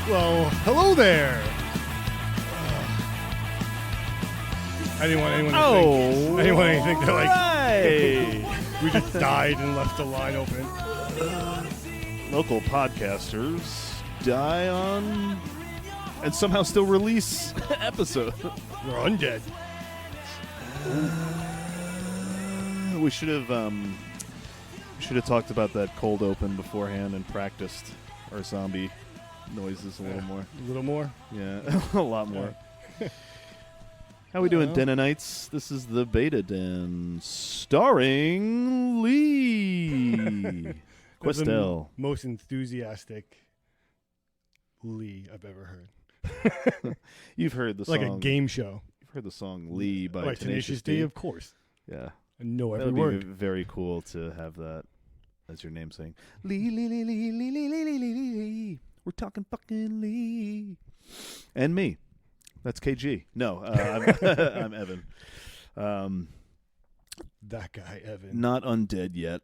Well, hello there. I didn't want anyone to think they're like we just died and left the line open. Local podcasters die on and somehow still release episodes. We're undead. We should have talked about that cold open beforehand and practiced our zombie noises a little more. A little more? Yeah, a lot more. How we doing, Denizens? This is the Beta Den, starring Lee Questel. Most enthusiastic Lee I've ever heard. You've heard the like song. Like a game show. You've heard the song Lee by Tenacious D, of course. Yeah. I know every that would word. Be very cool to have that as your name saying, Lee, Lee, Lee, Lee, Lee, Lee, Lee, Lee, Lee. We're talking fucking Lee. And me. That's KG. No, I'm Evan. That guy, Evan. Not undead yet.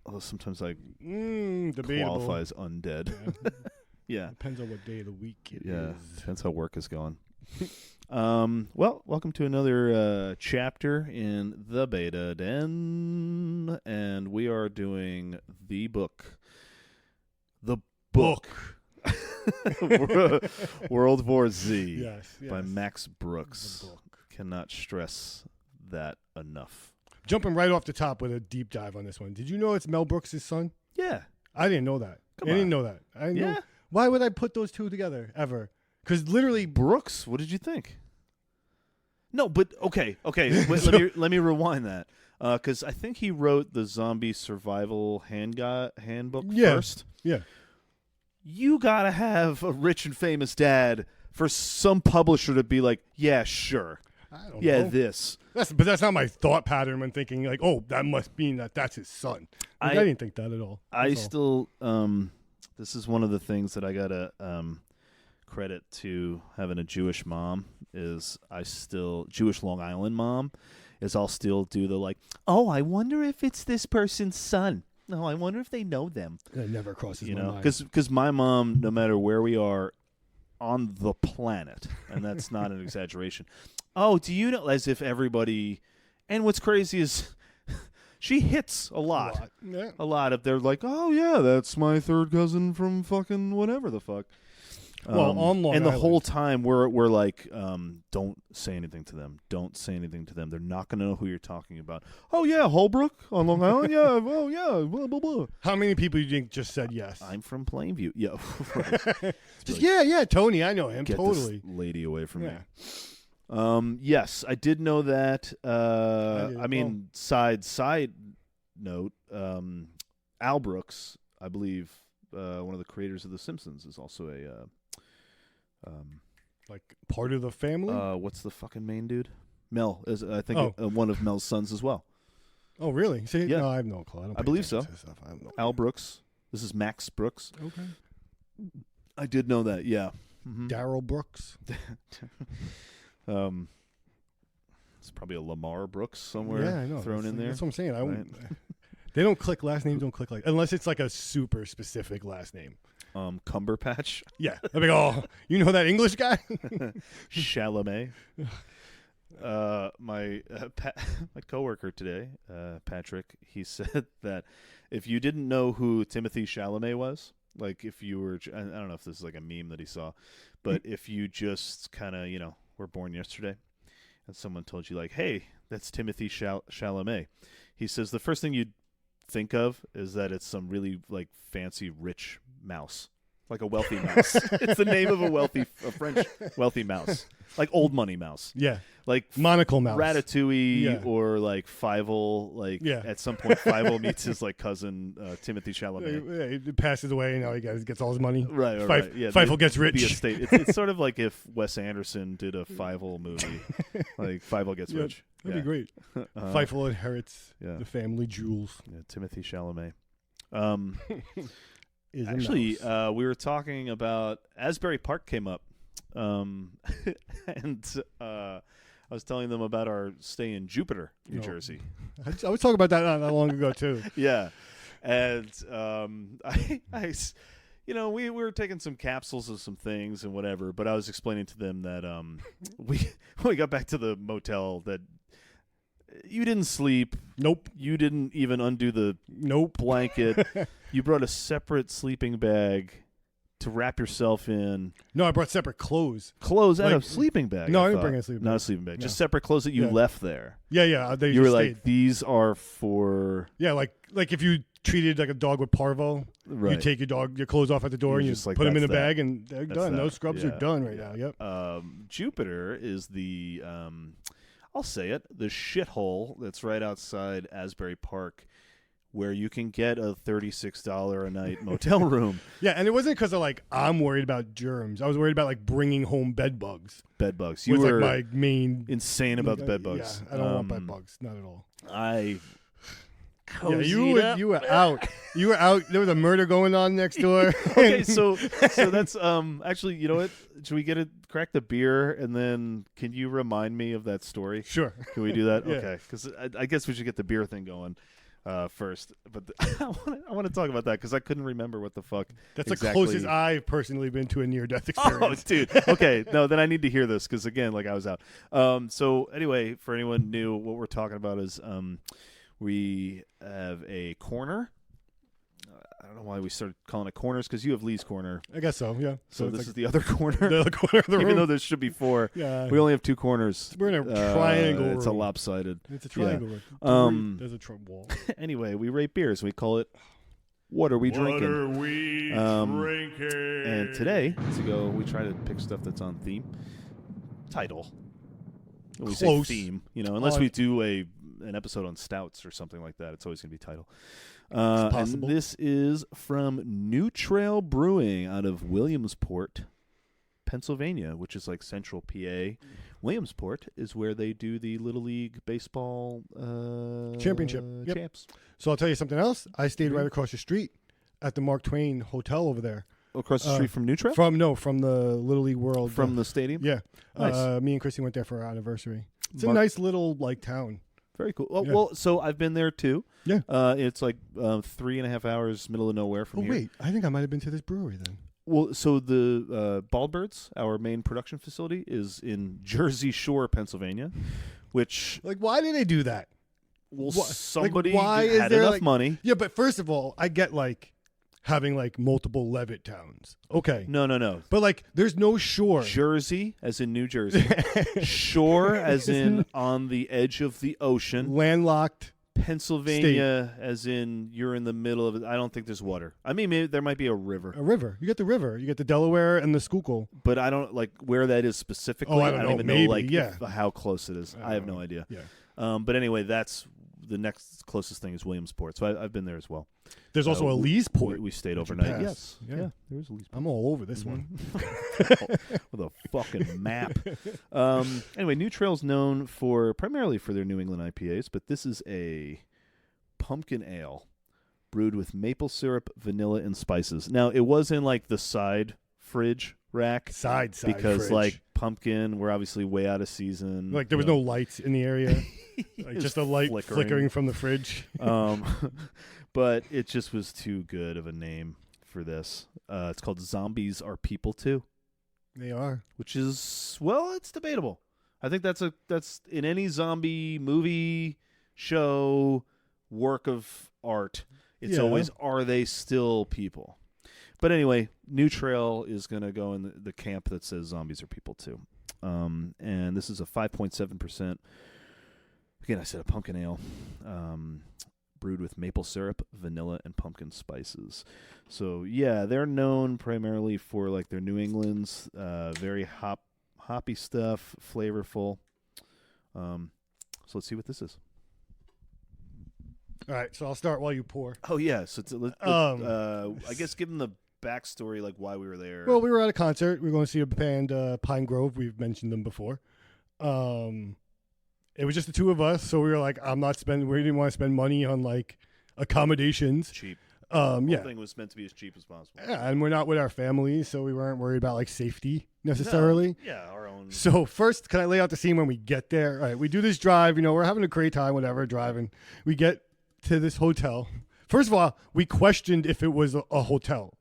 Although sometimes I qualify as undead. Yeah. Yeah. Depends on what day of the week it is. Depends how work is going. Well, welcome to another chapter in the Beta Den. And we are doing the book. The book. World War Z by Max Brooks. Cannot stress that enough. Jumping right off the top with a deep dive on this one. Did you know it's Mel Brooks' son? Yeah. I didn't know that. I didn't know that. I know. Why would I put those two together ever? Because literally Brooks, what did you think? No, but okay. Wait, let me rewind that. Because I think he wrote the zombie survival handbook first. Yeah. You gotta have a rich and famous dad for some publisher to be like, yeah, sure. I don't know. This. But that's not my thought pattern when thinking like, oh, that must mean that's his son. I didn't think that at all. This is one of the things that I gotta credit to having a Jewish mom is Jewish Long Island mom is I'll still do the like, oh, I wonder if it's this person's son. No, I wonder if they know them. That never crosses my mind. Because my mom, no matter where we are on the planet, and that's not an exaggeration. Oh, do you know? As if everybody. And what's crazy is she hits a lot. Yeah. A lot of they're like, oh yeah, that's my third cousin from fucking whatever the fuck. Well, on Long and the Island. whole time we're like, don't say anything to them. Don't say anything to them. They're not going to know who you're talking about. Oh yeah, Holbrook on Long Island. Yeah. Oh yeah. Blah blah blah. How many people do you think just said yes? I'm from Plainview. Yeah. Just yeah, Tony. I know him. Get totally. This lady away from me. Yes, I did know that. I mean, side note. Al Brooks, I believe, one of the creators of The Simpsons, is also a. Like part of the family? What's the fucking main dude? Mel is I think one of Mel's sons as well. Oh really? See, yeah. No, I have no clue. I believe so. I have no Al Brooks. This is Max Brooks. Okay. I did know that. Yeah. Mm-hmm. Daryl Brooks. It's probably a Lamar Brooks somewhere. Yeah, I know. Thrown in there. That's what I'm saying. They don't click. Last names don't click unless it's like a super specific last name. Cumberpatch. Yeah. I'd be like, oh, you know that English guy? Chalamet. My coworker today, Patrick, he said that if you didn't know who Timothy Chalamet was, like if you were, I don't know if this is like a meme that he saw, but if you just kind of, were born yesterday and someone told you like, hey, that's Timothy Chalamet. He says the first thing you'd think of is that it's some really like fancy rich mouse, like a wealthy mouse. It's the name of a French wealthy mouse, like old money mouse. Yeah, like monocle mouse, Ratatouille, or like Fievel. Like at some point, Fievel meets his like cousin Timothy Chalamet. Yeah, he passes away, and now he gets all his money. Right. Yeah, Fievel gets rich. It's sort of like if Wes Anderson did a Fievel movie, like Fievel gets rich. That'd be great. Fievel inherits the family jewels. Yeah, Timothy Chalamet. Actually, we were talking about Asbury Park came up, and I was telling them about our stay in Jupiter, New Jersey. I was talking about that not long ago too. Yeah, and we were taking some capsules of some things and whatever, but I was explaining to them that we got back to the motel that you didn't sleep. Nope. You didn't even undo the blanket. You brought a separate sleeping bag to wrap yourself in. No, I brought separate clothes. Clothes and a sleeping bag. No, I didn't bring a sleeping bag. Not a sleeping bag. No. Just separate clothes that you left there. Yeah. You were like, these are for... Yeah, like if you treated like a dog with parvo, you take your clothes off at the door and you just put them in the bag and they're done. Those scrubs are done right now. Yep. Jupiter is the, I'll say it, the shithole that's right outside Asbury Park, where you can get a $36 a night motel room. Yeah, and it wasn't because of I'm worried about germs. I was worried about bring home bed bugs. Bed bugs. You was were my main insane about the bed bugs. Yeah, I don't want bed bugs, not at all. You were out. You were out. There was a murder going on next door. Okay, so that's actually, you know what? Should we crack the beer and then can you remind me of that story? Sure. Can we do that? Yeah. Okay, because I guess we should get the beer thing going first. But I want to talk about that because I couldn't remember what the fuck. That's exactly. the closest I've personally been to a near-death experience. Oh, dude. Okay, no, then I need to hear this because again, I was out. So anyway, for anyone new, what we're talking about is we have a corner. I don't know why we started calling it corners because you have Lee's corner. I guess so, yeah. So this is the other corner. The other corner of the room. Even though there should be 4. Yeah. We only have 2 corners. We're in a triangle It's a room. lopsided. It's a triangle Yeah. room. There's a Trump wall. Anyway, we rate beers. We call it What Are We Drinking? What are we drinking? And today, we try to pick stuff that's on theme. Title. When we say theme, unless we do an episode on stouts or something like that, it's always going to be title. It's possible. And this is from New Trail Brewing out of Williamsport, Pennsylvania, which is like central PA. Williamsport is where they do the Little League Baseball Championship. Yep. Champs. So I'll tell you something else. I stayed right across the street at the Mark Twain Hotel over there. Across the street from New Trail? From the Little League World. From the stadium? Yeah. Nice. Me and Chrissy went there for our anniversary. It's a nice little town. Very cool. Well, so I've been there too. Yeah. It's 3.5 hours, middle of nowhere from here. Oh, wait. I think I might have been to this brewery then. Well, so the Baldbirds, our main production facility, is in Jersey Shore, Pennsylvania, which... why did they do that? Well, somebody why had is there enough money. Yeah, but first of all, I get having multiple Levitt towns. Okay. No. But there's no shore. Jersey, as in New Jersey. Shore, as in on the edge of the ocean. Landlocked. Pennsylvania, as in you're in the middle of it. I don't think there's water. I mean, maybe there might be a river. A river. You get the river. You get the Delaware and the Schuylkill. But I don't where that is specifically. Oh, I don't know. Even maybe, know how close it is. I have no idea. Yeah. But anyway, that's the next closest thing is Williamsport. So I've been there as well. There's also a Leesport. We stayed overnight. Yes. Yeah. There is a Leesport. I'm all over this one. With a fucking map. Anyway, New Trail's known primarily for their New England IPAs, but this is a pumpkin ale brewed with maple syrup, vanilla, and spices. Now, it was in the side fridge rack. Side because fridge. Pumpkin, we're obviously way out of season. There was no lights in the area. Just a light flickering from the fridge. But it just was too good of a name for this. It's called Zombies Are People Too. They are. Which is, it's debatable. I think that's in any zombie movie, show, work of art. It's always, are they still people? But anyway, New Trail is going to go in the camp that says zombies are people too. And this is a 5.7%. Again, I said a pumpkin ale. Brewed with maple syrup, vanilla, and pumpkin spices. So, yeah, they're known primarily for their New England's very hoppy stuff, flavorful. So let's see what this is. All right, so I'll start while you pour. Oh, yeah. So I guess give them the backstory, why we were there. Well, we were at a concert. We were going to see a band, Pine Grove. We've mentioned them before. It was just the two of us, so we were we didn't want to spend money on accommodations. Cheap. The whole thing was meant to be as cheap as possible. Yeah, and we're not with our family, so we weren't worried about safety necessarily. No. Yeah, our own. So first, can I lay out the scene when we get there? All right, we do this drive. We're having a great time, whatever, driving. We get to this hotel. First of all, we questioned if it was a hotel.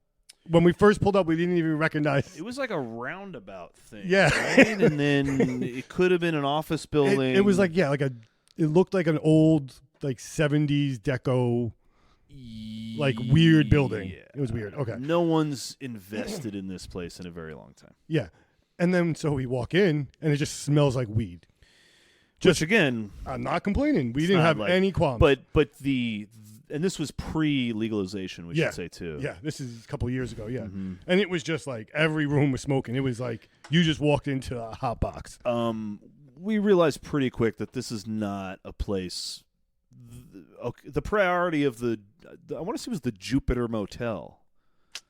when we first pulled up, we didn't even recognize. It was like a roundabout thing. Yeah. Right? And then it could have been an office building. It was like, it looked like an old, like 70s deco, like weird building. Yeah. It was weird. Okay. No one's invested in this place in a very long time. Yeah. And then so we walk in and it just smells like weed. Which again, I'm not complaining. We didn't have any qualms. But and this was pre-legalization, we should say too. Yeah, this is a couple of years ago, yeah. Mm-hmm. And it was just like every room was smoking. It was like you just walked into a hot box. We realized pretty quick that this is not a place. The priority of I want to say it was the Jupiter Motel.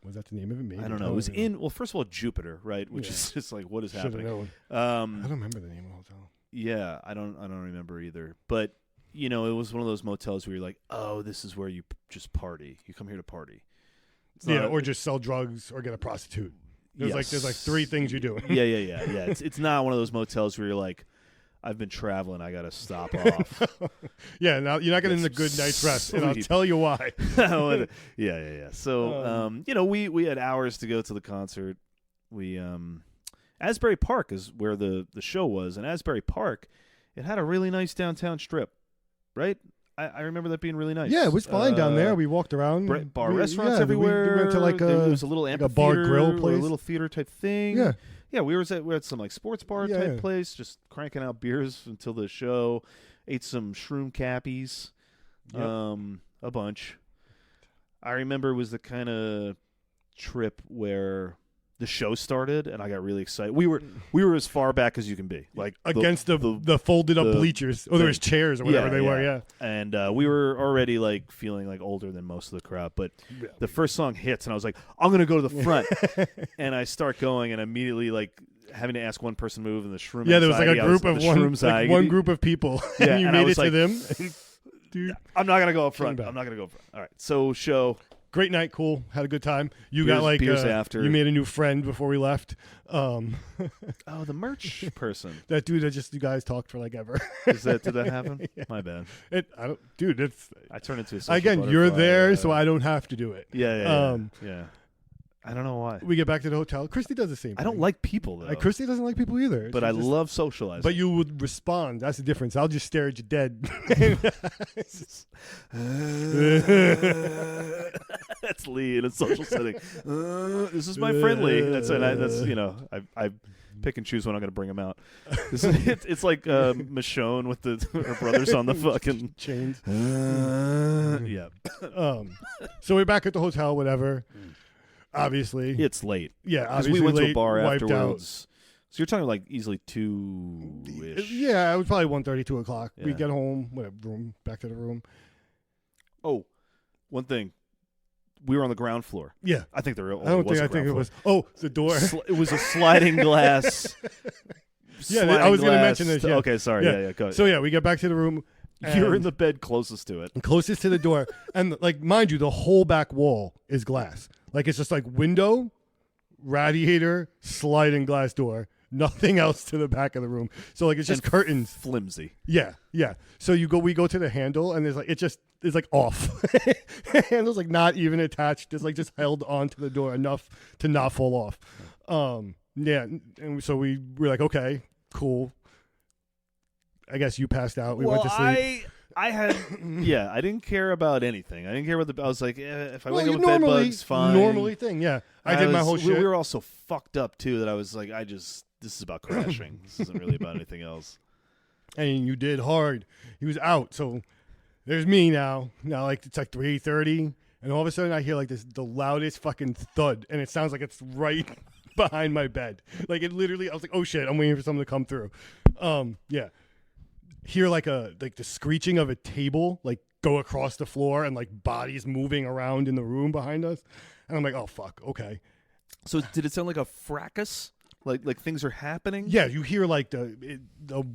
Was that the name of it? Maybe. I don't know. It was first of all, Jupiter, right? Which is just like, what is happening? I don't remember the name of the hotel. Yeah, I don't remember either. But it was one of those motels where you're like, oh, this is where you just party. You come here to party. Or just sell drugs or get a prostitute. There's like 3 things you do. Yeah. It's not one of those motels where you're like, I've been traveling, I got to stop off. Yeah, now you're not getting the good night's rest, and I'll tell you why. Yeah. So, we had hours to go to the concert. We Asbury Park is where the show was, and Asbury Park, it had a really nice downtown strip, right? I remember that being really nice. Yeah, it was fine down there. We walked around. Restaurants everywhere. We went to there was a little amphitheater, bar grill place. Or a little theater type thing. Yeah. Yeah, we were at some like sports bar type place, just cranking out beers until the show. Ate some shroom cappies, a bunch. I remember it was the kind of trip where the show started, and I got really excited. We were as far back as you can be, like against the folded up bleachers. There was chairs or whatever they were. Yeah, and we were already like feeling like older than most of the crowd. But the first song hits, and I was like, I'm gonna go to the front, and I start going, and immediately like having to ask one person to move, and the shroom. Yeah, there was like a group of one group of people. Yeah, and you made it to them. Dude, I'm not gonna go up front. I'm not gonna go up front. All right, so show. Great night, cool. Had a good time. You got like beers after. You made a new friend before we left. Oh, the merch person. That dude that you guys talked for like ever. Did that happen? Yeah. My bad. I turned into a again. You're there, so I don't have to do it. Yeah. I don't know why. We get back to the hotel. Christy does the same thing. I don't like people, though. Christy doesn't like people either. But I love socializing. But you would respond. That's the difference. I'll just stare at you dead. That's Lee in a social setting. This is my friend Lee. That's I pick and choose when I'm going to bring him out. It's like Michonne with her brothers on the fucking chains. Yeah. So we're back at the hotel, whatever. Obviously. It's late. Yeah, obviously we went to a bar afterwards. So you're talking like easily 2-ish. Yeah, it was probably 1:30, 2 o'clock. Yeah. We get home, back to the room. Oh, one thing. We were on the ground floor. Yeah. I think there I think it was. Oh, the door. It was a sliding glass. I was going to mention this. Yeah. Okay, sorry. Yeah, go ahead. So, we get back to the room. You're in the bed closest to it. Closest to the door. And, like, mind you, the whole back wall is glass. Like, it's just like window, radiator, sliding glass door. Nothing else to the back of the room. So, like, it's just curtains. Flimsy. Yeah. So we go to the handle, and it's like off. The handle's like not even attached. It's like just held onto the door enough to not fall off. Yeah. And so we were like, okay, cool. I guess you passed out. We went to sleep. I had, I didn't care about anything. I didn't care about I was like, if I wake up with bed bugs, fine. Normally thing, yeah. I did my whole shit. We were all so fucked up, too, that I was like, this is about crashing. This isn't really about anything else. And you did hard. He was out, so there's me now. Now, like, it's like 3:30, and all of a sudden I hear, like, the loudest fucking thud, and it sounds like it's right behind my bed. Like, it literally, I was like, oh, shit, I'm waiting for something to come through. Yeah. Hear like the screeching of a table like go across the floor and like bodies moving around in the room behind us, and I'm like, oh fuck, okay. So did it sound like a fracas? Like things are happening? Yeah, you hear like the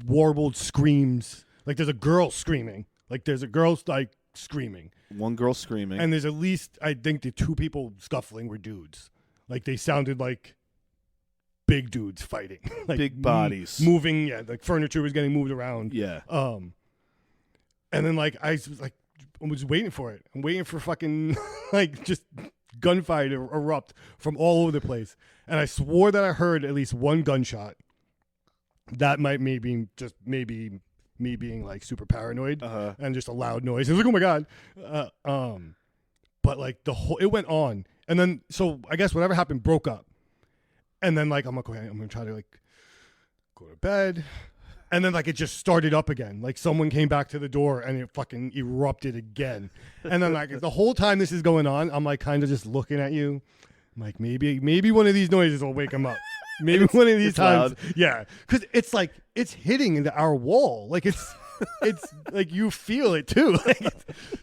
warbled screams. Like there's a girl screaming. Like there's a girl like screaming. One girl screaming, and there's at least I think the 2 people scuffling were dudes. Like they sounded like big dudes fighting, like big bodies moving. Yeah, like furniture was getting moved around. Yeah. And then like I was waiting for it. I'm waiting for fucking like just gunfire to erupt from all over the place. And I swore that I heard at least one gunshot. That might maybe me being like super paranoid and just a loud noise. I was like, oh my God. But like it went on. And then, so I guess whatever happened broke up. And then like, I'm like, okay, I'm going to try to like go to bed. And then like it just started up again. Like someone came back to the door and it fucking erupted again. And then like the whole time this is going on, I'm like kind of just looking at you. I'm like, maybe one of these noises will wake him up. Maybe one of these times. Loud. Yeah. Because it's like, it's hitting into our wall. Like it's like you feel it too. Like,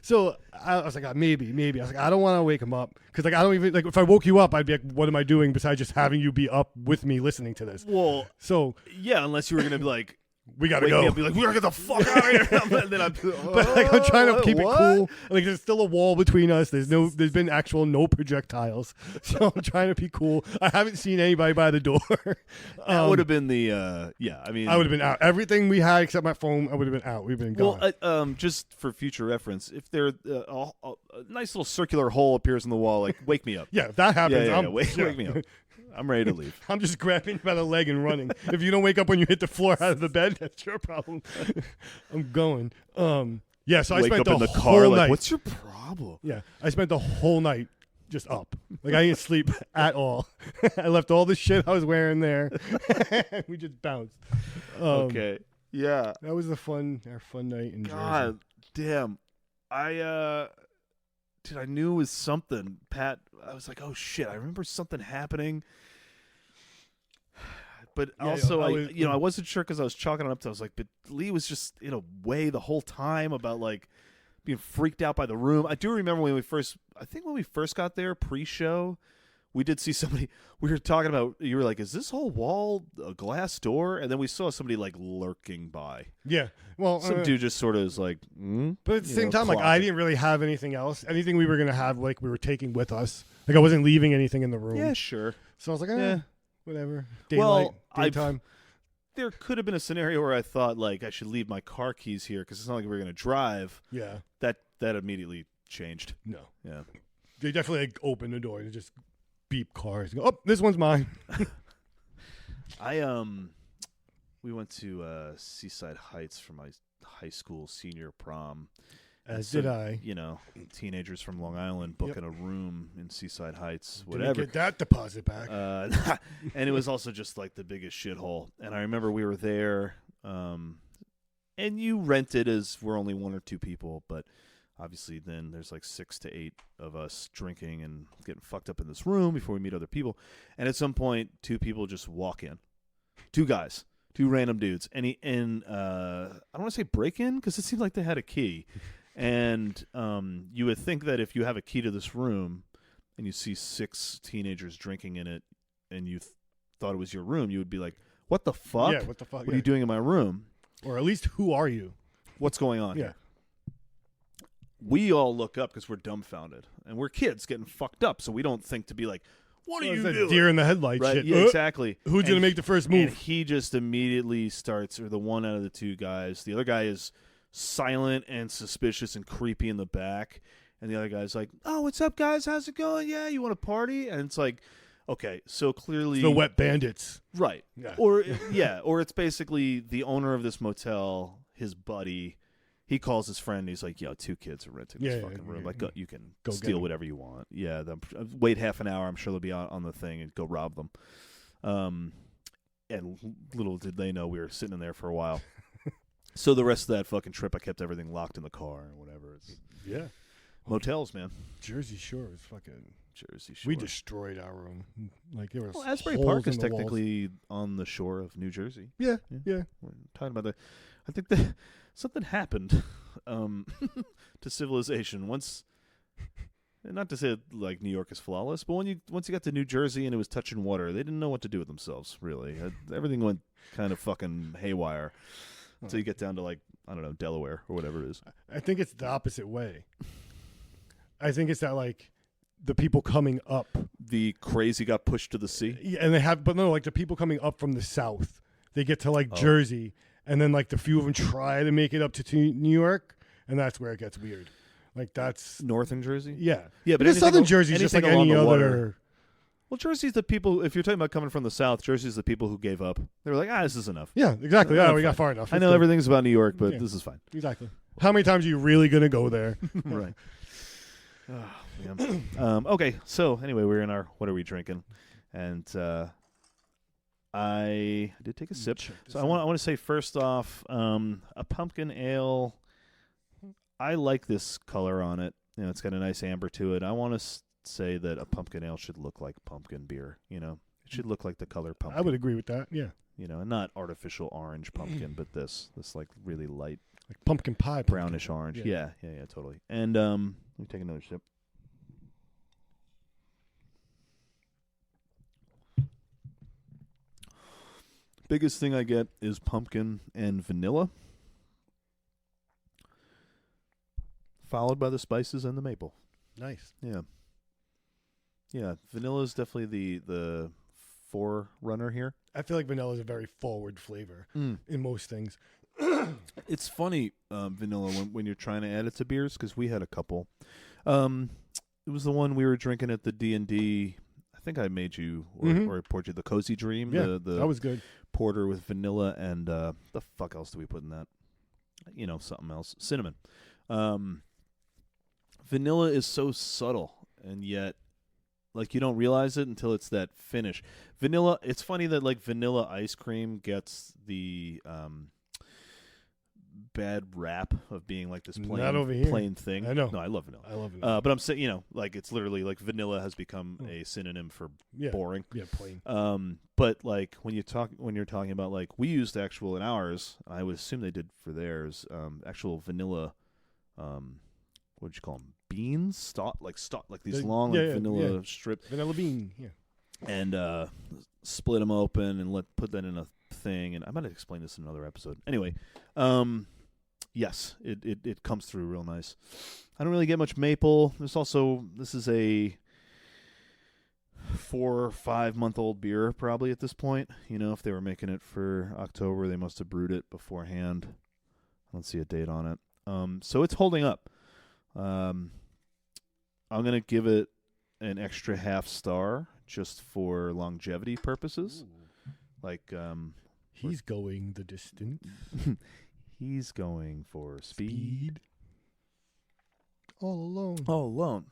so I was like, maybe. I was like, I don't want to wake him up. Because like, I don't even, like if I woke you up, I'd be like, what am I doing besides just having you be up with me listening to this? Well, so yeah, unless you were going to be like, we gotta wake go. me up, be like, we're gonna get the fuck out of here. And then But like, I'm trying to keep it cool. Like there's still a wall between us. There's been no projectiles. So I'm trying to be cool. I haven't seen anybody by the door. That would have been the I mean, I would have been out. Everything we had except my phone, I would have been out. We've been gone. Well, just for future reference, if there a nice little circular hole appears in the wall, like wake me up. Yeah, if that happens, wake me up. I'm ready to leave. I'm just grabbing by the leg and running. If you don't wake up when you hit the floor out of the bed, that's your problem. I'm going. Yeah, so I spent the whole night. Like, what's your problem? Yeah, I spent the whole night just up. Like I didn't sleep at all. I left all the shit I was wearing there. We just bounced. Okay. Yeah. That was our fun night in God Jersey. damn. I knew it was something. Pat, I was like, oh shit, I remember something happening. But also, I wasn't sure because I was chalking it up to, I was like, but Lee was just in a way the whole time about like being freaked out by the room. I do remember when we first got there pre-show, we did see somebody, we were talking about, you were like, is this whole wall a glass door? And then we saw somebody like lurking by. Yeah. Well, some dude just sort of is like, but at the same time, like I didn't really have anything else. Anything we were going to have, like we were taking with us. Like I wasn't leaving anything in the room. Yeah, sure. So I was like, whatever. Daylight, daytime. There could have been a scenario where I thought like I should leave my car keys here because it's not like we were going to drive. Yeah. That immediately changed. No. Yeah. They definitely like opened the door and just beep cars. Go, oh, this one's mine. We went to Seaside Heights for my high school senior prom. As did I. You know, teenagers from Long Island booking a room in Seaside Heights, Didn't whatever. get that deposit back. And it was also just like the biggest shithole. And I remember we were there, and you rented as we're only one or two people, but obviously then there's like 6 to 8 of us drinking and getting fucked up in this room before we meet other people. And at some point, 2 people just walk in. 2 guys. 2 random dudes. And I don't want to say break in because it seemed like they had a key. And you would think that if you have a key to this room and you see 6 teenagers drinking in it and you thought it was your room, you would be like, what the fuck? Yeah, what the fuck? What are you doing in my room? Or at least, who are you? What's going on Yeah. here? We all look up because we're dumbfounded. And we're kids getting fucked up, so we don't think to be like, what are you doing? Deer in the headlights Right? shit. Yeah, exactly. Who's going to make the first move? And he just immediately starts, or the one out of the 2 guys, the other guy is silent and suspicious and creepy in the back, and the other guy's like, oh, what's up, guys? How's it going? Yeah, you want to party? And it's like, okay, so clearly It's the wet bandits. Right. Yeah. Or it's basically the owner of this motel, his buddy. He calls his friend. And he's like, "Yo, 2 kids are renting this fucking room. Like, you can go steal whatever you want. Yeah, wait half an hour. I'm sure they'll be on the thing and go rob them." And little did they know we were sitting in there for a while. So the rest of that fucking trip, I kept everything locked in the car and whatever. Yeah. Motels, man. Jersey Shore is fucking. Jersey Shore. We destroyed our room. Like there was. Well, Asbury holes Park in is the technically on the shore of New Jersey. Yeah. We're talking about that. I think that something happened to civilization once. Not to say like New York is flawless, but once you got to New Jersey and it was touching water, they didn't know what to do with themselves. Really, everything went kind of fucking haywire until you get down to like I don't know Delaware or whatever it is. I think it's the opposite way. I think it's that like the people coming up, the crazy got pushed to the sea. Yeah, and like the people coming up from the south, they get to like Jersey, and then like the few of them try to make it up to New York, and that's where it gets weird. Like that's Northern Jersey. yeah. Yeah, but Because Southern anything- Jersey is just like anything along any the other. water. Well, Jersey's the people. If you're talking about coming from the South, Jersey's the people who gave up. They were like, this is enough. Yeah, exactly. Yeah, Yeah, we fine. got far enough. I It's know good. everything's about New York, but Yeah. this is fine. Exactly. How many times are you really gonna go there? Right. Okay. So anyway, we're in our what are we drinking, and I did take a sip. So I want to say first off, a pumpkin ale. I like this color on it. You know, it's got a nice amber to it. I want to say that a pumpkin ale should look like pumpkin beer. You know, it should look like the color pumpkin. I would agree with that. Yeah, You know, and not artificial orange pumpkin, but this like really light like pumpkin pie, pumpkin. brownish orange. Yeah. Yeah, totally. And let me take another sip. Biggest thing I get is pumpkin and vanilla, followed by the spices and the maple. Nice. Yeah. Vanilla is definitely the forerunner here. I feel like vanilla is a very forward flavor in most things. It's funny, vanilla, when you're trying to add it to beers, because we had a couple. It was the one we were drinking at the D&D. I think I made you or poured you the Cozy Dream. Yeah, the that was good. porter with vanilla and the fuck else do we put in that? You know, something else. Cinnamon. Vanilla is so subtle, and yet, like, you don't realize it until it's that finish. Vanilla. It's funny that like vanilla ice cream gets the bad rap of being like this Not over here. plain thing. I know. No, I love vanilla. I love vanilla. But I'm saying, you know, like it's literally like vanilla has become a synonym for boring. Yeah, plain. But like when you're talking about like we used actual in ours, I would assume they did for theirs, actual vanilla. What'd you call them? Beans, like these long vanilla strips. Vanilla bean. Yeah. And split them open and put that in a thing. And I might have explained this in another episode. Anyway, yes, it comes through real nice. I don't really get much maple. This is a 4 or 5 month old beer probably at this point. You know, if they were making it for October, they must have brewed it beforehand. I don't see a date on it. So it's holding up. I'm going to give it an extra half star just for longevity purposes. Ooh. Like, He's going the distance. he's going for speed. All alone. All alone.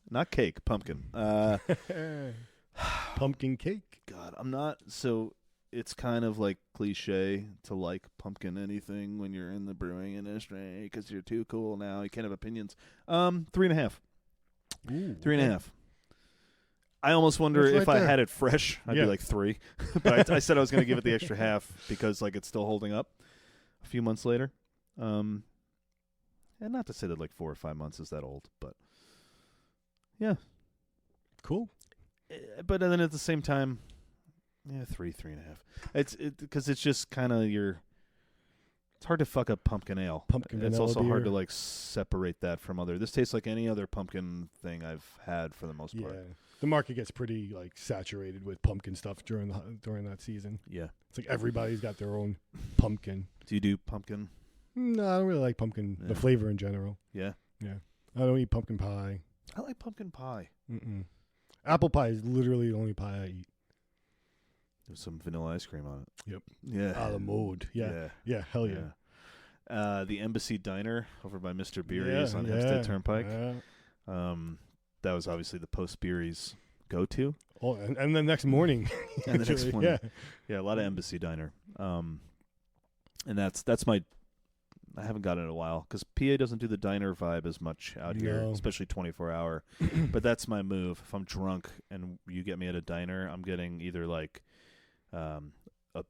Not cake, pumpkin. Pumpkin cake. God, I'm not. So it's kind of like cliche to like pumpkin anything when you're in the brewing industry because you're too cool now. You can't have opinions. 3.5. Ooh, 3.5. I almost wonder That's if right I there. had it fresh, I'd be like 3. But I said I was going to give it the extra half because like it's still holding up a few months later. And not to say that like 4 or 5 months is that old, but yeah. Cool. But then at the same time, 3.5. It's because it's just kind of it's hard to fuck up pumpkin ale. Pumpkin It's vanilla also hard to beer. like separate that from other. This tastes like any other pumpkin thing I've had for the most Yeah. part. The market gets pretty like saturated with pumpkin stuff during that season. Yeah. It's like everybody's got their own pumpkin. Do you do pumpkin? No, I don't really like pumpkin. Yeah. The flavor in general. Yeah. Yeah. I don't eat pumpkin pie. I like pumpkin pie. Mm-mm. Apple pie is literally the only pie I eat. There's some vanilla ice cream on it. Yep. Yeah. A la mode. Yeah. Yeah. Hell yeah. The Embassy Diner over by Mr. Beery's on Hempstead Turnpike. Yeah. That was obviously the post Beery's go-to. Oh, and the next morning. And the next actually, morning. Yeah. Yeah, a lot of Embassy Diner. And that's my. I haven't got it in a while because PA doesn't do the diner vibe as much out here, No. especially 24-hour. But that's my move. If I'm drunk and you get me at a diner, I'm getting either like a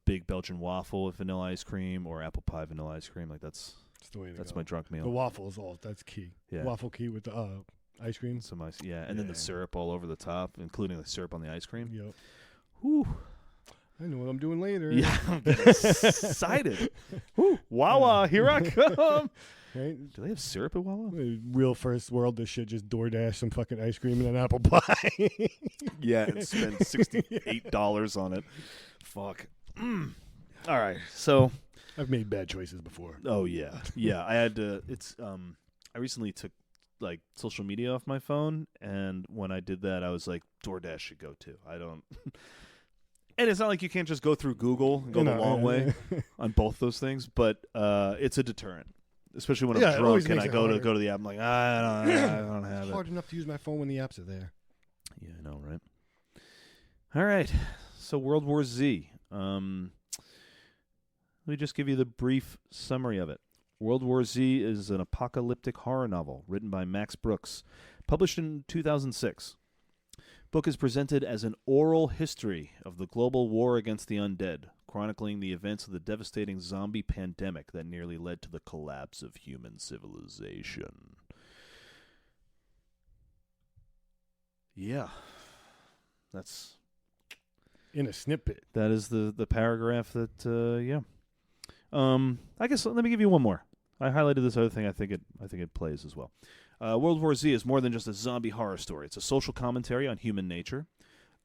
big Belgian waffle with vanilla ice cream or apple pie vanilla ice cream. Like that's the way to that's go. my drunk meal. The waffles, that's key. Yeah. Waffle key with the ice cream. Some ice, and then the Yeah. syrup all over the top, including the syrup on the ice cream. Yep. Whew. I know what I'm doing later. Yeah, I'm getting excited. Woo. Wawa, here I come. Right? Do they have syrup at Wawa? Real first world, this shit just DoorDash some fucking ice cream and an apple pie. Yeah, and spend $68 on it. Fuck. All right, so I've made bad choices before. Oh yeah, yeah. I had to. It's I recently took like social media off my phone, and when I did that, I was like, DoorDash should go too. I don't. And it's not like you can't just go through Google and go the long way on both those things, but it's a deterrent, especially when I'm drunk and I go to the app. I'm like, I don't have it's it. hard enough to use my phone when the apps are there. Yeah, I know, right? All right. So World War Z. Let me just give you the brief summary of it. World War Z is an apocalyptic horror novel written by Max Brooks, published in 2006. Book is presented as an oral history of the global war against the undead, chronicling the events of the devastating zombie pandemic that nearly led to the collapse of human civilization. Yeah. That's in a snippet. That is the paragraph that yeah. I guess let me give you one more. I highlighted this other thing. I think it plays as well. World War Z is more than just a zombie horror story. It's a social commentary on human nature,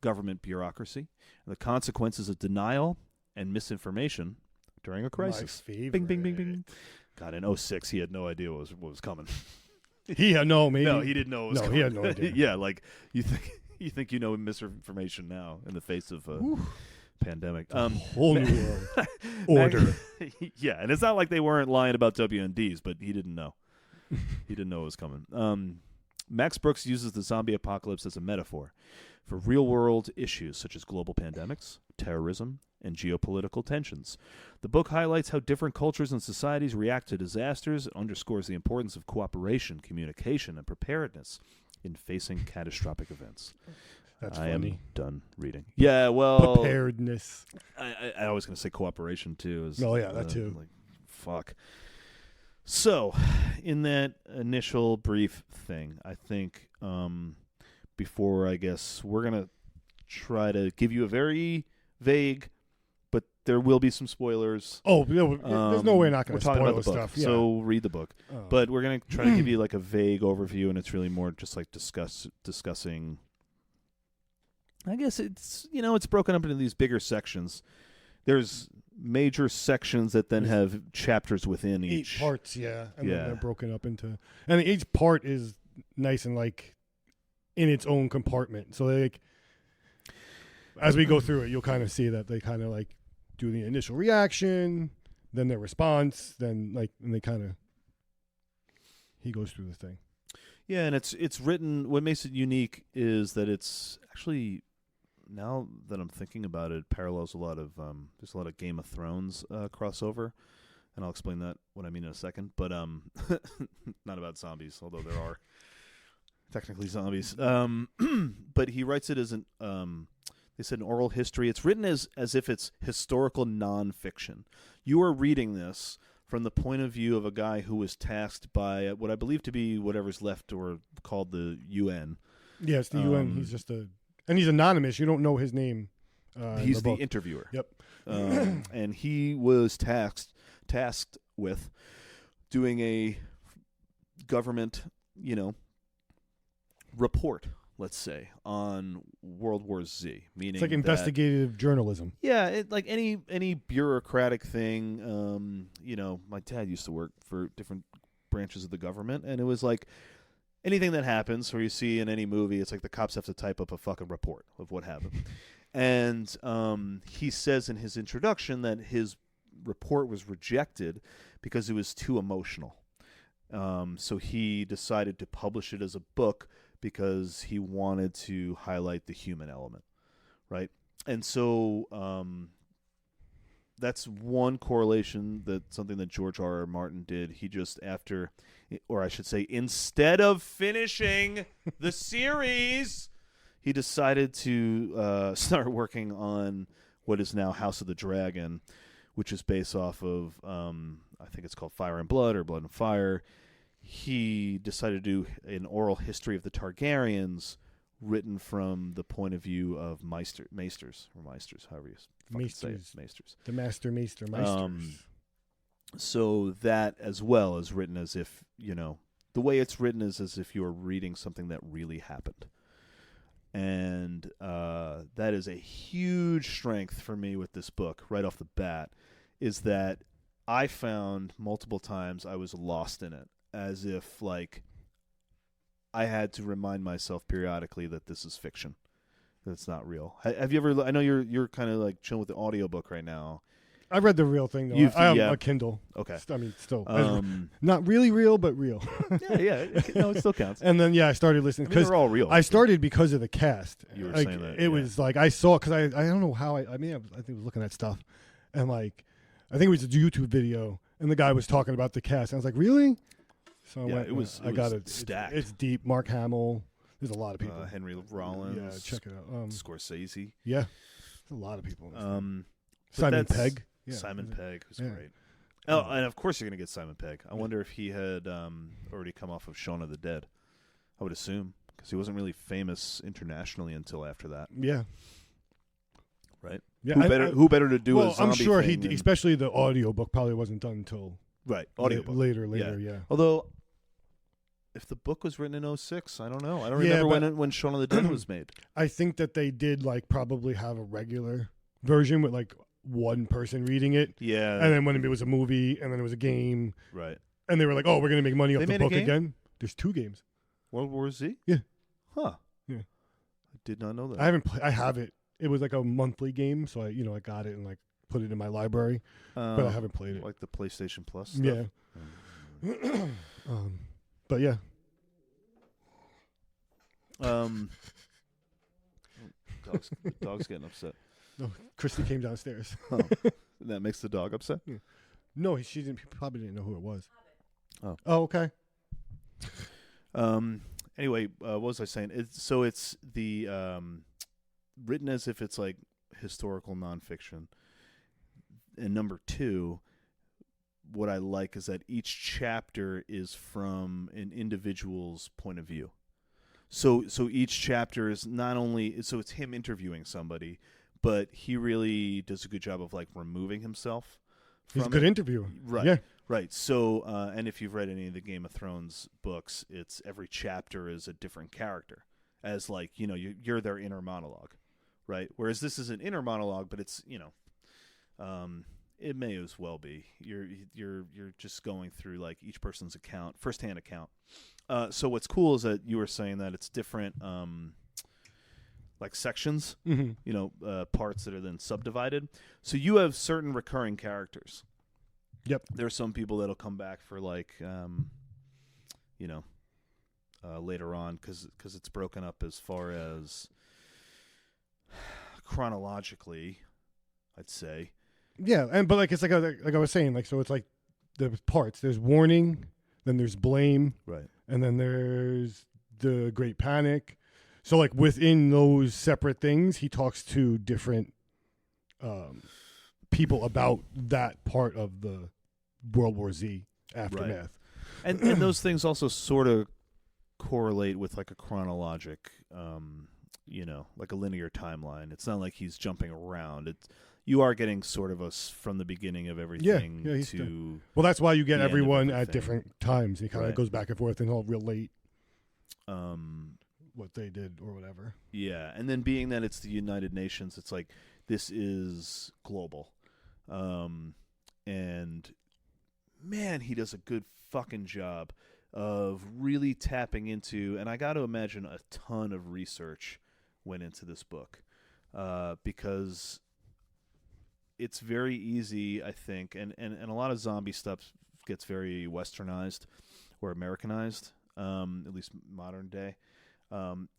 government bureaucrocy, and the consequences of denial and misinformation during a crisis. My favorite. Bing, bing, bing, bing. God, in 2006, he had no idea what was coming. He had maybe. No, he didn't know what was coming. He had no idea. Yeah, like you think you know misinformation now in the face of pandemic. Whole new world order. Yeah, and it's not like they weren't lying about WNDs, but he didn't know. He didn't know it was coming. Max Brooks uses the zombie apocalypse as a metaphor for real-world issues such as global pandemics, terrorism, and geopolitical tensions. The book highlights how different cultures and societies react to disasters and underscores the importance of cooperation, communication, and preparedness in facing catastrophic events. That's I funny. am done reading. Yeah, well... Preparedness. I was going to say cooperation, too. Oh, yeah, that too. Like, fuck. So, in that initial brief thing, I think before, I guess, we're going to try to give you a very vague, but there will be some spoilers. Oh, yeah, there's no way not going to spoil about the book, stuff. Yeah. So read the book. Oh. But we're going to try to give you like a vague overview, and it's really more just like discussing. I guess it's it's broken up into these bigger sections. There's major sections that then have chapters within each. 8 parts, yeah. And Yeah. then they're broken up into... And each part is nice and, like, in its own compartment. So, like, as we go through it, you'll kind of see that they kind of, like, do the initial reaction, then their response, then, like, and they kind of... He goes through the thing. Yeah, and it's written... What makes it unique is that it's actually... Now that I'm thinking about it, parallels a lot of there's a lot of Game of Thrones crossover, and I'll explain that what I mean in a second. But not about zombies, although there are technically zombies. But he writes it as an they said an oral history. It's written as if it's historical nonfiction. You are reading this from the point of view of a guy who was tasked by what I believe to be whatever's left or called the UN. Yeah, it's the UN. He's just and he's anonymous. You don't know his name. He's the interviewer. Yep. And he was tasked with doing a government, report, let's say, on World War Z. Meaning it's like investigative journalism. Yeah, like any bureaucratic thing. My dad used to work for different branches of the government, and it was like, anything that happens, or you see in any movie, it's like the cops have to type up a fucking report of what happened. And he says in his introduction that his report was rejected because it was too emotional. So he decided to publish it as a book because he wanted to highlight the human element, right? And so that's one correlation, something that George R.R. Martin did. He just instead of finishing the series, he decided to start working on what is now House of the Dragon, which is based off of, I think it's called Fire and Blood or Blood and Fire. He decided to do an oral history of the Targaryens written from the point of view of Maesters, however you fucking say it. Maesters. The Maesters. So that as well is written as if, the way it's written is as if you're reading something that really happened. And that is a huge strength for me with this book right off the bat, is that I found multiple times I was lost in it, as if like I had to remind myself periodically that this is fiction, that it's not real. Have you ever? I know you're kind of like chilling with the audiobook right now. I read the real thing though. I have a Kindle. Okay. I mean, still not really real, but real. yeah. No, it still counts. And then I started listening because they're all real. I started because of the cast. You were like, saying that it was like I saw because I don't know how I think I was looking at stuff, and like I think it was a YouTube video, and the guy was talking about the cast. And I was like, really? So I went. I got it stacked. It's deep. Mark Hamill. There's a lot of people. Henry Rollins. Yeah, check it out. Scorsese. Yeah, there's a lot of people. Simon Pegg. Yeah, Simon Pegg was great. Oh, and of course you're going to get Simon Pegg. I wonder if he had already come off of Shaun of the Dead. I would assume, because he wasn't really famous internationally until after that. Yeah. Right? Yeah. Who better to do a zombie I'm sure thing especially the audiobook probably wasn't done until audiobook. later, yeah. Although, if the book was written in 2006, I don't know. I don't remember when Shaun of the Dead was made. I think that they did probably have a regular version with one person reading it. Yeah. And then when it was a movie and then it was a game. Right. And they were like, oh, we're going to make money off the book again. There's 2 games. World War Z? Yeah. Huh. Yeah. I did not know that. I have it. It was like a monthly game, so I got it and put it in my library, but I haven't played it. Like the PlayStation Plus stuff? Yeah. But yeah. Dog's getting upset. No, Christy came downstairs. Oh. That makes the dog upset? Yeah. No, she probably didn't know who it was. Oh. Oh, okay. Anyway, what was I saying? It's the written as if it's like historical nonfiction. And number 2, what I like is that each chapter is from an individual's point of view. So each chapter is not only it's him interviewing somebody, but he really does a good job of removing himself. He's a good interviewer. Right. Yeah. Right. So, and if you've read any of the Game of Thrones books, it's every chapter is a different character, as you're their inner monologue, right? Whereas this is an inner monologue, but it's it may as well be you're just going through each person's account, firsthand account. So what's cool is that you were saying that it's different. Sections, parts that are then subdivided. So you have certain recurring characters. Yep. There are some people that'll come back for later on because it's broken up as far as chronologically, I'd say. Yeah, but it's like I was saying, so it's the parts. There's warning, then there's blame, right, and then there's the Great Panic. So within those separate things, he talks to different people about that part of the World War Z aftermath. Right. And those things also sort of correlate with a chronologic, like a linear timeline. It's not like he's jumping around. You are getting sort of from the beginning of everything to well, that's why you get everyone at different times. He kind of right. goes back and forth and he'll relate what they did or whatever. Yeah, and then being that it's the United Nations, it's this is global. And man, he does a good fucking job of really tapping into, and I got to imagine a ton of research went into this book, because it's very easy, I think, and a lot of zombie stuff gets very westernized or Americanized, at least modern day.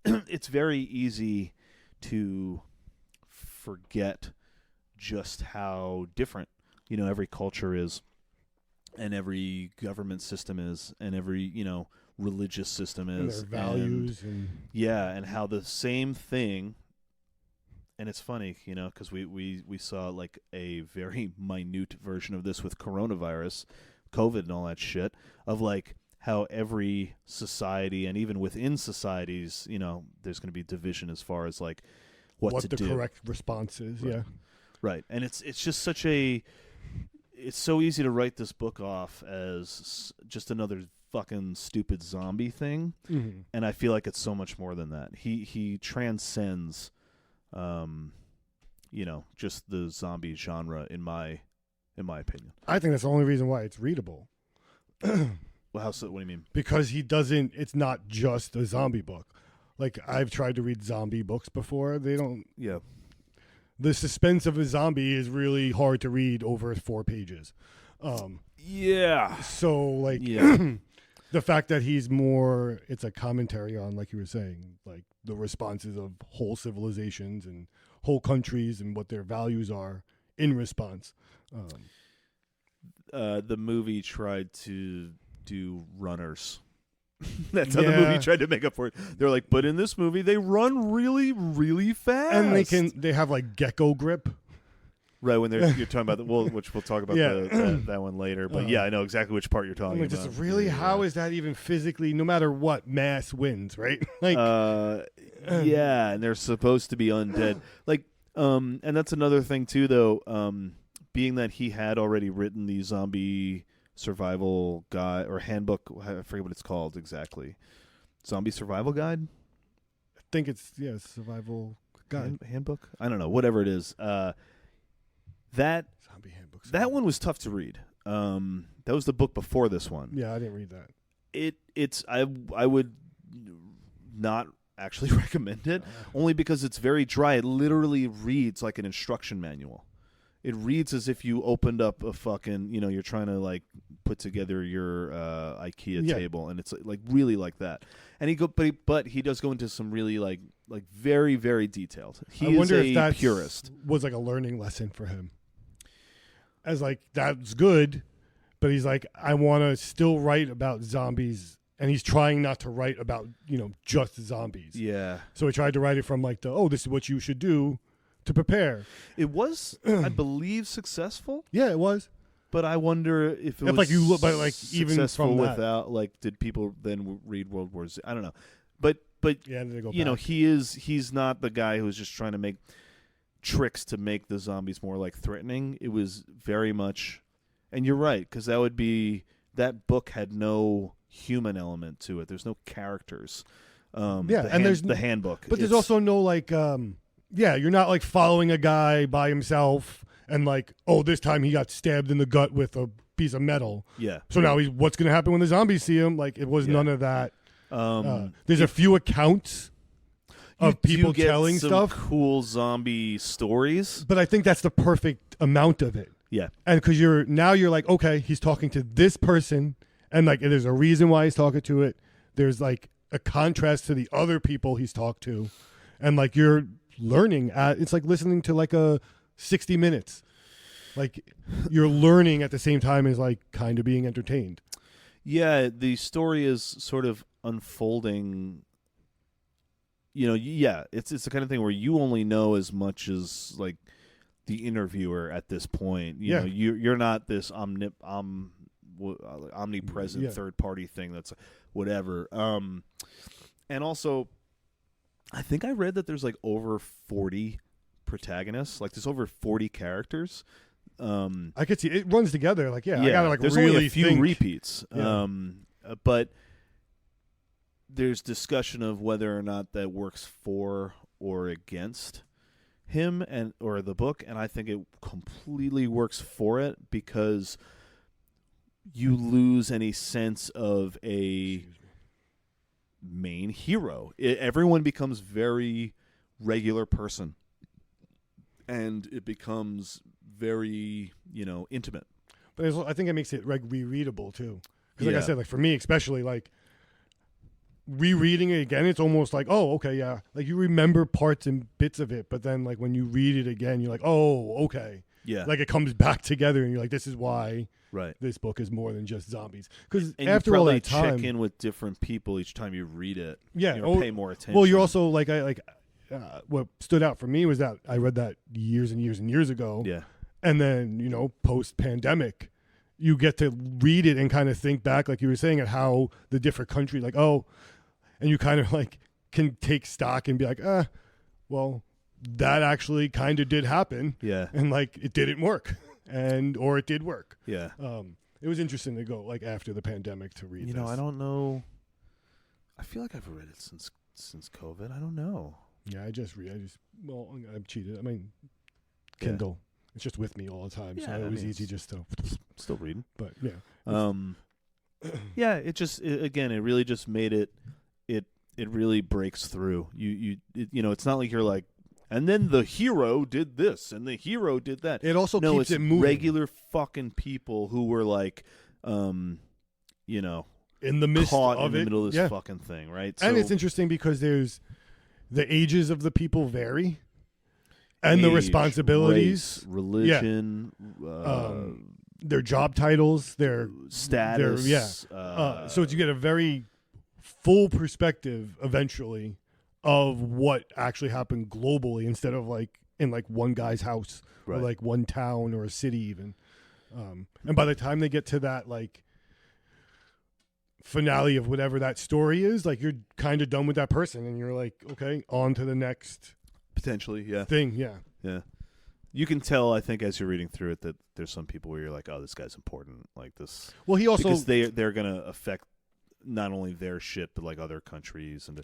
It's very easy to forget just how different, every culture is, and every government system is, and every, religious system is. And their values. And how the same thing, and it's funny, because we saw a very minute version of this with coronavirus, COVID and all that shit, of how every society, and even within societies, there's going to be division as far as what to the do. Correct response is. Right. Yeah. Right. And it's just it's so easy to write this book off as just another fucking stupid zombie thing. Mm-hmm. And I feel like it's so much more than that. He transcends, just the zombie genre in my in my opinion. I think that's the only reason why it's readable. Well, how so? What do you mean? Because it's not just a zombie book. Like, I've tried to read zombie books before. Yeah. The suspense of a zombie is really hard to read over 4 pages. Yeah. So, like, Yeah. the fact that it's a commentary on, like you were saying, like the responses of whole civilizations and whole countries and what their values are in response. The movie tried to do runners. That's how the movie tried to make up for it. They're like, but in this movie, they run really, really fast. And they have like gecko grip. Right, when you're talking about which we'll talk about that one later. But I know exactly which part you're talking about. Just really, how is that even physically? No matter what, mass wins, right? Like, yeah, and they're supposed to be undead. Like, and that's another thing too, though. Being that he had already written the zombie survival guide or handbook, I forget what it's called exactly. Zombie survival guide. I think it's survival guide handbook. I don't know, whatever it is. That zombie handbook. That one was tough to read. That was the book before this one. Yeah, I didn't read that. I would not actually recommend it, only because it's very dry. It literally reads like an instruction manual. It reads as if you opened up a fucking, you're trying to like put together your IKEA table, and it's like really like that. And but he does go into some really like very, very detailed. He is a purist. Was like a learning lesson for him. As like, that's good, but he's like, I want to still write about zombies, and he's trying not to write about just zombies. Yeah. So he tried to write it from like this is what you should do to prepare. It was, I believe, successful. Yeah, it was. But I wonder if it was like you look, but like even successful from that, without like, did people then read World War Z? I don't know, but yeah, they go back. he's not the guy who's just trying to make tricks to make the zombies more like threatening. It was very much, and you're right, because that book had no human element to it. There's no characters. There's the handbook, but there's also no like. You're not like following a guy by himself and like, this time he got stabbed in the gut with a piece of metal. Yeah. So now what's going to happen when the zombies see him? Like, it was none of that. There's a few accounts of people telling some stuff. Cool zombie stories. But I think that's the perfect amount of it. Yeah. And because you're like, okay, he's talking to this person, and like there's a reason why he's talking to it. There's like a contrast to the other people he's talked to. And like you're learning it's like listening to like a 60 Minutes. Like you're learning at the same time as like kind of being entertained. Yeah, the story is sort of unfolding. It's the kind of thing where you only know as much as like the interviewer at this point. You're not this omnipresent third party thing that's whatever. And also, I think I read that there's like over 40 protagonists. Like there's over 40 characters. I could see it runs together. Like I gotta like there's really only a few think. repeats. Yeah. But there's discussion of whether or not that works for or against him or the book, and I think it completely works for it because you lose any sense of a main hero. Everyone becomes very regular person, and it becomes very intimate. But I think it makes it rereadable too, because like I said, like for me especially, like rereading it again, it's almost like, oh, okay, yeah, like you remember parts and bits of it, but then like when you read it again, you're like, oh, okay, yeah, like it comes back together, and you're like, this is why. Right. This book is more than just zombies. Because after you all that time, check in with different people each time you read it. Yeah. Pay more attention. Well, you're also like what stood out for me was that I read that years and years and years ago. Yeah. And then post pandemic, you get to read it and kind of think back, like you were saying, at how the different countries, like and you kind of like can take stock and be like, well, that actually kind of did happen. Yeah. And like it didn't work. Or it did work. Yeah. It was interesting to go like after the pandemic to read this. I don't know. I feel like I've read it since COVID. I don't know. Yeah, I cheated. I mean, Kindle. It's just with me all the time, so Yeah, it I was mean, easy just to. Still reading. But yeah, Yeah, again, it really just made it really breaks through. It's not like you're like, and then the hero did this and the hero did that. it also No, keeps it's it moving. regular fucking people who were like, in the midst caught of in the it, middle of this yeah. fucking thing, right? And So it's interesting because there's the ages of the people vary, and the age, responsibilities, race, religion, their job titles, their status. so you get a very full perspective eventually of what actually happened globally instead of like in like one guy's house Right. or like one town or a city even. And by the time they get to that like finale of whatever that story is, like you're kind of done with that person and you're like, okay, on to the next potentially, yeah. thing. Yeah. Yeah. You can tell, I think, as you're reading through it, that there's some people where you're like, "Oh, this guy's important." Like this. Well, he also because they're gonna affect not only their shit but like other countries and.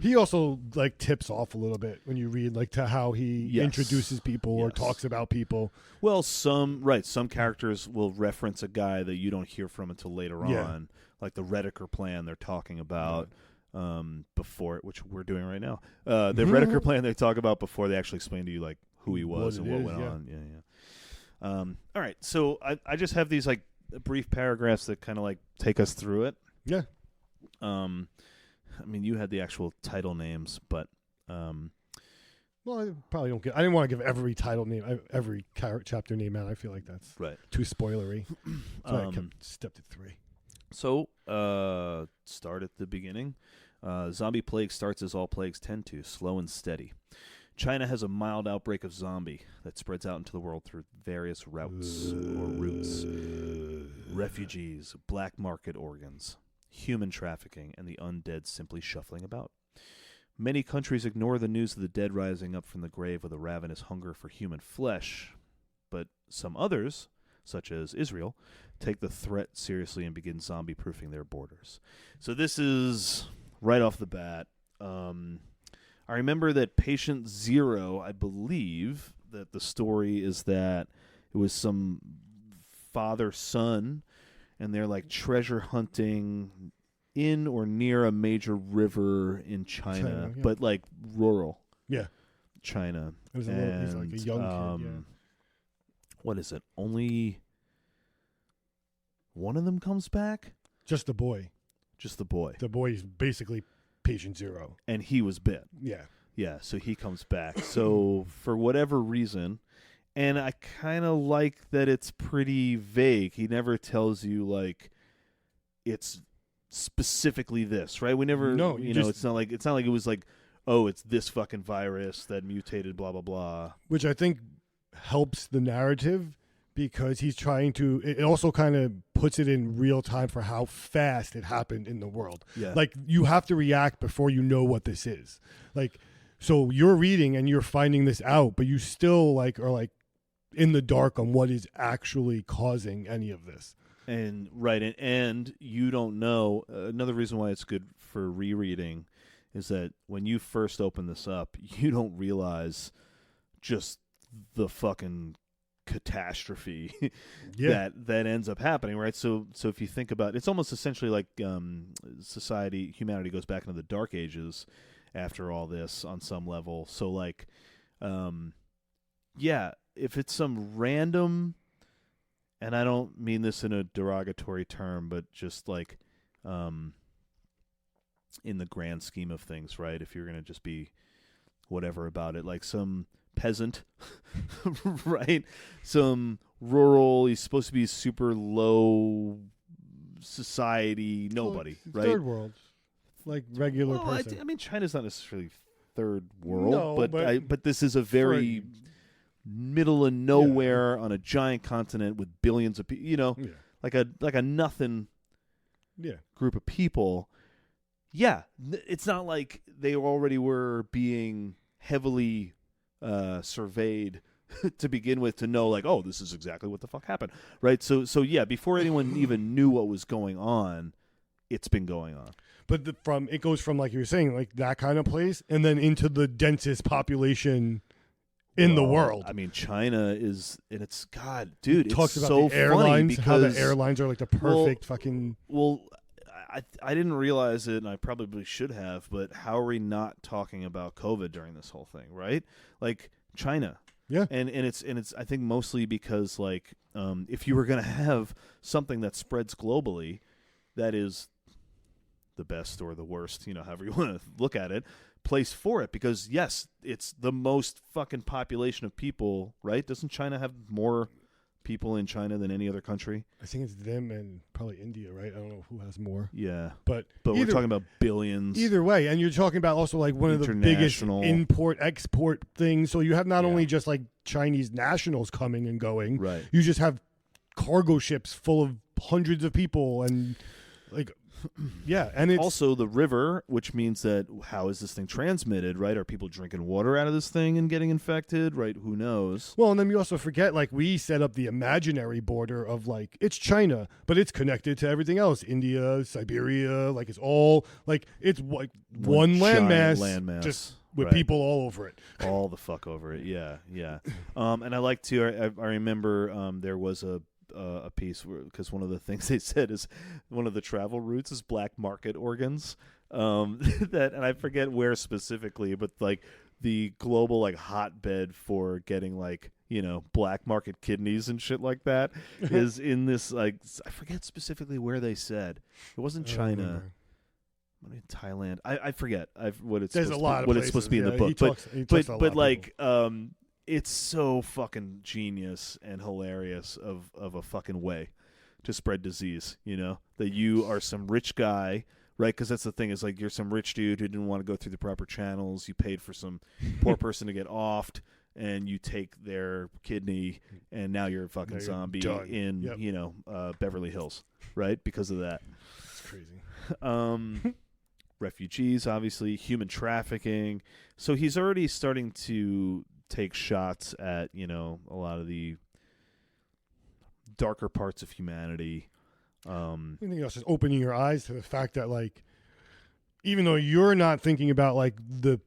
He also like tips off a little bit when you read like to how he introduces people or talks about people. Well, some characters will reference a guy that you don't hear from until later on, like the Rediker plan they're talking about before, which we're doing right now. The Rediker plan they talk about before they actually explain to you like who he was and what went on. Yeah. All right, so I just have these like brief paragraphs that kind of like take us through it. Yeah. I mean, you had the actual title names, but well, I probably don't I didn't want to give every title name, every chapter name out. I feel like that's too spoilery. So I stepped at 3. So, start at the beginning. Zombie plague starts as all plagues tend to, slow and steady. China has a mild outbreak of zombie that spreads out into the world through various routes or routes. Refugees, black market organs, human trafficking, and the undead simply shuffling about. Many countries ignore the news of the dead rising up from the grave with a ravenous hunger for human flesh, but some others, such as Israel, take the threat seriously and begin zombie-proofing their borders. So this is right off the bat. I remember that Patient Zero, I believe that the story is that it was some father-son, and they're like treasure hunting in or near a major river in China, but like rural. Yeah. China. It was he's like a young kid, What is it? Only one of them comes back? Just the boy. Just the boy. The boy's basically Patient Zero. And he was bit. Yeah. Yeah, so he comes back. So for whatever reason, and I kind of like that it's pretty vague. He never tells you like it's specifically this, right? We never it's not like it was like, oh, it's this fucking virus that mutated blah blah blah. Which I think helps the narrative because he's trying to it also kind of puts it in real time for how fast it happened in the world. Yeah. Like you have to react before you know what this is. Like so you're reading and you're finding this out, but you still like are like in the dark on what is actually causing any of this. And and you don't know. Another reason why it's good for rereading is that when you first open this up, you don't realize just the fucking catastrophe that ends up happening, right? So if you think about it, it's almost essentially like humanity goes back into the Dark Ages after all this on some level. So like, if it's some random, and I don't mean this in a derogatory term, but just like in the grand scheme of things, right? If you're going to just be whatever about it, like some peasant, right? Some rural, he's supposed to be super low society, nobody, right? Third world, like regular person. I mean, China's not necessarily third world, but this is a very middle of nowhere on a giant continent with billions of people, like a nothing group of people. Yeah, it's not like they already were being heavily surveyed to begin with to know like, oh, this is exactly what the fuck happened, right? So yeah, before anyone even knew what was going on, it's been going on. But it goes from like you were saying, like that kind of place, and then into the densest population in the world. I mean, China is, and it's God, dude. Talks it's about so the airlines, funny how because the airlines are like the perfect fucking. Well, I didn't realize it, and I probably should have. But how are we not talking about COVID during this whole thing, right? Like China, Yeah, and it's I think mostly because like if you were gonna have something that spreads globally, that is the best or the worst, however you want to look at it, place for it, because yes, it's the most fucking population of people, right? Doesn't China have more people in China than any other country? I think it's them and probably India, right? I don't know who has more. Yeah, but we're talking about billions. Either way, and you're talking about also like one of the biggest import-export things. So you have not only just like Chinese nationals coming and going, right? You just have cargo ships full of hundreds of people and like. Yeah, and it's also the river, which means that how is this thing transmitted, right? Are people drinking water out of this thing and getting infected, right? Who knows? Well, and then you also forget, like, we set up the imaginary border of, like, it's China, but it's connected to everything else. India, Siberia, like, it's all, like, it's like one landmass, just with people all over it. All the fuck over it, yeah. And I like to, I remember there was a piece because one of the things they said is one of the travel routes is black market organs, that, and I forget where specifically, but like the global like hotbed for getting like black market kidneys and shit like that is in this, like, I forget specifically where they said it wasn't China. Maybe Thailand. I forget. What it's There's supposed a lot of what places. it's supposed to be in the book, but like it's so fucking genius and hilarious of a fucking way to spread disease, that you are some rich guy, right? Because that's the thing, is like you're some rich dude who didn't want to go through the proper channels. You paid for some poor person to get offed, and you take their kidney, and now you're a fucking zombie in Beverly Hills, right? Because of that. It's crazy. Refugees, obviously, human trafficking. So he's already starting to take shots at, a lot of the darker parts of humanity. Anything else is opening your eyes to the fact that, like, even though you're not thinking about, like, the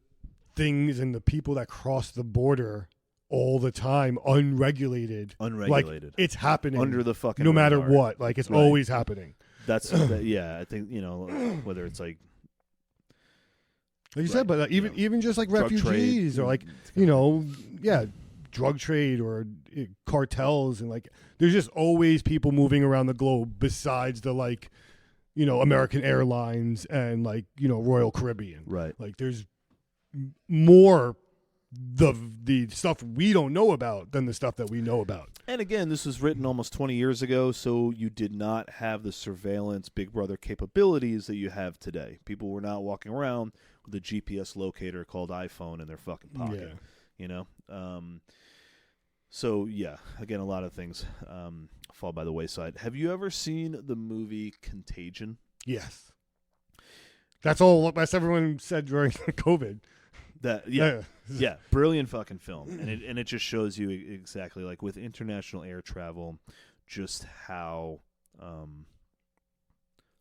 things and the people that cross the border all the time, unregulated, like, it's happening under the fucking no matter radar. what. Like, it's always happening. That's yeah. I think whether it's like you said, but even just like refugees or like drug trade or cartels, and like there's just always people moving around the globe besides the like American Airlines and like Royal Caribbean. Right. Like there's more the stuff we don't know about than the stuff that we know about. And again, this was written almost 20 years ago, so you did not have the surveillance Big Brother capabilities that you have today. People were not walking around with a GPS locator called iPhone in their fucking pocket. So yeah, again, a lot of things fall by the wayside. Have you ever seen the movie Contagion? Yes. That's everyone said during COVID. Yeah, brilliant fucking film, and it just shows you exactly, like, with international air travel, just how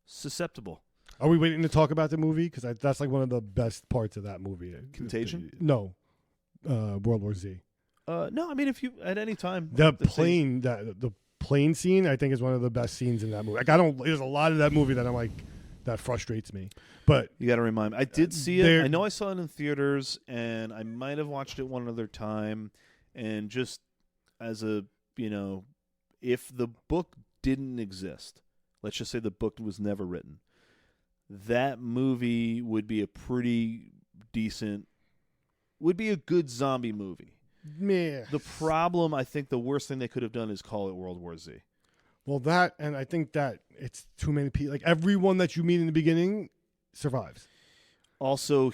susceptible. Are we waiting to talk about the movie? Because that's like one of the best parts of that movie. Contagion? No, World War Z. No, I mean, if you at any time the plane scene, I think, is one of the best scenes in that movie. Like, there's a lot of that movie that I'm like, that frustrates me. But you got to remind me. I did see it. I know I saw it in theaters, and I might have watched it one other time. And just as a, if the book didn't exist, let's just say the book was never written, that movie would be a good zombie movie. Yeah. The problem, I think the worst thing they could have done is call it World War Z. Well, that, and I think that it's too many people. Like, everyone that you meet in the beginning survives. Also,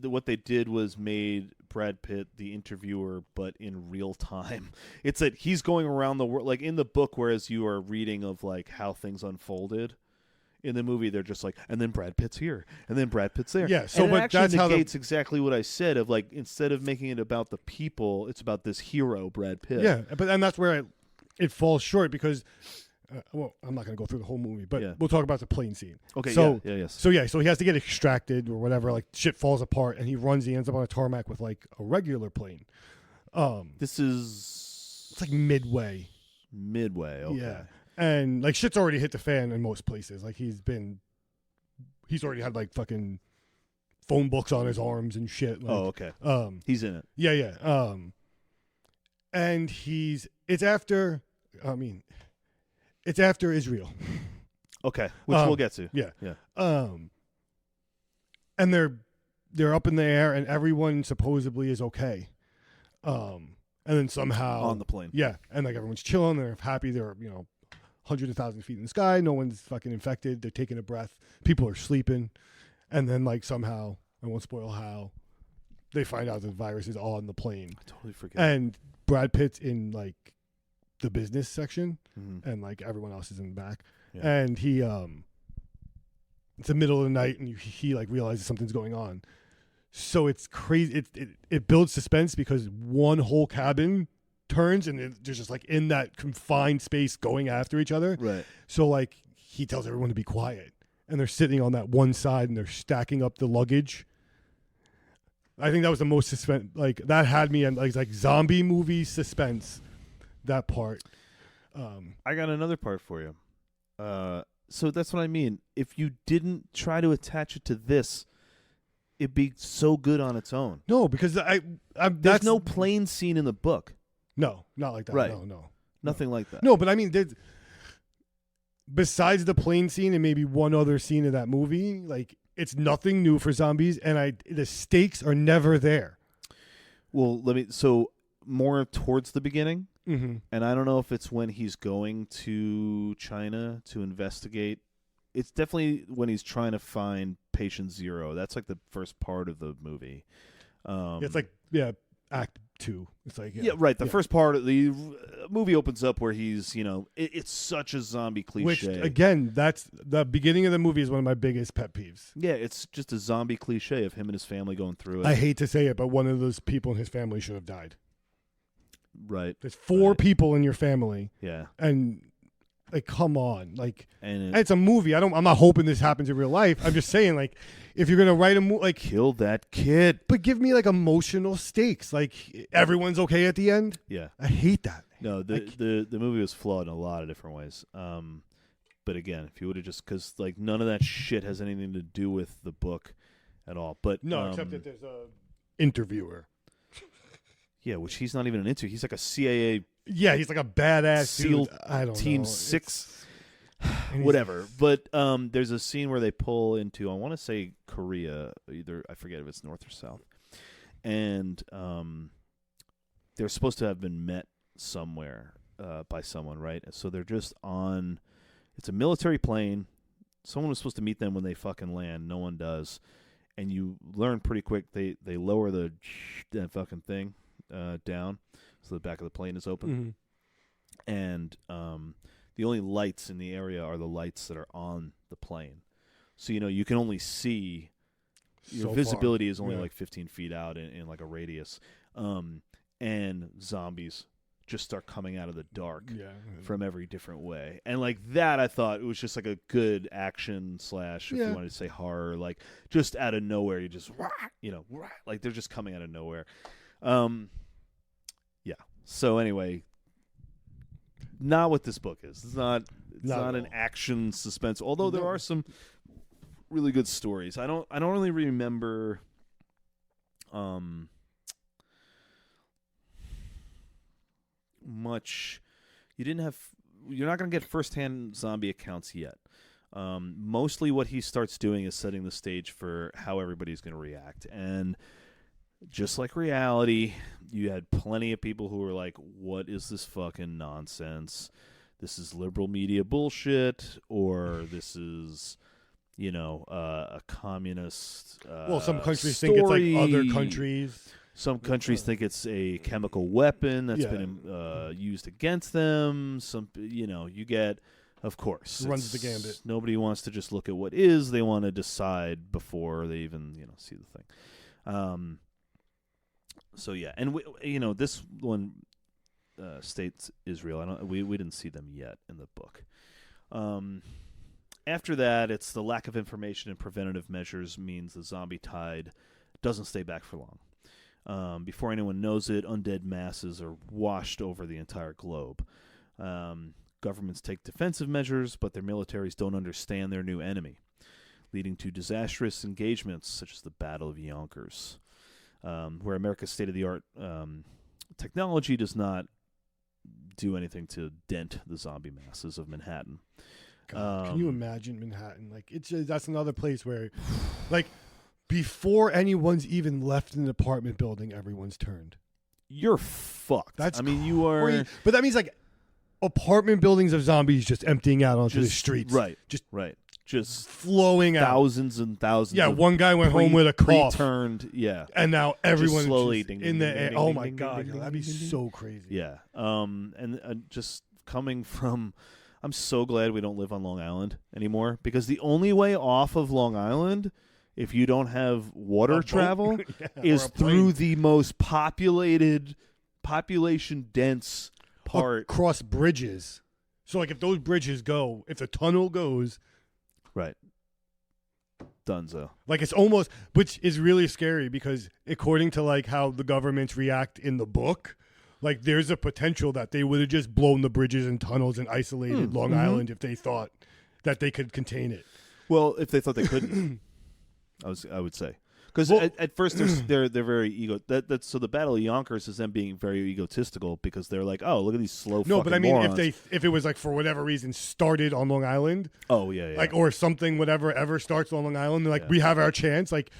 what they did was made Brad Pitt the interviewer, but in real time. It's that he's going around the world, like in the book, whereas you are reading of like how things unfolded. In the movie, they're just like, and then Brad Pitt's here, and then Brad Pitt's there. Yeah, so and but actually that's how negates exactly what I said. Of like, instead of making it about the people, it's about this hero, Brad Pitt. Yeah, and that's where it falls short because, I'm not going to go through the whole movie, but we'll talk about the plane scene. Okay. So yes. So he has to get extracted or whatever. Like, shit falls apart, and he ends up on a tarmac with like a regular plane. This is It's like midway. midway. Okay. Yeah. And like shit's already hit the fan in most places. Like he's already had like fucking phone books on his arms and shit. Like, Okay. He's in it. Yeah. And it's after Israel. Okay, which we'll get to. Yeah. Yeah. And they're up in the air and everyone supposedly is okay. And then somehow On the plane. Yeah. And like everyone's chilling, they're happy, they're, hundreds of thousands of feet in the sky, no one's fucking infected, they're taking a breath, people are sleeping, and then like somehow, I won't spoil how, they find out the virus is on the plane. I totally forget. And Brad Pitt's in like the business section, Mm-hmm. and like everyone else is in the back. Yeah. And he it's the middle of the night, and he like realizes something's going on. So it's crazy. It builds suspense because one whole cabin turns, and they're just like in that confined space going after each other. Right. So like he tells everyone to be quiet, and they're sitting on that one side, and they're stacking up the luggage. I think that was the most suspense. Like that had me in like zombie movie suspense. That part. I got another part for you. So that's what I mean. If you didn't try to attach it to this, it'd be so good on its own. No, because There's that's no plane scene in the book. No, not like that. Right. No. Nothing like that. No, but I mean, besides the plane scene and maybe one other scene of that movie, like it's nothing new for zombies, and the stakes are never there. Well, so more towards the beginning, Mm-hmm. and I don't know if it's when he's going to China to investigate. It's definitely when he's trying to find patient zero. That's like the first part of the movie. It's like Act 2. It's like right. The first part of the movie opens up where he's it's such a zombie cliche. Which again, that's the beginning of the movie is one of my biggest pet peeves. Yeah, it's just a zombie cliche of him and his family going through it. I hate to say it, but one of those people in his family should have died. Right. There's 4 Right. people in your family, Yeah. and like, come on, like, And it's a movie. I'm not hoping this happens in real life. I'm just saying, like, if you're gonna write a movie, like, kill that kid. but give me like emotional stakes. Like everyone's okay at the end. Yeah. I hate that. No, the movie was flawed in a lot of different ways. But again, if you would have just because like none of that shit has anything to do with the book at all. But No, except that there's a interviewer. Yeah, which he's not even an interview. He's like a CIA Yeah, he's like a badass SEAL dude. I don't Team know. 6, And whatever. But there's a scene where they pull into, I want to say Korea, either I forget if it's north or south, and they're supposed to have been met somewhere by someone, right? So they're just on. It's a military plane. Someone was supposed to meet them when they fucking land. No one does, and you learn pretty quick they lower that fucking thing down, so the back of the plane is open, Mhm. and the only lights in the area are the lights that are on the plane. So you can only see. Your So visibility far. is only Yeah. like 15 feet out in like a radius, and zombies just start coming out of the dark Yeah. from every different way. And like that, I thought it was just like a good action / if you Yeah. wanted to say horror, like just out of nowhere, you just like they're just coming out of nowhere. Yeah. So anyway, not what this book is. It's not Not at an all. action suspense. Although there No. are some really good stories. I don't really remember much. You're not going to get firsthand zombie accounts yet. Mostly what he starts doing is setting the stage for how everybody's going to react. And just like reality, you had plenty of people who were like, what is this fucking nonsense? This is liberal media bullshit, or this is, a communist Well, some countries story. think it's like other countries. Some countries think it's a chemical weapon that's Yeah. been used against them. You get, of course, Runs the it's- gambit. Nobody wants to just look at what is. They want to decide before they even, see the thing. So yeah, and this one states Israel. We didn't see them yet in the book. After that, it's the lack of information and preventative measures means the zombie tide doesn't stay back for long. Before anyone knows it, undead masses are washed over the entire globe. Governments take defensive measures, but their militaries don't understand their new enemy, leading to disastrous engagements such as the Battle of Yonkers, where America's state-of-the-art technology does not do anything to dent the zombie masses of Manhattan. God, can you imagine Manhattan? Like, it's just, that's another place where, like, before anyone's even left an apartment building, everyone's turned. You're fucked. You are. Crazy. But that means like apartment buildings of zombies just emptying out onto the streets. Right. Just flowing out. Thousands and thousands. Yeah, of one guy went home with a cough. Pre-turned, yeah. And now everyone's slowly just in the air. Oh my God, that'd be so crazy. Yeah. And just coming from, I'm so glad we don't live on Long Island anymore, because the only way off of Long Island, if you don't have water travel, is through the most populated, population-dense part. Across bridges. So, like, if those bridges go, if the tunnel goes... Right. Dunzo. Like, it's almost... Which is really scary, because according to, like, how the governments react in the book, like, there's a potential that they would have just blown the bridges and tunnels and isolated Long Island if they thought that they could contain it. Well, if they thought they couldn't. I would say, because at first they're very so the Battle of Yonkers is them being very egotistical, because they're like, oh, look at these slow. No, but I mean, morons. if it was like for whatever reason started on Long Island, like or something whatever ever starts on Long Island, they're like, we have our chance. Like,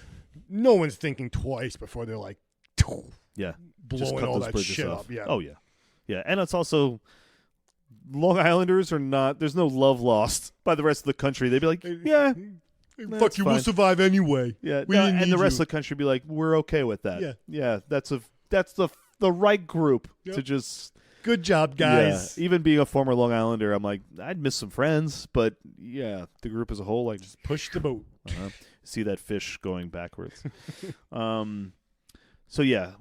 no one's thinking twice before they're like, blowing all that shit up. Yeah. Oh yeah, and it's also, Long Islanders are not. There's no love lost by the rest of the country. They'd be like, yeah. Fuck you, we'll survive anyway. Yeah, and the rest of the country would be like, we're okay with that. Yeah, that's the right group to just. Good job, guys. Yeah. Even being a former Long Islander, I'm like, I'd miss some friends, but yeah, the group as a whole, like, just push the boat. See that fish going backwards. So yeah,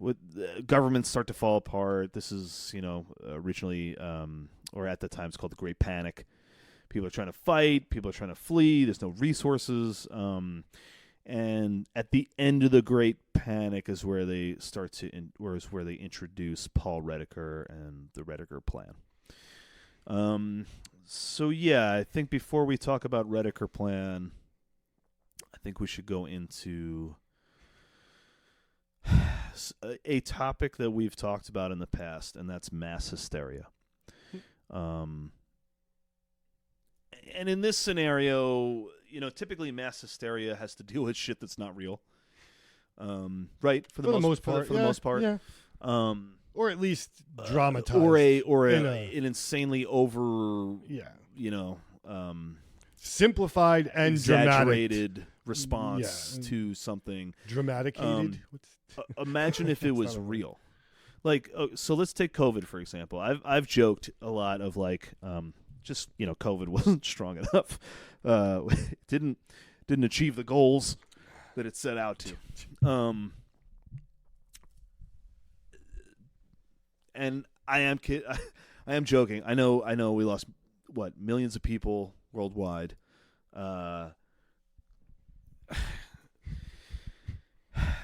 governments start to fall apart. This is, originally, or at the time, it's called the Great Panic. People are trying to fight. People are trying to flee. There's no resources. And at the end of the Great Panic is where they where they introduce Paul Rediker and the Rediker Plan. So yeah, I think before we talk about Rediker Plan, I think we should go into a topic that we've talked about in the past, and that's mass hysteria. And in this scenario, typically mass hysteria has to deal with shit that's not real. Right? For the most part. For the most part. Yeah. Or at least dramatized. Or an insanely over, simplified and exaggerated dramatic response to something. Dramaticated? Imagine if it was real. Like, so let's take COVID, for example. I've joked a lot of, like, just, COVID wasn't strong enough. Didn't achieve the goals that it set out to. And I am joking. I know we lost millions of people worldwide. I'm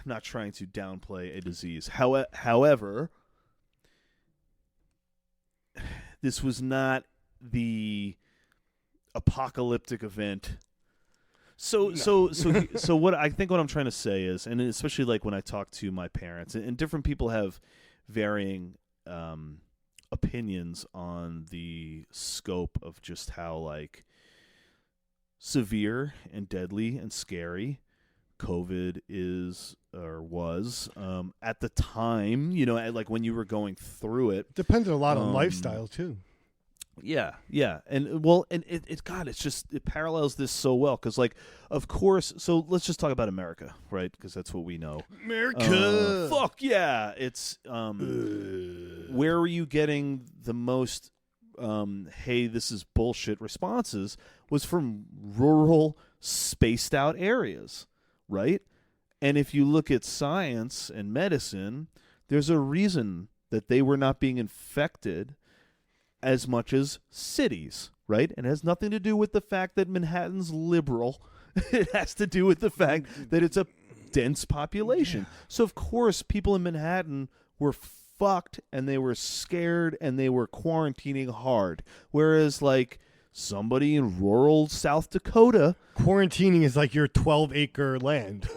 not trying to downplay a disease. However, this was not the apocalyptic event. So what I think what I'm trying to say is, and especially like when I talk to my parents, and different people have varying opinions on the scope of just how, like, severe and deadly and scary COVID is or was at the time, like when you were going through it. Depends a lot on lifestyle too. Yeah, and it parallels this so well, because, like, of course. So let's just talk about America, right? Because that's what we know. America, fuck yeah! It's where are you getting the most? Hey, this is bullshit responses was from rural, spaced out areas, right? And if you look at science and medicine, there's a reason that they were not being infected as much as cities, right? And it has nothing to do with the fact that Manhattan's liberal. It has to do with the fact that it's a dense population. So of course people in Manhattan were fucked and they were scared and they were quarantining hard. Whereas like somebody in rural South Dakota, quarantining is like your 12-acre land.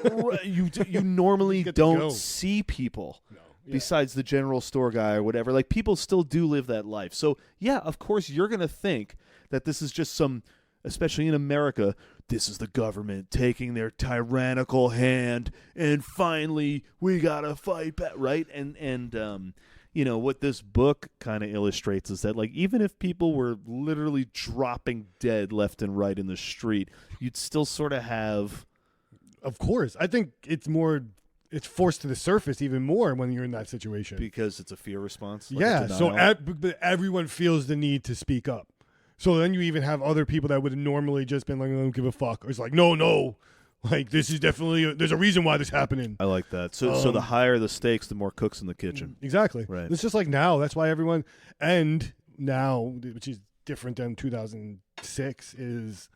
you normally get to go. don't see people. No. Yeah. Besides the general store guy or whatever. Like people still do live that life. So yeah, of course you're going to think that this is just some, especially in America, this is the government taking their tyrannical hand and finally we got to fight back, right? And you know, what this book kind of illustrates is that like even if people were literally dropping dead left and right in the street, you'd still sort of have. Of course. I think it's forced to the surface even more when you're in that situation. Because it's a fear response? Like yeah, so but everyone feels the need to speak up. So then you even have other people that would have normally just been like, I don't give a fuck. Or it's like, no. Like, this is definitely, there's a reason why this is happening. I like that. So the higher the stakes, the more cooks in the kitchen. Exactly. Right. It's just like now. That's why everyone, and now, which is different than 2006, is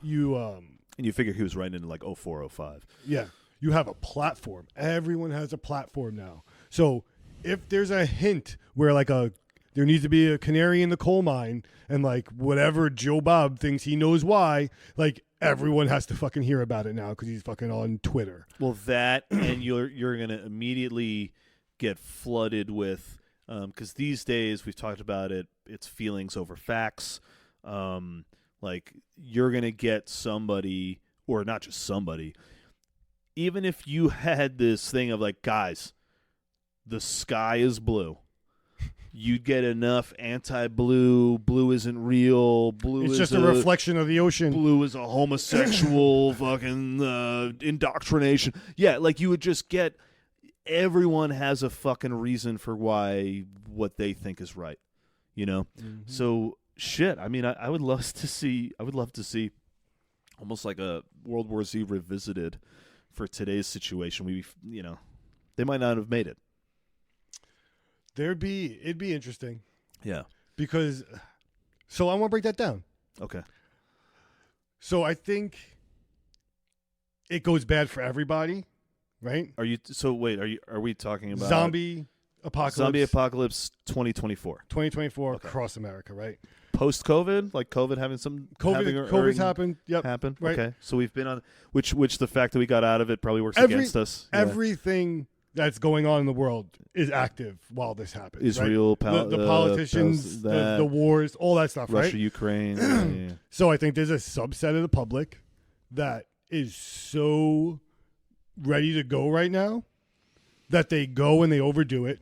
you. And you figure he was writing in like 04, 05. Yeah. You have a platform. Everyone has a platform now. So if there's a hint where like there needs to be a canary in the coal mine and like whatever Joe Bob thinks he knows why, like everyone has to fucking hear about it now because he's fucking on Twitter. Well, that and you're going to immediately get flooded with, because these days we've talked about it, it's feelings over facts. Like you're going to get somebody, or not just somebody, even if you had this thing of like, guys, the sky is blue, you'd get enough anti-blue, blue isn't real, blue it's is just a reflection of the ocean. Blue is a homosexual fucking indoctrination. Yeah, like you would just get, everyone has a fucking reason for why what they think is right, you know? Mm-hmm. So shit, I mean, I would love to see almost like a World War Z revisited for today's situation. They might not have made it. It'd be interesting. Yeah. Because, so I want to break that down. Okay. So I think it goes bad for everybody, right? Are we talking about zombie apocalypse? Zombie apocalypse 2024. 2024 across America, right? Post COVID, like COVID having some COVID's happened. Yep. Happened. Right. Okay. So we've been on which the fact that we got out of it probably works against us. Yeah. Everything that's going on in the world is active while this happens. Israel, right? The politicians, the wars, all that stuff, Russia, right? Ukraine. Yeah. So I think there's a subset of the public that is so ready to go right now that they go and they overdo it.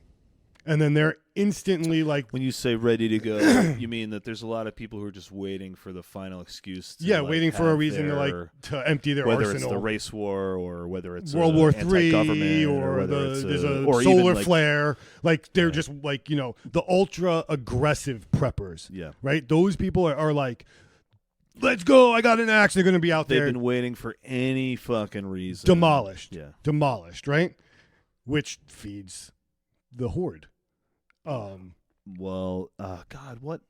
And then they're instantly like... When you say ready to go, you mean that there's a lot of people who are just waiting for the final excuse to waiting for a reason to empty their whether arsenal. It's the race war or whether it's World War III or there's a solar flare. Like they're just like, the ultra aggressive preppers. Yeah. Right? Those people are like, let's go. I got an axe. They're going to be out there. They've been waiting for any fucking reason. Demolished. Yeah. Demolished, right? Which feeds the horde. God, what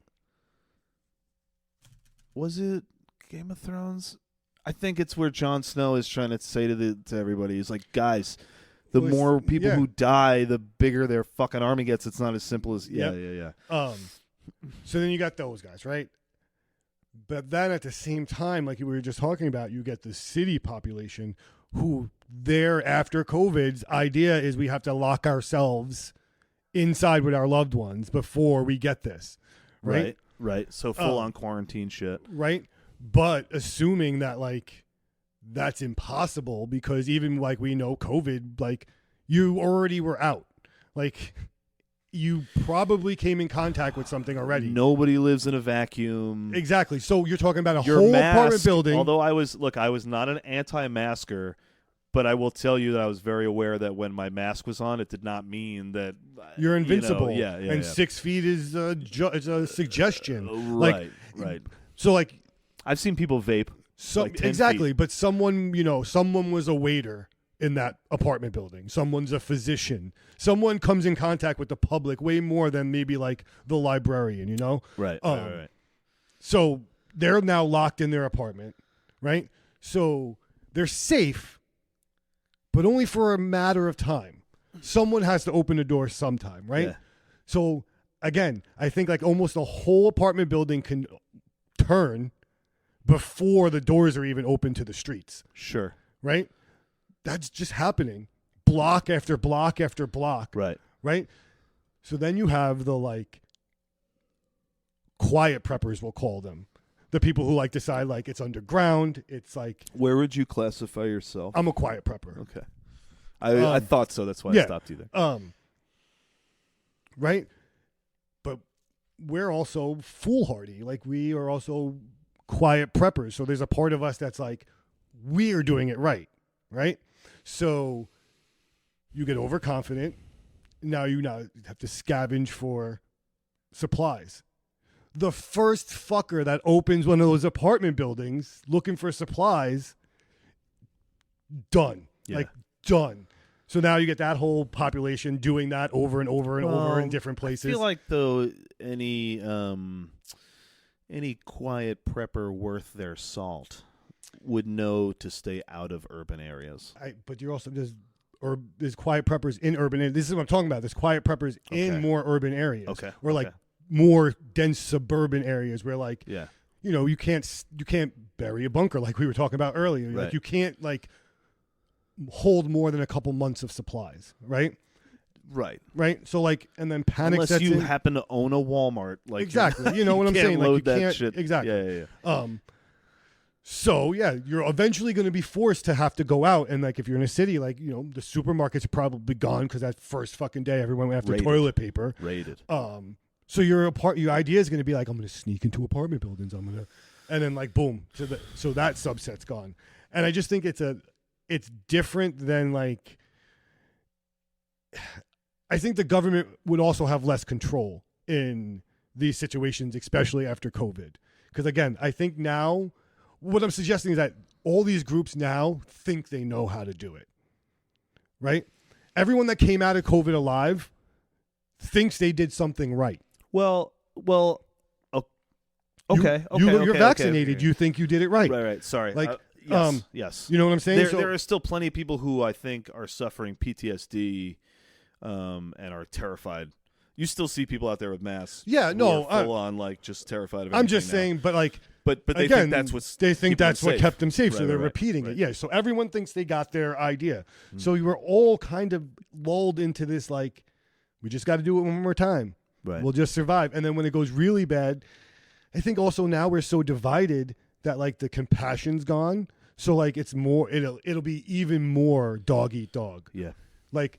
was it? Game of Thrones? I think it's where Jon Snow is trying to say to everybody, he's like, guys, the more people who die, the bigger their fucking army gets. It's not as simple as yeah. So then you got those guys, right? But then at the same time, like we were just talking about, you get the city population who after COVID's idea is we have to lock ourselves inside with our loved ones before we get this, right? Right. So full on quarantine shit, right? But assuming that like that's impossible because even like we know COVID, like you already were out, like you probably came in contact with something already. Nobody lives in a vacuum. Exactly. So you're talking about whole apartment building. Although I was not an anti-masker. But I will tell you that I was very aware that when my mask was on, it did not mean that you're invincible. And 6 feet is a suggestion. Right. So like, I've seen people vape. Like 10 exactly, feet. But someone was a waiter in that apartment building. Someone's a physician. Someone comes in contact with the public way more than maybe like the librarian. Right. So they're now locked in their apartment, right? So they're safe. but only for a matter of time. Someone has to open the door sometime, right? Yeah. So again, I think like almost a whole apartment building can turn before the doors are even open to the streets, Sure. right? That's just happening block after block after block, Right. right? So then you have the like quiet preppers, we'll call them. The people who like decide like it's underground. It's like, Where would you classify yourself? I'm a quiet prepper. Okay. I thought so. That's why I stopped you there. Right? But we're also foolhardy. Like we are also quiet preppers. So there's a part of us that's like, we're doing it right. Right? So you get overconfident. Now you have to scavenge for supplies. The first fucker that opens one of those apartment buildings looking for supplies, done. Yeah. Like done. So now you get that whole population doing that over and over and over in different places. I feel like though any quiet prepper worth their salt would know to stay out of urban areas. But you're also there's quiet preppers in urban areas. This is what I'm talking about. There's quiet preppers in more urban areas. Okay. Or like more dense suburban areas where like yeah. you can't bury a bunker like we were talking about earlier. Right. Like you can't like hold more than a couple months of supplies, right? Right. So like, and then panic unless sets you in. happen to own a Walmart, like exactly. You know what I'm can't saying? Load Like you that can't shit. exactly. Yeah. So yeah, you're eventually going to be forced to have to go out, and like if you're in a city, like the supermarkets are probably gone because that first fucking day everyone went after toilet paper. Raided. So your idea is going to be like, I'm going to sneak into apartment buildings. And then like boom, so that subset's gone. And I just think it's different than like. I think the government would also have less control in these situations, especially after COVID. Because again, I think now. What I'm suggesting is that all these groups now think they know how to do it, right? Everyone that came out of COVID alive thinks they did something right. Well. Okay. You're vaccinated. Okay. You think you did it right. Right. Sorry. Like, yes. You know what I'm saying? There are still plenty of people who I think are suffering PTSD, and are terrified. You still see people out there with masks. Yeah. No. Full on, like, just terrified of. I'm just saying, but like. But they again, think that's what kept them safe, right, so they're right, repeating right. it. Yeah, so everyone thinks they got their idea. So you were all kind of lulled into this, like, we just got to do it one more time. Right. We'll just survive. And then when it goes really bad, I think also now we're so divided that like the compassion's gone. So like it's more, it'll be even more dog eat dog. Yeah. Like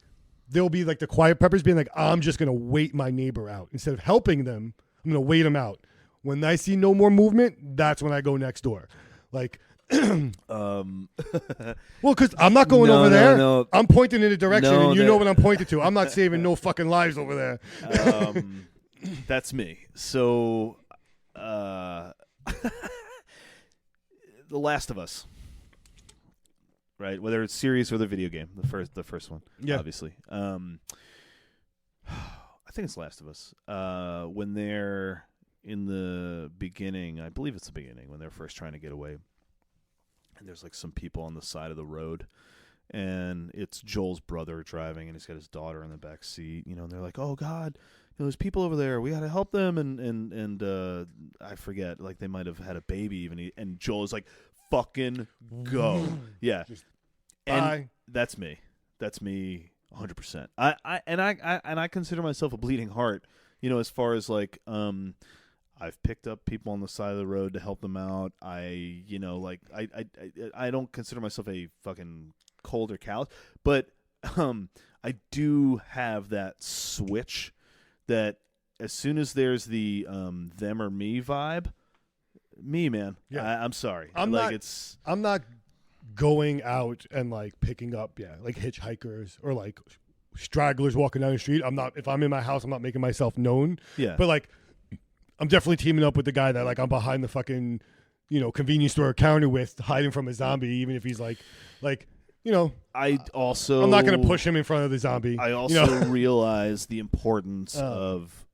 there'll be like the quiet preppers being like, I'm just gonna wait my neighbor out instead of helping them. I'm gonna wait them out. When I see no more movement, that's when I go next door. Like, well, because I'm not going over there. No. I'm pointing in a direction, and you know what I'm pointing to. I'm not saving no fucking lives over there. That's me. So, The Last of Us, right? Whether it's series or the video game, the first one, obviously. I think it's Last of Us. When they're in the beginning, I believe it's the beginning, when they're first trying to get away, and there's like some people on the side of the road, and it's Joel's brother driving, and he's got his daughter in the back seat, and they're like, oh God, there's people over there, we got to help them, and I forget, like they might have had a baby even, and Joel is like, fucking go. Yeah. Bye. That's me 100%. I consider myself a bleeding heart, as far as like, I've picked up people on the side of the road to help them out. I don't consider myself a fucking cold or callous, but I do have that switch that as soon as there's the them or me vibe, me, man. Yeah. I'm sorry. I'm not going out and like picking up like hitchhikers or like stragglers walking down the street. If I'm in my house, I'm not making myself known. Yeah. But like I'm definitely teaming up with the guy that like I'm behind the fucking, convenience store counter with, hiding from a zombie, even if he's like, I'm not going to push him in front of the zombie. I also realize the importance of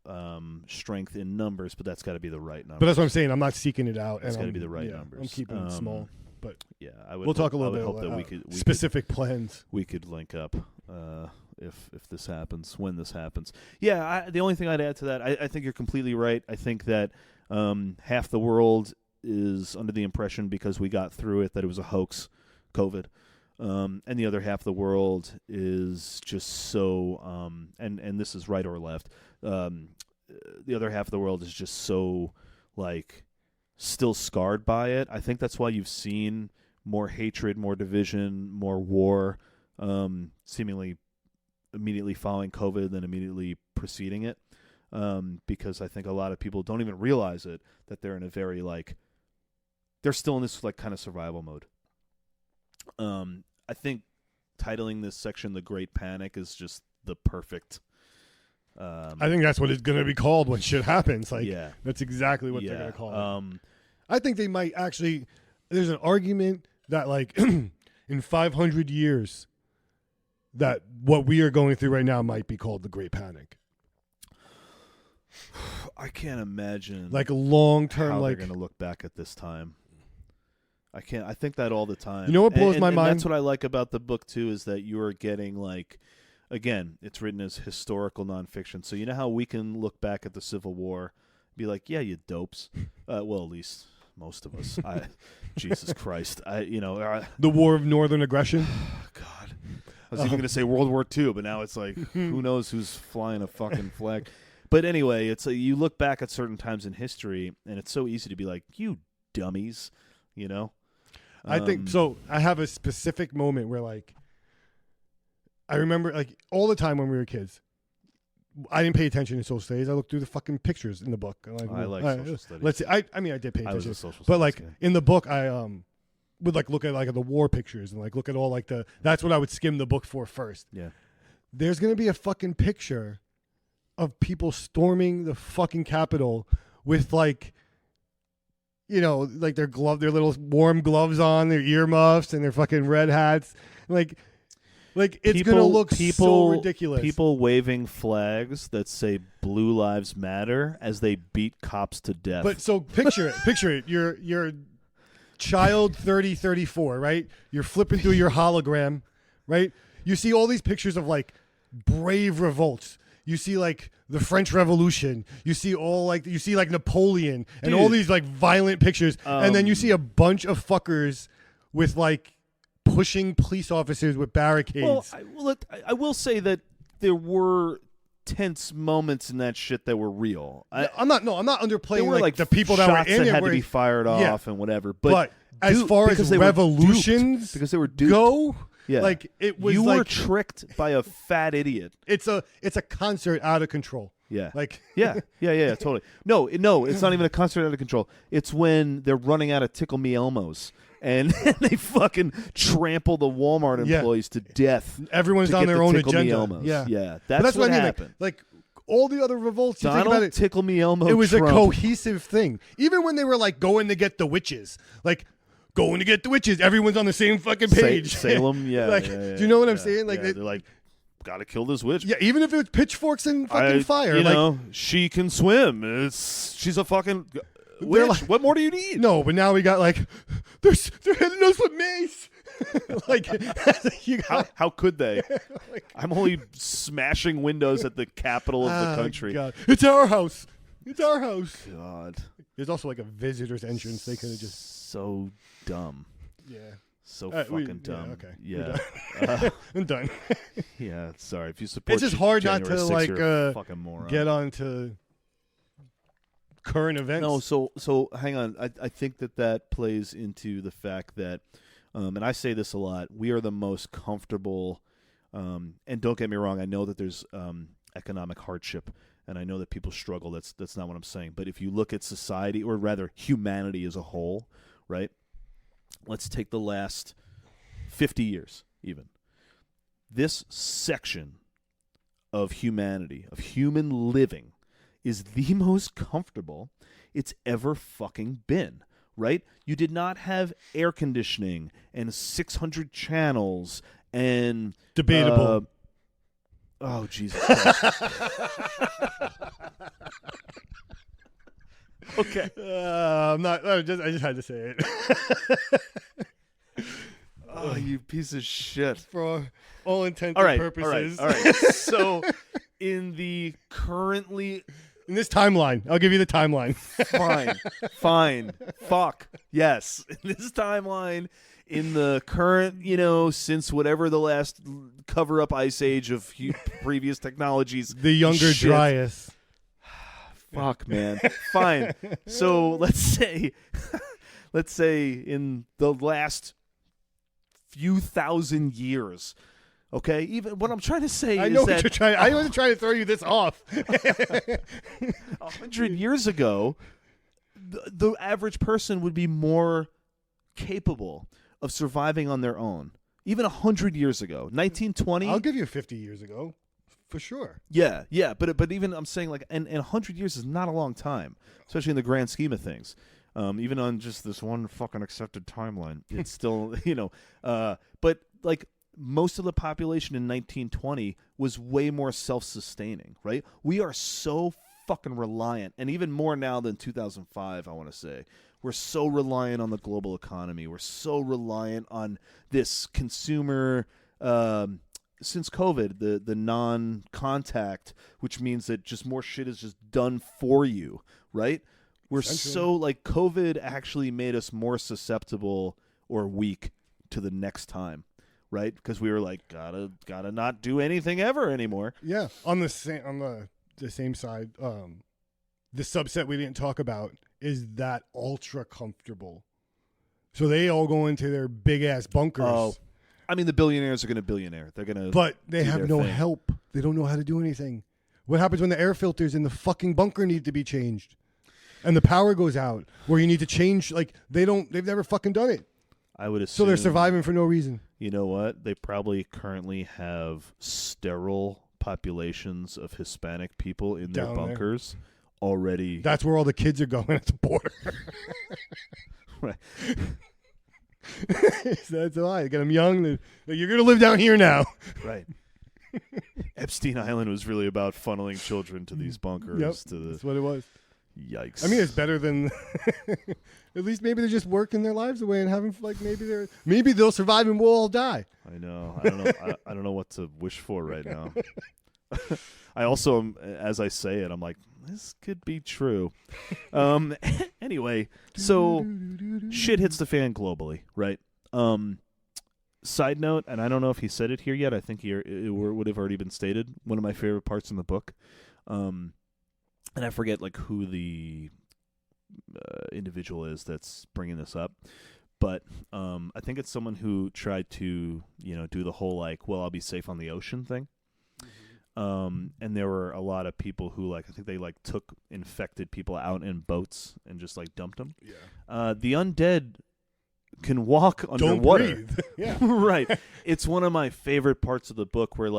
strength in numbers, but that's got to be the right number. But that's what I'm saying. I'm not seeking it out. It's got to be the right numbers. I'm keeping it small. But yeah, I would. we'll talk a little I bit would hope about that we specific plans. we could link up if this happens, when this happens. Yeah, the only thing I'd add to that, I think you're completely right. I think that half the world is under the impression, because we got through it, that it was a hoax, COVID. And the other half of the world is just so, and this is right or left, the other half of the world is just so, like, still scarred by it. I think that's why you've seen more hatred, more division, more war, seemingly immediately following COVID than immediately preceding it, because I think a lot of people don't even realize it, that they're in a very, like, they're still in this, like, kind of survival mode. I think titling this section "The Great Panic" is just the perfect. I think that's what it's going to be called when shit happens. Like, yeah, that's exactly what they're going to call it. I think they might actually. There's an argument that, like, in 500 years, that what we are going through right now might be called the Great Panic. I can't imagine, like, a long term, how like, they're going to look back at this time. I can't. I think that all the time. You know what blows my and mind? That's what I like about the book too, is that you are getting, like, again, it's written as historical nonfiction. So you know how we can look back at the Civil War, be like, yeah, you dopes. Well, at least most of us. Jesus Christ. the War of Northern Aggression. God. I was even going to say World War II, but now it's like, who knows who's flying a fucking flag. But anyway, it's you look back at certain times in history, and it's so easy to be like, you dummies, you know? I think so. I have a specific moment where, like, I remember, like, all the time when we were kids, I didn't pay attention to social studies. I looked through the fucking pictures in the book. I like social studies. Let's see. I mean, I did pay attention. I was a social but, studies like, guy. in the book, I would, like, look at, like, the war pictures and, like, look at all, like, that's what I would skim the book for first. Yeah. There's gonna be a fucking picture of people storming the fucking Capitol with, like, you know, like, their little warm gloves on, their earmuffs, and their fucking red hats. Like it's going to look so ridiculous. People waving flags that say "Blue Lives Matter" as they beat cops to death. But so picture it. You're child 34, right? You're flipping through your hologram, right? You see all these pictures of, like, brave revolts. You see, like, the French Revolution. You see like Napoleon and all these, like, violent pictures. And then you see a bunch of fuckers with, like, pushing police officers with barricades. Well, I will say that there were tense moments in that shit that were real. I'm not underplaying, there were, like, the people that were in that there had to be fired off and whatever. But as far as revolutions because they were duped. go, yeah. like, it was, you like, were tricked by a fat idiot. It's a concert out of control. Yeah. Like yeah, totally. No, it's not even a concert out of control. It's when they're running out of Tickle Me Elmos and they fucking trample the Walmart employees to death. Everyone's on their own agenda. Yeah. That's what what I mean. happened. Like all the other revolts, you Donald think about it, Tickle Me Elmo. it was Trump. a cohesive thing. Even when they were, like, going to get the witches, like, going to get the witches, everyone's on the same fucking page. Salem, yeah. Like, yeah. do you know what I'm saying? Like, they're like, gotta kill this witch. yeah, even if it was pitchfordks and fucking fire, You like, know, she can swim. She's a fucking witch. like, what more do you need? no, but now we got, like, they're hitting us with mace. Like, you got, How could they? like, I'm only smashing windows at the capital of the country. God. It's our house. It's our house. God. There's also, like, a visitor's entrance. They could have just So dumb. yeah. So We- fucking dumb. Okay. Yeah. I'm done. Yeah. Sorry. If you support, It's just hard not January to 6th, like you're a fucking moron. get onto current events. No. So hang on. I think that plays into the fact that, and I say this a lot. We are the most comfortable. And don't get me wrong. I know that there's economic hardship, and I know that people struggle. That's not what I'm saying. But if you look at society, or rather humanity as a whole, right? Let's take the last 50 years, even. This section of humanity, of human living, is the most comfortable it's ever fucking been, right? You did not have air conditioning and 600 channels and... Debatable. Oh, Jesus Christ. Okay. I'm not. I just had to say it. Oh, you piece of shit. For all intents and purposes. All right. So, in the currently... In this timeline. I'll give you the timeline. Fine. Fuck. Yes. In this timeline, in the current, since whatever the last cover-up ice age of previous technologies. The younger Dryas. Fuck, man. Fine. So, let's say in the last few thousand years, okay? Even what I'm trying to say I know is what that you're trying. I wasn't trying to throw you this off. 100 years ago, the average person would be more capable of surviving on their own. Even 100 years ago, 1920. I'll give you 50 years ago, for sure. Yeah, but even I'm saying and 100 years is not a long time, especially in the grand scheme of things. Even on just this one fucking accepted timeline, it's still, but most of the population in 1920 was way more self-sustaining, right? We are so fucking reliant, and even more now than 2005, I want to say. We're so reliant on the global economy. We're so reliant on this consumer, since COVID, the non-contact, which means that just more shit is just done for you, right? We're so COVID actually made us more susceptible or weak to the next time, right? Because we were gotta not do anything ever anymore. Yeah, on the same side, the subset we didn't talk about is that ultra comfortable. So they all go into their big ass bunkers. Oh, I mean the billionaires are gonna billionaire. They're gonna, but they have no help. They don't know how to do anything. What happens when the air filters in the fucking bunker need to be changed? And the power goes out where you need to change. They've never fucking done it. I would assume. So they're surviving for no reason. You know what? They probably currently have sterile populations of Hispanic people in their bunkers already. That's where all the kids are going at the border. Right. That's why. They get them young. You're going to live down here now. Right. Epstein Island was really about funneling children to these bunkers. Yep, that's what it was. Yikes. I mean, it's better than at least maybe they're just working their lives away and having maybe they'll survive and we'll all die. I know. I don't know. I don't know what to wish for right now. I also am, as I say it, I'm like, this could be true. Anyway, so shit hits the fan globally, right? Side note, and I don't know if he said it here yet. I think it would have already been stated. One of my favorite parts in the book. And I forget who the individual is that's bringing this up, but I think it's someone who tried to do the whole I'll be safe on the ocean thing. And there were a lot of people who I think they took infected people out in boats and just dumped them. Yeah. The undead can walk underwater. Don't breathe. Yeah. Right. It's one of my favorite parts of the book where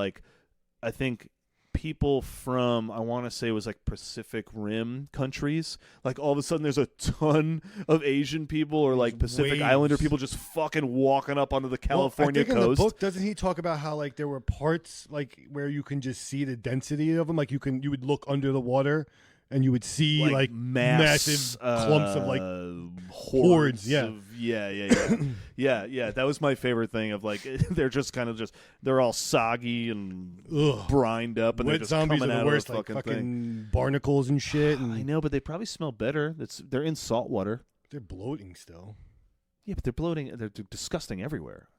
I think people from, I want to say it was Pacific Rim countries, all of a sudden there's a ton of Asian people or Pacific waves. Islander people just fucking walking up onto the California I think coast. In the book, doesn't he talk about how there were parts where you can just see the density of them? You would look under the water and you would see massive clumps of hordes. Yeah. Yeah. That was my favorite thing of they're just kind of they're all soggy and brined up and wet they're just zombies coming are out the worst, of the fucking thing. Barnacles and shit. And I know, but they probably smell better. They're in salt water. They're bloating still. Yeah, but they're bloating. They're disgusting everywhere.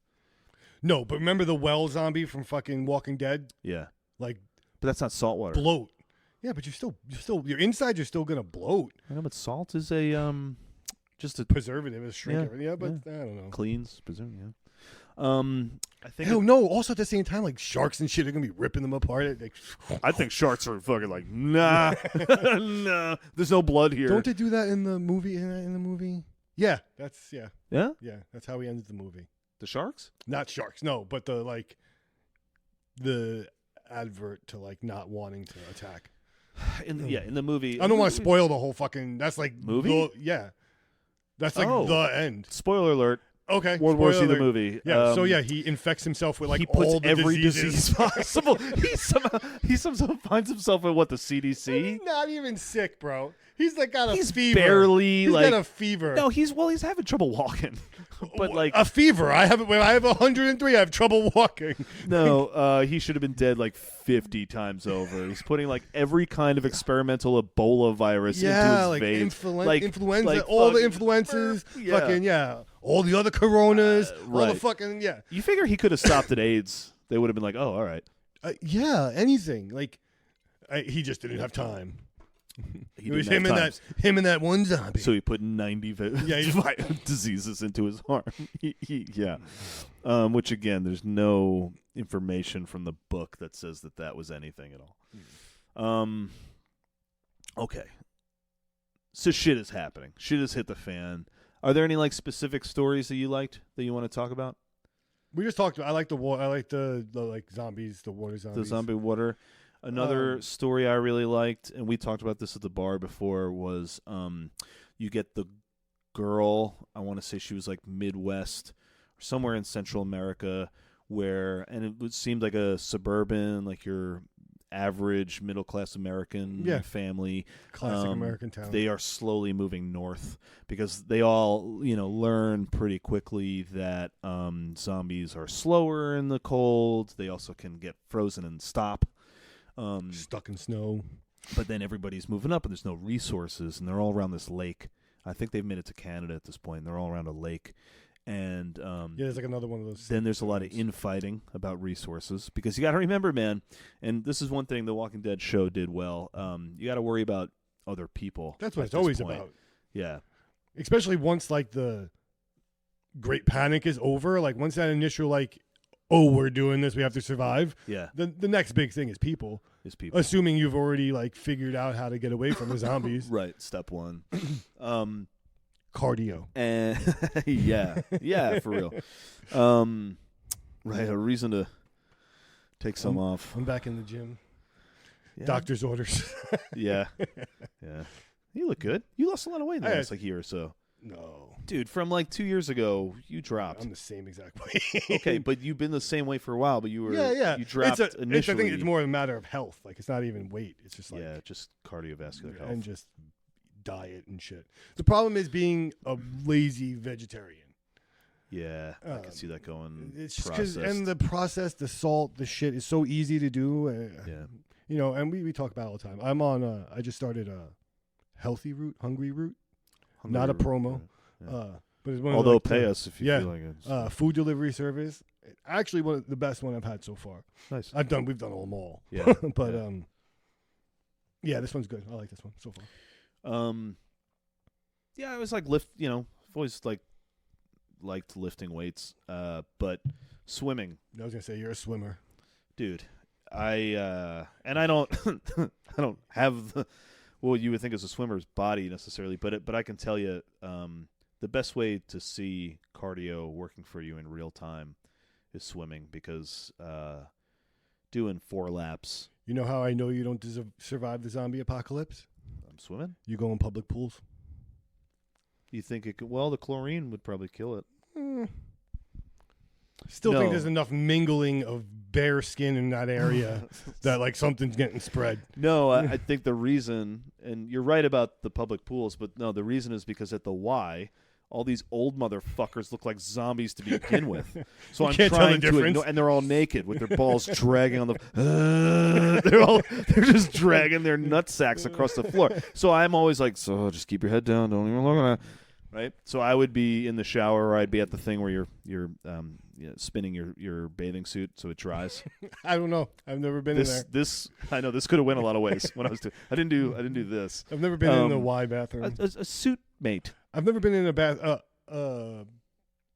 No, but remember the well zombie from fucking Walking Dead? Yeah. But that's not salt water. Bloat. Yeah, but your insides are still gonna bloat. I know, but salt is a just a preservative, a shrink everything. Yeah, but I don't know. Cleans, preservative. Yeah. I think. Hell no. Also at the same time, sharks and shit are gonna be ripping them apart. I think sharks are fucking nah, nah. There's no blood here. Don't they do that in the movie? In the movie? Yeah, Yeah. Yeah, that's how he ended the movie. The sharks? Not sharks, no, but the advert to not wanting to attack. In the movie. I don't want to spoil the whole fucking. That's movie. Yeah, that's the end. Spoiler alert. Okay. World War Z spoiler the alert. movie. Yeah. So yeah, he infects himself with like he puts all the every diseases. disease possible. He somehow finds himself at what, the CDC? He's not even sick, bro. He's like got a He's fever. barely He's like got a fever. No, he's having trouble walking. But like a fever. I have 103. I have trouble walking. no, he should have been dead like 50 times over. He's putting like every kind of experimental Ebola virus into his like veins. influenza, like all the fucking- influences, yeah. fucking all the other coronas, all the right. fucking You figure he could have stopped at AIDS. They would have been like, oh, all right. anything. Like he just didn't have time. He It was didn't have time. him and that one zombie. So he put 90 diseases into his arm. Yeah. Which, again, there's no information from the book that says that was anything at all. Okay. So shit is happening. Shit has hit the fan. Are there any like specific stories that you liked that you want to talk about? We just talked. I like the war. I like the like zombies, the water zombies. The zombie water. Another story I really liked, and we talked about this at the bar before, was you get the girl, I want to say she was like Midwest or somewhere in Central America, and it seemed like a suburban, like your average middle-class American family. Classic American town. They are slowly moving north because they all, learn pretty quickly that zombies are slower in the cold. They also can get frozen and stop. Stuck in snow. But then everybody's moving up and there's no resources, and they're all around this lake. I think they've made it to Canada at this point. They're all around a lake. And there's like another one of those. Then there's a lot of infighting about resources because you got to remember, man, and this is one thing the Walking Dead show did well. You got to worry about other people. That's what it's always point. about. Yeah. Especially once like the Great Panic is over, like once that initial we're doing this, we have to survive. Yeah. The next big thing is people. Assuming you've already figured out how to get away from the zombies. Right. Step one. Cardio. And yeah, for real. Right. A reason to take some off. I'm back in the gym. Yeah. Doctor's orders. Yeah. You look good. You lost a lot of weight in the last year or so. No. Dude, from 2 years ago, you dropped. I'm the same exact way. Okay, but you've been the same way for a while, but you were you dropped initially. initially. I think it's more a matter of health. It's not even weight. It's just just cardiovascular health. And just diet and shit. The problem is being a lazy vegetarian. Yeah, I can see that going. It's just because, and the process, the salt, the shit is so easy to do. Yeah. And we talk about it all the time. I'm on, I just started a healthy route, hungry route. Not a promo. Yeah. But it's one Although of pay us if you feel like it. Food delivery service. Actually, the best one I've had so far. Nice. We've done them all. Yeah. But this one's good. I like this one so far. I was I've always liked lifting weights. But swimming. I was gonna say you're a swimmer, dude. I don't I don't have the what you would think is a swimmer's body necessarily, but I can tell you the best way to see cardio working for you in real time is swimming because doing 4 laps. You know how I know you don't survive the zombie apocalypse? I'm swimming. You go in public pools. You think it could? Well, the chlorine would probably kill it. Still think there's enough mingling of bare skin in that area that something's getting spread. No, I think the reason, and you're right about the public pools, but no, the reason is because at the Y, all these old motherfuckers look like zombies to begin with. So I'm trying to ignore, and they're all naked with their balls dragging on the. They're just dragging their nut sacks across the floor. So I'm always so just keep your head down, don't even look at it. Right. So I would be in the shower, or I'd be at the thing where you're spinning your bathing suit so it dries. I don't know. I've never been in there. I know this could have went a lot of ways when I was. I didn't do this. I've never been in the Y bathroom. A suit mate. I've never been in a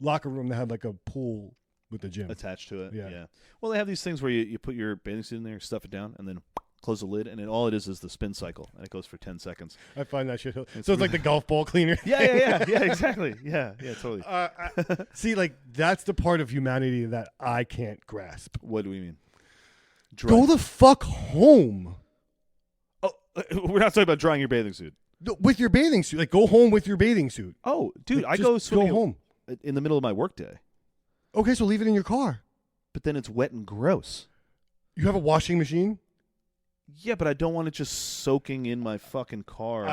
locker room that had a pool with a gym attached to it. Yeah. Well, they have these things where you put your bathing suit in there, stuff it down, and then close the lid, and all it is the spin cycle, and it goes for 10 seconds. I find that shit. So it's like the golf ball cleaner. Yeah, exactly. Yeah, totally. See, that's the part of humanity that I can't grasp. What do we mean? Go the fuck home. Oh, we're not talking about drying your bathing suit. With your bathing suit. Go home with your bathing suit. Oh, dude, I go swimming. Go home. in the middle of my workday. Okay, so leave it in your car. But then it's wet and gross. You have a washing machine? Yeah, but I don't want it just soaking in my fucking car.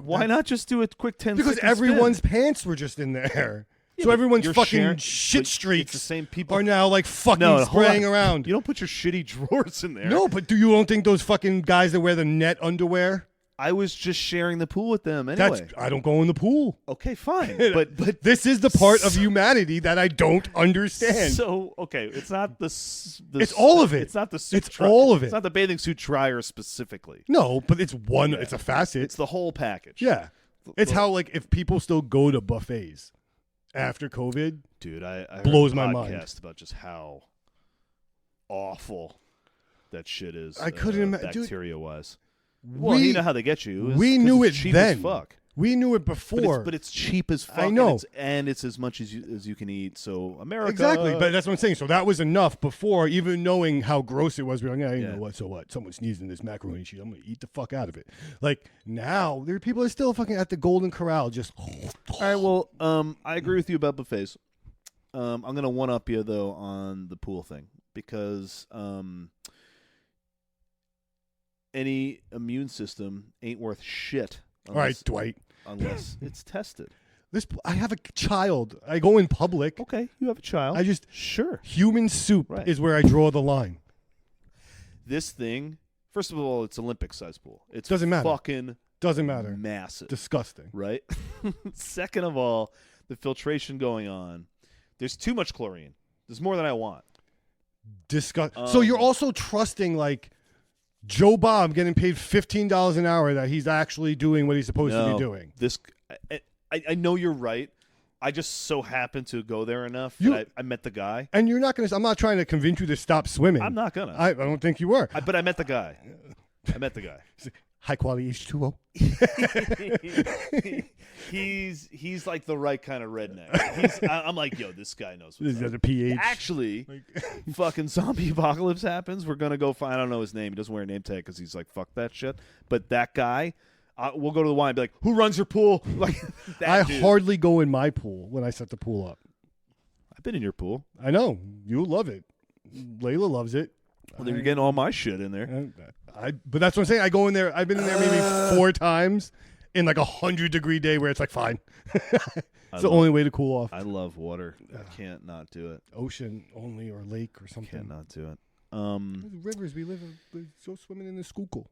Why not just do a quick 10 because second everyone's spin? pants were just in there. Yeah, so but everyone's you're fucking sharing- shit but streaks it's the same people. are now like fucking No, hold spraying on. around. You don't put your shitty drawers in there. No, but you don't think those fucking guys that wear the net underwear? I was just sharing the pool with them anyway. I don't go in the pool. Okay, fine. But This is the part of humanity that I don't understand. So okay, it's not the It's all of it. It's not the suit. It's all of it. It's not the bathing suit dryer specifically. No, but it's one. It's a facet. It's the whole package. Yeah, it's how like if people still go to buffets after COVID, dude, I heard blows a my podcast mind about just how awful that shit is. I couldn't imagine bacteria wise. Well, you know how they get you. We knew it it's cheap then. As fuck. We knew it before, But it's cheap as fuck. I know. and it's as much as you can eat. So America, exactly. But that's what I'm saying. So that was enough before even knowing how gross it was. We're like, yeah, you Yeah. know what? So what? Someone sneezed in this macaroni sheet. I'm gonna eat the fuck out of it. Like now, there are people that are still fucking at the Golden Corral. Just All right. Well, I agree with you about buffets. I'm gonna one up you though on the pool thing because any immune system ain't worth shit. all right, Dwight. Unless it's tested. I have a child. I go in public. Okay, you have a child. I just sure. human soup Right. is where I draw the line. This thing, first of all, it's Olympic size pool. It Doesn't matter. Fucking Doesn't matter. massive. Disgusting. Right? Second of all, the filtration going on. There's too much chlorine. There's more than I want. So you're also trusting like Joe Bob getting paid $15 an hour that he's actually doing what he's supposed to be doing. This, I know you're right. I just so happened to go there enough that I met the guy. And you're not going to, I'm not trying to convince you to stop swimming. I'm not going to. I don't think you were. But I met the guy. High quality H2O. He's like the right kind of redneck. I'm like, yo, this guy knows what's He's up. got a pH. Actually, fucking zombie apocalypse happens. We're gonna go find. I don't know his name. He doesn't wear a name tag because he's like, fuck that shit. But that guy, we'll go to the Y and be like, who runs your pool? Like, I dude. hardly go in my pool when I set the pool up. I've been in your pool. I know you love it. Layla loves it. Well, then you're getting all my shit in there. But that's what I'm saying. I go in there. I've been in there maybe 4 times in like 100-degree day where it's like fine. It's the only way to cool off. I love water. I can't not do it. Ocean only or lake or something. Can't not do it. Rivers. We go swimming in the Schuylkill.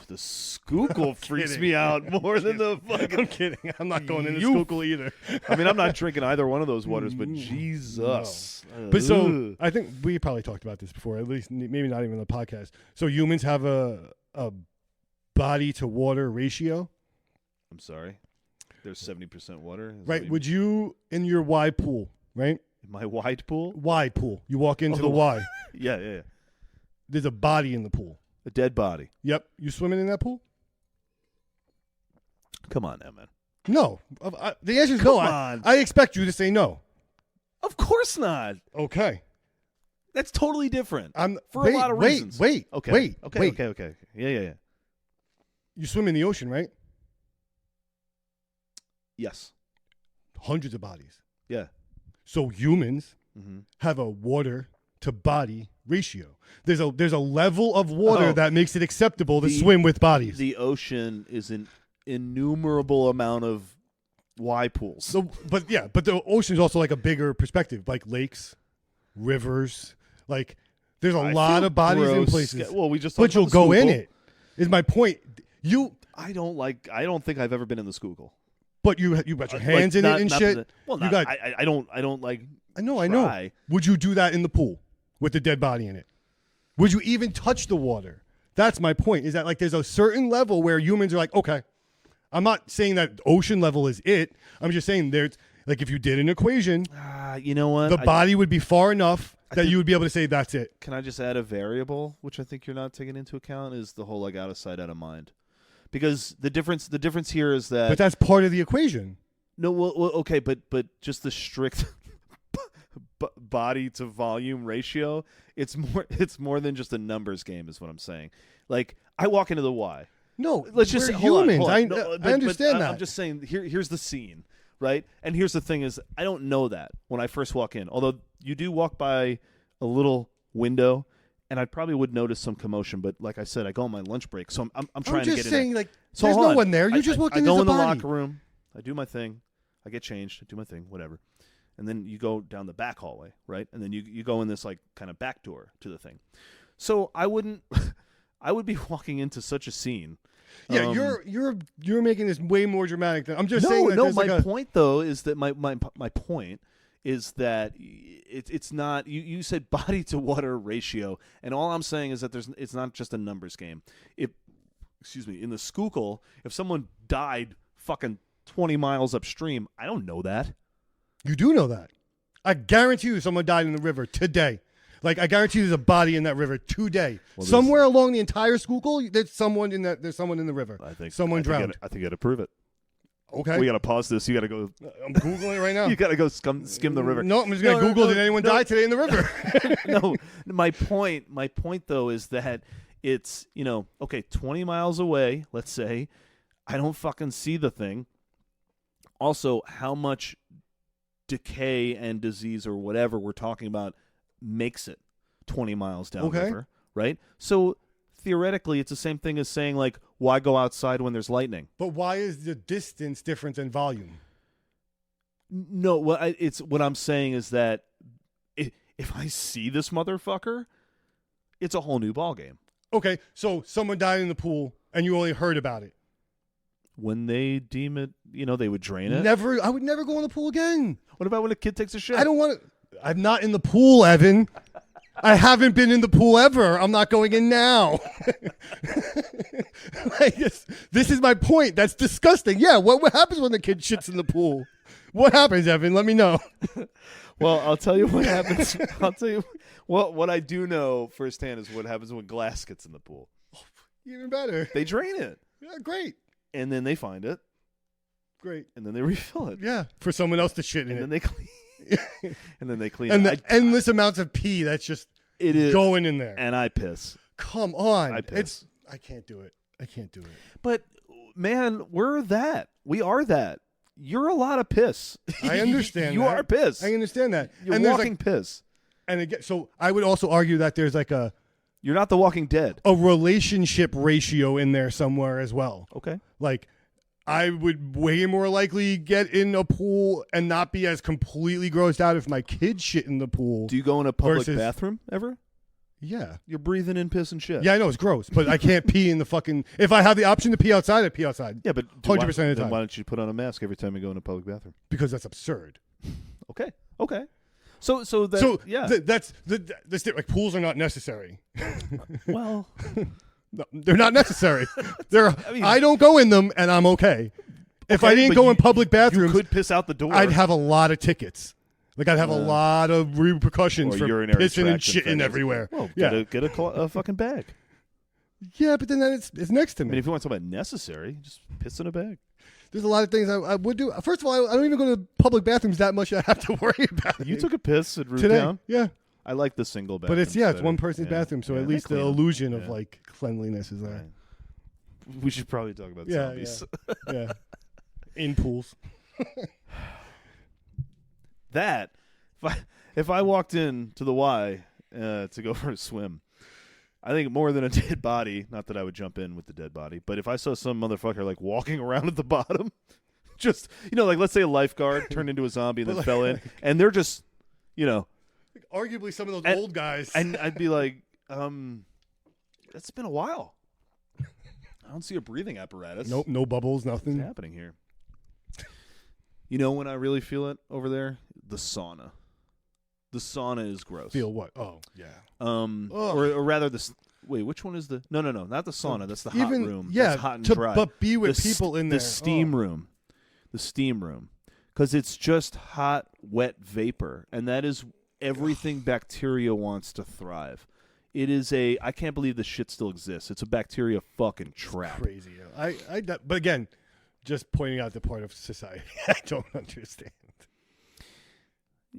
The Schuylkill freaks me out more than the fucking. I'm kidding. I'm not going in the Schuylkill either. I mean, I'm not drinking either one of those waters, but Jesus. No. But so I think we probably talked about this before, at least maybe not even the podcast. So humans have a body to water ratio. I'm sorry. There's 70% water. Right. Would you in your Y pool, right? My wide pool? Y pool. You walk into the Y. Yeah. There's a body in the pool. A dead body. Yep. You swimming in that pool? Come on now, man. No. The answer is no. on. I expect you to say no. Of course not. Okay. That's totally different. For wait, a lot of wait, reasons. Wait. Okay. Wait. Okay. Wait. Okay. Yeah. You swim in the ocean, right? Yes. Hundreds of bodies. Yeah. So humans Mm-hmm. have a water to body ratio. There's a level of water that makes it acceptable to swim with bodies. The ocean is an innumerable amount of Y pools. So, but the ocean is also like a bigger perspective, like lakes, rivers. Like there's a lot of bodies in places. Well, we just. But you'll go in it. Is my point. I don't think I've ever been in the Schuylkill. But you got your hands in it and shit. I don't like. I know. Would you do that in the pool with the dead body in it? Would you even touch the water? That's my point. Is that like there's a certain level where humans are like, okay, I'm not saying that ocean level is it. I'm just saying there's like if you did an equation, you know what? the body would be far enough that you would be able to say that's it. Can I just add a variable, which I think you're not taking into account, is the whole like out of sight, out of mind. Because the difference here is that. But that's part of the equation. No, well okay, but just the strict body to volume ratio, it's more than just a numbers game, is what I'm saying. Like I walk into the Y, No, let's just we're hold on, humans. hold on. I No, understand that. I'm just saying. Here's the scene, right? And here's the thing: is I don't know that when I first walk in. Although you do walk by a little window, and I probably would notice some commotion. But like I said, I go on my lunch break, so I'm trying to get just in saying, there. like, So there's hold no on. one there. You just walked in I go as a in the body. locker room. I do my thing. I get changed. I do my thing. Whatever. And then you go down the back hallway, right? And then you go in this like kind of back door to the thing. So I wouldn't. I would be walking into such a scene. Yeah, you're making this way more dramatic than I'm just saying. That No. there's My like point though is that my point is that it's not. You said body to water ratio, and all I'm saying is that it's not just a numbers game. In the Schuylkill, if someone died fucking 20 miles upstream, I don't know that. You do know that. I guarantee you someone died in the river today. Like, I guarantee you there's a body in that river today. Well, somewhere along the entire Schuylkill, there's someone in the river. I think someone drowned. I think you got to prove it. Okay. We got to pause this. You got to go. I'm Googling it right now. You got to go skim the river. No, I'm just going to Google, did anyone die today in the river? No, my point though is that it's, 20 miles away, let's say. I don't fucking see the thing. Also, how much decay and disease or whatever we're talking about makes it 20 miles downriver, right? So theoretically, it's the same thing as saying, like, why go outside when there's lightning? But why is the distance different than volume? No, what I'm saying is that if I see this motherfucker, it's a whole new ballgame. Okay, so someone died in the pool and you only heard about it. When they deem it, they would drain it. I would never go in the pool again. What about when a kid takes a shit? I don't want to. I'm not in the pool, Evan. I haven't been in the pool ever. I'm not going in now. This is my point. That's disgusting. Yeah, what happens when the kid shits in the pool? What happens, Evan? Let me know. Well, I'll tell you what happens. I'll tell you what I do know firsthand is what happens when glass gets in the pool. Even better. They drain it. Yeah, great. And then they find it. Great. And then they refill it. Yeah, for someone else to shit in and it. Then they clean. And then they clean and it. the endless amounts of pee that's just going in there. And I piss. Come on. I piss. I can't do it. But, man, we're that. We are that. You're a lot of piss. I understand You that. are piss. I understand that. You're and walking piss. And again, so I would also argue that there's like You're not the Walking Dead. a relationship ratio in there somewhere as well. Okay. Like, I would way more likely get in a pool and not be as completely grossed out if my kid shit in the pool. Do you go in a public versus- bathroom ever? Yeah. You're breathing in piss and shit. Yeah, I know it's gross, but I can't pee in the fucking. If I have the option to pee outside, I pee outside. Yeah, but 100% of the then time. why don't you put on a mask every time you go in a public bathroom? Because that's absurd. Okay. So yeah. That's like pools are not necessary. Well, No, they're not necessary. mean- I don't go in them, and I'm okay. If I didn't but go in public bathrooms, you could piss out the door. I'd have a lot of tickets. Like, I'd have a lot of repercussions Or for urinary pissing and tract shitting infections. everywhere. Well, yeah, get a fucking bag. yeah, but then it's next to I me. mean, if you want to talk about necessary, just piss in a bag. There's a lot of things I would do. First of all, I don't even go to public bathrooms that much. I have to worry about You it. took a piss at Root today. Town? Yeah, I like the single bathroom. but it's one person's bathroom, so at least the illusion of Yeah. like cleanliness is there. Right. We should probably talk about Yeah, zombies. Yeah, in pools. That if I walked in to the Y to go for a swim, I think more than a dead body. Not that I would jump in with the dead body, but if I saw some motherfucker like walking around at the bottom, just like let's say a lifeguard turned into a zombie and then fell in, and they're just Arguably, some of those old guys. and I'd be like, it's been a while. I don't see a breathing apparatus. Nope, no bubbles, What's nothing. happening here? You know when I really feel it over there? The sauna. The sauna is gross. Feel what? Oh, yeah. Or rather, wait, which one is the? No, not the sauna. That's the hot room. Yeah, That's hot and dry. but be with The people in there. The steam room. The steam room. Because it's just hot, wet vapor. And that is everything bacteria wants to thrive. It is I can't believe this shit still exists. It's a bacteria fucking trap. Crazy. But again, just pointing out the part of society I don't understand.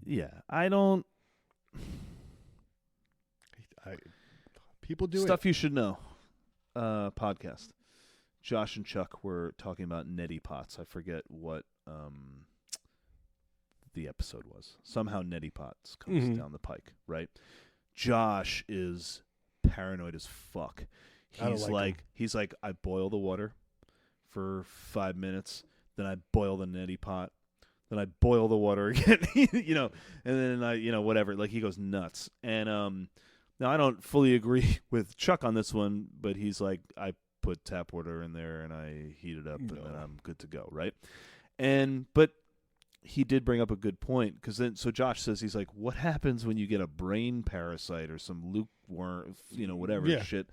Yeah, I don't. People do Stuff you should know. Podcast. Josh and Chuck were talking about neti pots. I forget what the episode was. Somehow neti pots comes down the pike, right? Josh is paranoid as fuck. He's like, I boil the water for 5 minutes, then I boil the neti pot, then I boil the water again, and then I, whatever. Like, he goes nuts. And now I don't fully agree with Chuck on this one, but he's like, I put tap water in there and I heat it up and then I'm good to go, right? But he did bring up a good point, because so Josh says, he's like, what happens when you get a brain parasite or some lukewarm, whatever shit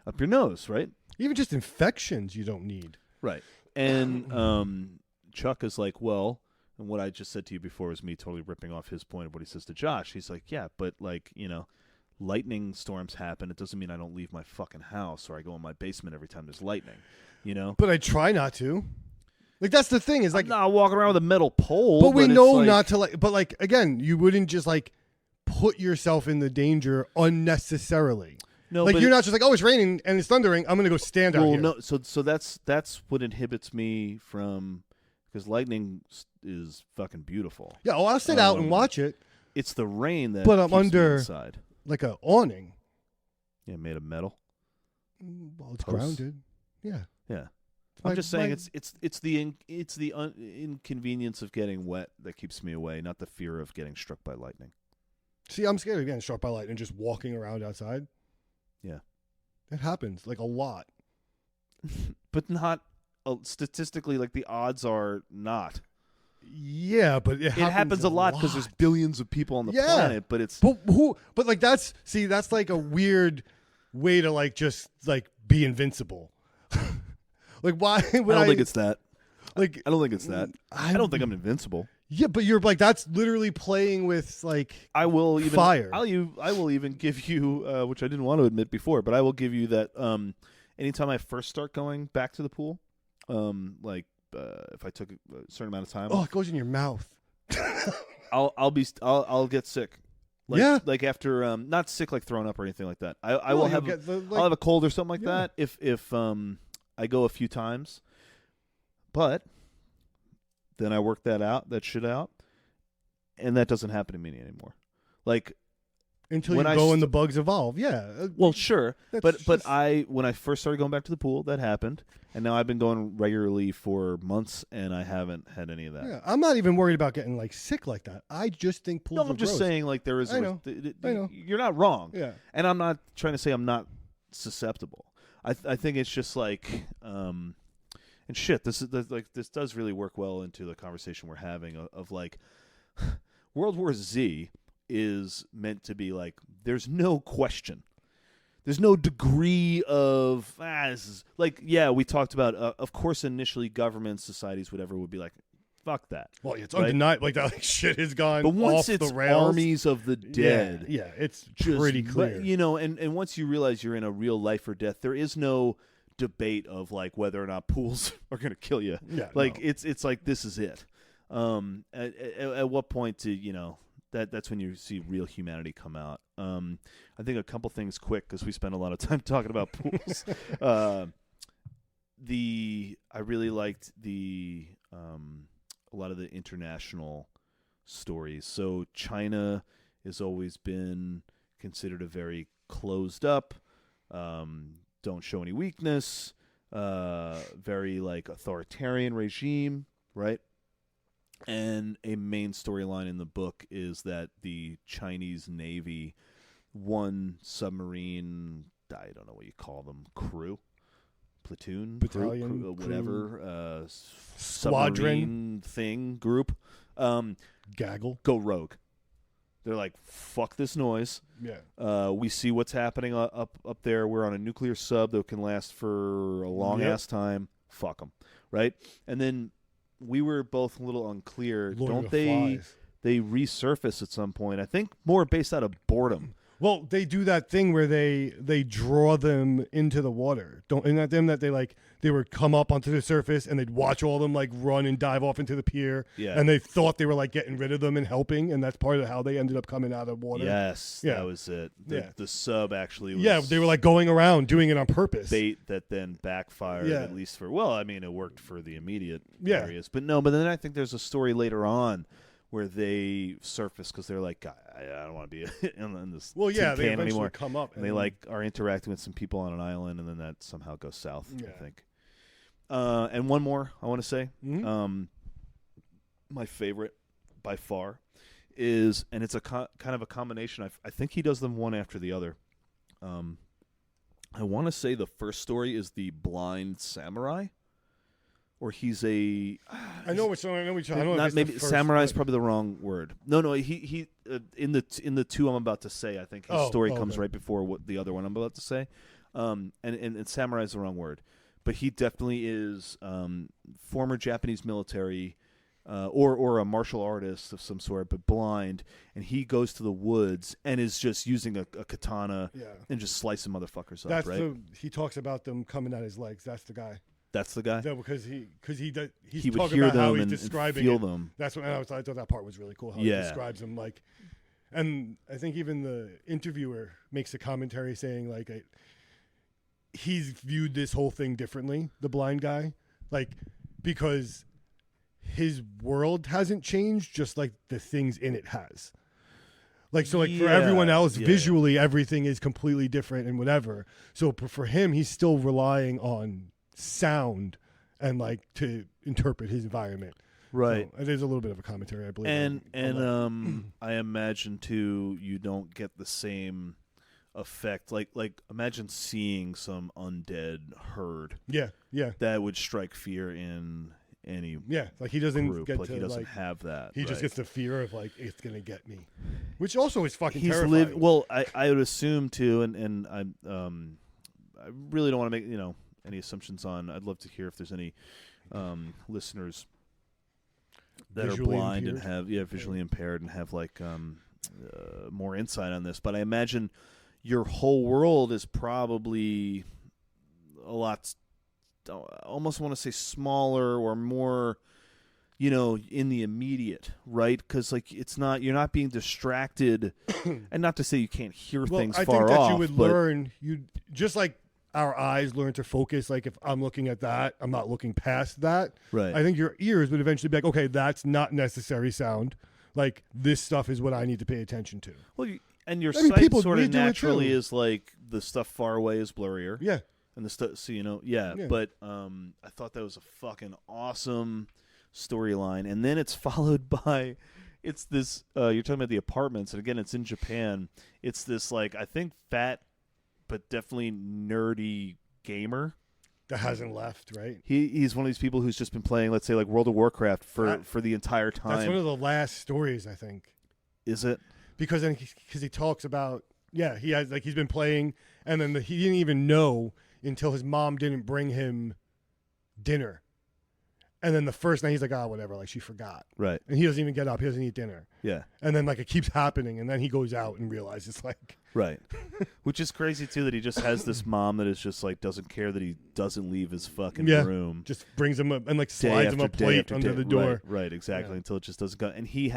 up your nose, right? Even just infections you don't need. Right. And Chuck is like, well, and what I just said to you before was me totally ripping off his point of what he says to Josh. He's like, yeah, but like, lightning storms happen. It doesn't mean I don't leave my fucking house or I go in my basement every time there's lightning, But I try not to. Like, that's the thing, is like, I'm not walking around with a metal pole. But we know not to, like, but like, again, you wouldn't just like put yourself in the danger unnecessarily. No, like, you're not just like, oh, it's raining and it's thundering, I'm gonna go stand out here. No, so that's what inhibits me from, because lightning is fucking beautiful. Yeah, I'll sit out and watch it. It's the rain that. But I'm keeps under me inside. Like a awning. Yeah, made of metal. Well, it's grounded. Yeah. Yeah. I'm just saying it's the inconvenience of getting wet that keeps me away, not the fear of getting struck by lightning. See, I'm scared of getting struck by lightning just walking around outside. Yeah. It happens, like, a lot. But not statistically, like, the odds are not. Yeah, but it happens a lot because there's billions of people on the planet, but it's but like, that's like a weird way to like just like be invincible. Like, why would I don't think it's that. Like, I don't think it's that. I don't think I'm invincible. Yeah, but you're like, that's literally playing with like fire. I will even give you, which I didn't want to admit before, but I will give you that. Anytime I first start going back to the pool, if I took a certain amount of time, it goes in your mouth. I'll get sick. Like after not sick like throwing up or anything like that. I'll have a cold or something like that if I go a few times, but then I work that shit out, and that doesn't happen to me anymore. Like, until you go and the bugs evolve. Yeah. Well, sure, but when I first started going back to the pool, that happened, and now I've been going regularly for months, and I haven't had any of that. Yeah, I'm not even worried about getting like sick like that. I just think pools. No, I'm just saying, like, there is. I know. You're not wrong. Yeah. And I'm not trying to say I'm not susceptible. I think it's just like, and shit. This does really work well into the conversation we're having of like, World War Z is meant to be like, there's no question. There's no degree of, this is like, yeah, we talked about, of course, initially governments, societies, whatever, would be like, fuck that. Well, it's undeniable. Like, that shit has gone but once off it's the rails. Armies of the dead. Yeah, it's pretty clear. And once you realize you're in a real life or death, there is no debate of like whether or not pools are going to kill you. Yeah, like, it's like, this is it. At what point do, that's when you see real humanity come out. I think a couple things quick, because we spend a lot of time talking about pools. I really liked a lot of the international stories. So China has always been considered a very closed up, don't show any weakness, very like authoritarian regime, right? And a main storyline in the book is that the Chinese Navy, one submarine, I don't know what you call them, crew, platoon, battalion, crew, whatever, squadron thing, group, gaggle, go rogue. They're like, fuck this noise. Yeah. We see what's happening up there. We're on a nuclear sub that can last for a long ass time. Fuck them, right? And then we were both a little unclear. Don't they resurface at some point? I think more based out of boredom. Well, they do that thing where they draw them into the water. Don't isn't that them that they would come up onto the surface and they'd watch all of them like run and dive off into the pier. Yeah. And they thought they were like getting rid of them and helping, and that's part of how they ended up coming out of water. Yes, Yeah. that was it. Yeah. The sub actually was Yeah, they were like going around doing it on purpose. bait that then backfired, Yeah. at least for, well, I mean, it worked for the immediate Yeah. areas. But then I think there's a story later on where they surface because they're like, I don't want to be in this Well, yeah, tin they can eventually anymore. come up And they like are interacting with some people on an island, and then that somehow goes south, Yeah. I think. And one more I want to say. Mhm. My favorite by far is, and it's a kind of a combination. I think he does them one after the other. I want to say the first story is the blind samurai, or he's a. I know which one. I know which one. I don't know if Not it's the maybe first, samurai is but- probably the wrong word. No. He in the two I'm about to say, I think his story comes okay. right before what the other one I'm about to say. And samurai is the wrong word, but he definitely is former Japanese military. Or a martial artist of some sort, but blind, and he goes to the woods and is just using a katana Yeah. and just slicing motherfuckers up, That's right? he talks about them coming at his legs. That's the guy. That's the guy. No, because he's He would talking hear about how them he's and describing feel it. them. That's what I thought that part was really cool. How he Yeah. describes them like, and I think even the interviewer makes a commentary saying like, he's viewed this whole thing differently. The blind guy, like, because his world hasn't changed, just like the things in it has. Like, so like for everyone else, visually everything is completely different and whatever. So for him, he's still relying on sound and like to interpret his environment. Right. So, there's a little bit of a commentary, I believe. And I imagine too, you don't get the same effect. Like imagine seeing some undead herd. Yeah. That would strike fear in any Yeah, like he doesn't group. get Like to he doesn't like have that. he just right? gets the fear of like it's gonna get me, which also is fucking He's terrifying. lived well. I would assume too, and I really don't want to make any assumptions on. I'd love to hear if there's any listeners that Visually are blind impaired? and have visually impaired and have like more insight on this. But I imagine your whole world is probably a lot. I almost want to say smaller or more, in the immediate, right? Because like you're not being distracted, and not to say you can't hear things I far think that off. you would but learn just like our eyes learn to focus. Like if I'm looking at that, I'm not looking past that. Right. I think your ears would eventually be like, okay, that's not necessary sound. Like this stuff is what I need to pay attention to. Well, and your I mean, sight people sort of redo it naturally too. is like the stuff far away is blurrier. Yeah. And the stuff, so Yeah. But I thought that was a fucking awesome storyline, and then it's followed by, it's this. You're talking about the apartments, and again, it's in Japan. It's this like I think fat, but definitely nerdy gamer. That hasn't left, right? He's one of these people who's just been playing, let's say, like World of Warcraft for the entire time. That's one of the last stories, I think. Is it? Because he talks about he has he's been playing, and then he didn't even know until his mom didn't bring him dinner, and then the first night he's like, whatever, like she forgot, Right. and he doesn't even get up, he doesn't eat dinner, Yeah. and then like it keeps happening, and then he goes out and realizes like Right. Which is crazy too that he just has this mom that is just like doesn't care that he doesn't leave his fucking room. just brings him up and like Day slides him a after day plate after under day. the door. Right, exactly. Yeah. Until it just doesn't go. And he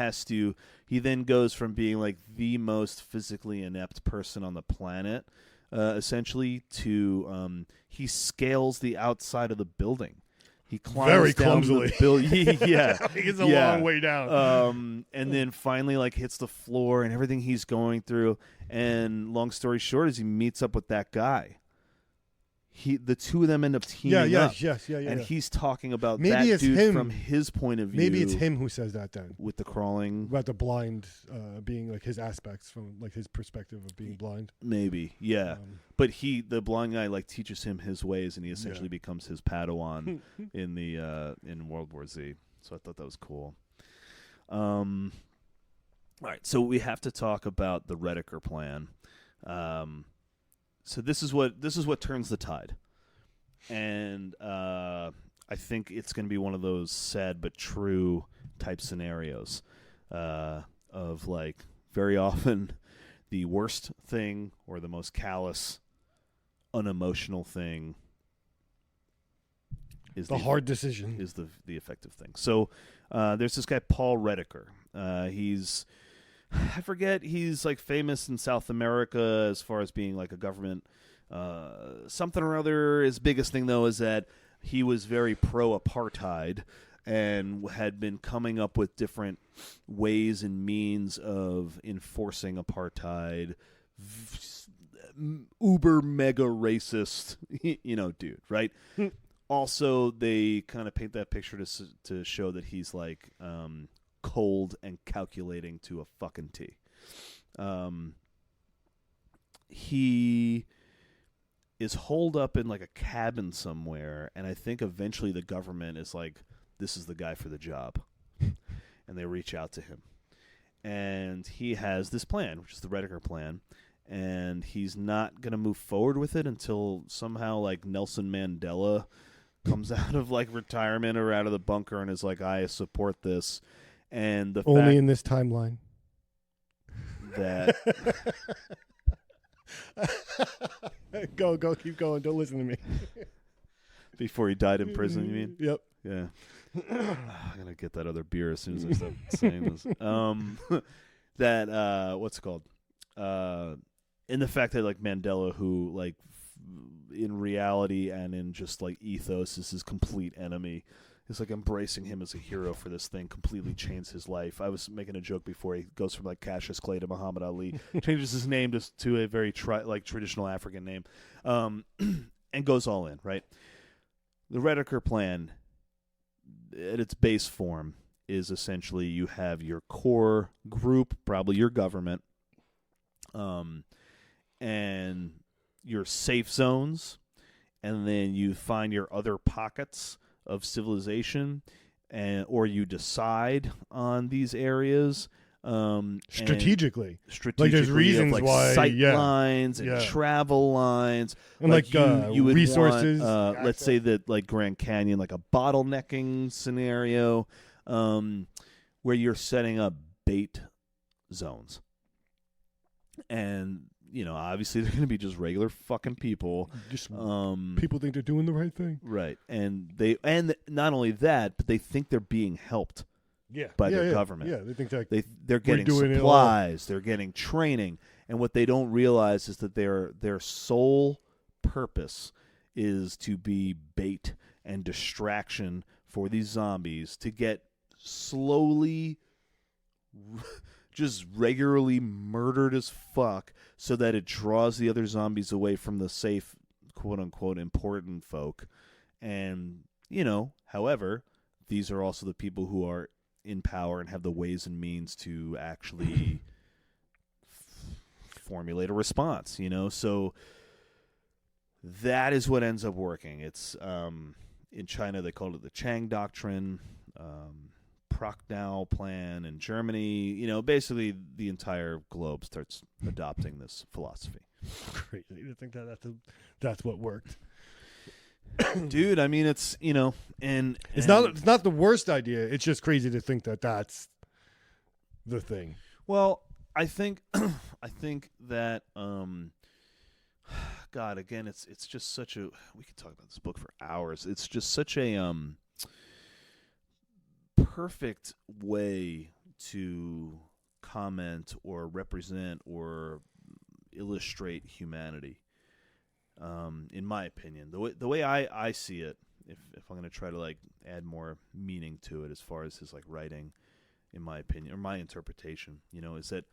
then goes from being like the most physically inept person on the planet, essentially, to he scales the outside of the building. He climbs Very down clumsily. the building. Yeah. It's a long way down. And then finally like hits the floor and everything he's going through. And long story short is he meets up with that guy. The two of them end up teaming up. Yes. And he's talking about Maybe that it's dude him. from his point of view. Maybe it's him who says that then. With the crawling. About the blind being like his aspects from like his perspective of being blind. Maybe, yeah. But the blind guy like teaches him his ways, and he essentially Yeah. becomes his Padawan in World War Z. So I thought that was cool. All right, so we have to talk about the Rediker plan. So this is what turns the tide, and I think it's going to be one of those sad but true type scenarios of like very often the worst thing or the most callous, unemotional thing is the hard decision. Is the effective thing. So there's this guy Paul Rediker. I forget, he's like famous in South America as far as being like a government something or other. His biggest thing though is that he was very pro-apartheid and had been coming up with different ways and means of enforcing apartheid. Uber mega racist, dude, right? Also, they kind of paint that picture to show that he's like cold and calculating to a fucking T. He is holed up in like a cabin somewhere, and I think eventually the government is like, this is the guy for the job. And they reach out to him. And he has this plan, which is the Rediker plan, and he's not going to move forward with it until somehow like Nelson Mandela comes out of like retirement or out of the bunker and is like, I support this. And the only fact in this timeline that go keep going, don't listen to me. Before he died in prison, you mean? Yep. Yeah. I'm gonna get that other beer as soon as I stop saying this. That what's it called? In the fact that like Mandela, who like in reality and in just like ethos is his complete enemy, is like embracing him as a hero for this thing, completely changed his life. I was making a joke before, he goes from like Cassius Clay to Muhammad Ali, changes his name to a very traditional African name, and goes all in, right? The Rediker plan, at its base form, is essentially you have your core group, probably your government, and your safe zones, and then you find your other pockets of civilization, or you decide on these areas strategically. Like there's reasons like why, sight lines and travel lines, and like you would resources. Want, let's say that like Grand Canyon, like a bottlenecking scenario, where you're setting up bait zones, and obviously they're going to be just regular fucking people. Just people think they're doing the right thing, right? And not only that, but they think they're being helped. By their government. Yeah, they think that they're getting supplies, they're getting training, and what they don't realize is that their sole purpose is to be bait and distraction for these zombies to get slowly, just regularly murdered as fuck, so that it draws the other zombies away from the safe, quote unquote, important folk. And however, these are also the people who are in power and have the ways and means to actually formulate a response, so that is what ends up working. It's in China they called it the Chang Doctrine, Prochnow Plan in Germany. Basically the entire globe starts adopting this philosophy. Crazy to think that's what worked. Dude, I mean, it's and it's not the worst idea. It's just crazy to think that that's the thing. Well, I think that God, again, it's just such a, we could talk about this book for hours. It's just such a perfect way to comment or represent or illustrate humanity. In my opinion, the way I see it, if I'm going to try to like add more meaning to it as far as his like writing, in my opinion, or my interpretation, is that,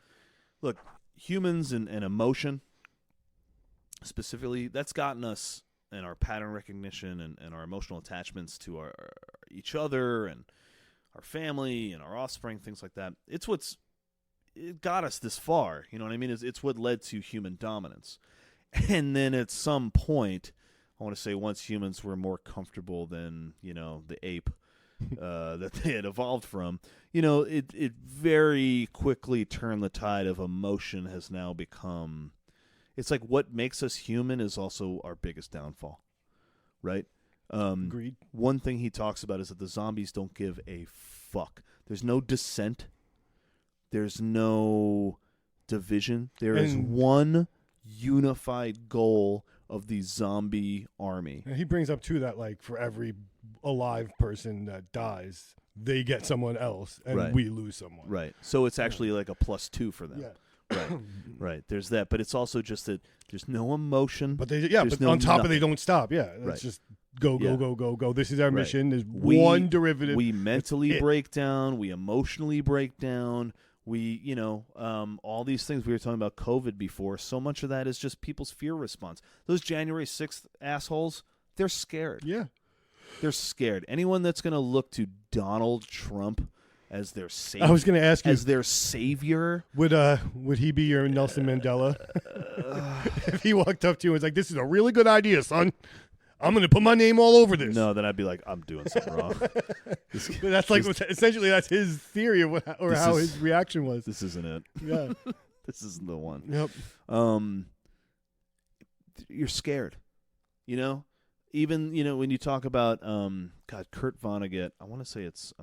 look, humans and emotion specifically, that's gotten us in our pattern recognition and our emotional attachments to our each other and our family and our offspring, things like that. It got us this far, you know what I mean? It's what led to human dominance. And then at some point, I want to say once humans were more comfortable than, the ape that they had evolved from, it very quickly turned the tide of emotion has now become, it's like what makes us human is also our biggest downfall, right? Agreed. One thing he talks about is that the zombies don't give a fuck. There's no dissent. There's no division. There is And- one unified goal of the zombie army. And he brings up too that like for every alive person that dies, they get someone else, and Right. we lose someone. Right. So it's actually like a +2 for them. Yeah. Right. Right. There's that, but it's also just that there's no emotion. But they There's but no on top of nothing. they don't stop. Yeah. It's Right. just go Yeah. go. This is our Right. mission. There's We- one derivative. We mentally it. break down. We emotionally break down. We, all these things. We were talking about COVID before. So much of that is just people's fear response. Those January 6th assholes, they're scared. Yeah. They're scared. Anyone that's going to look to Donald Trump as their savior, I was going to ask you, as their savior, would he be your Nelson Mandela? If he walked up to you and was like, "This is a really good idea, son. I'm going to put my name all over this." no, then I'd be like, I'm doing something wrong. This, But that's like essentially that's his theory of how his reaction was. this isn't it. Yeah. This isn't the one. Yep. You're scared, even when you talk about Kurt Vonnegut, I want to say it's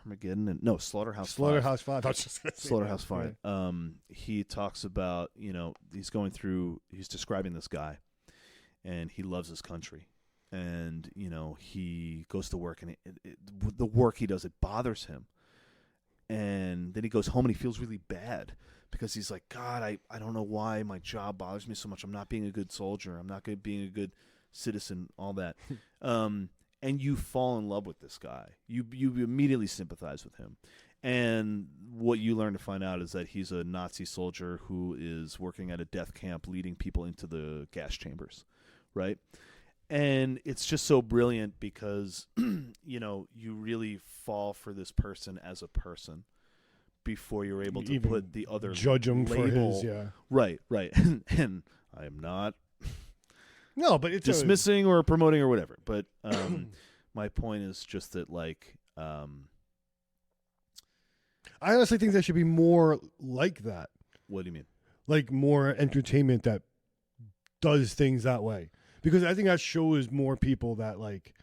Armageddon and no Slaughterhouse Slaughterhouse 5. I was just gonna say Slaughterhouse that. 5. He talks about he's describing this guy, and he loves his country, and he goes to work, and the work he does, it bothers him, and then he goes home and he feels really bad. Because he's like, God, I don't know why my job bothers me so much. I'm not being a good soldier. I'm not being a good citizen, all that. And you fall in love with this guy. You immediately sympathize with him. And what you learn to find out is that he's a Nazi soldier who is working at a death camp leading people into the gas chambers, right? And it's just so brilliant because, you really fall for this person as a person. Before you're able to Even put the other judge him label. for his, yeah. Right. And I am not No, but it's dismissing or promoting or whatever. But my point is just that, like, I honestly think there should be more like that, what do you mean? like more entertainment that does things that way, because I think that shows more people that like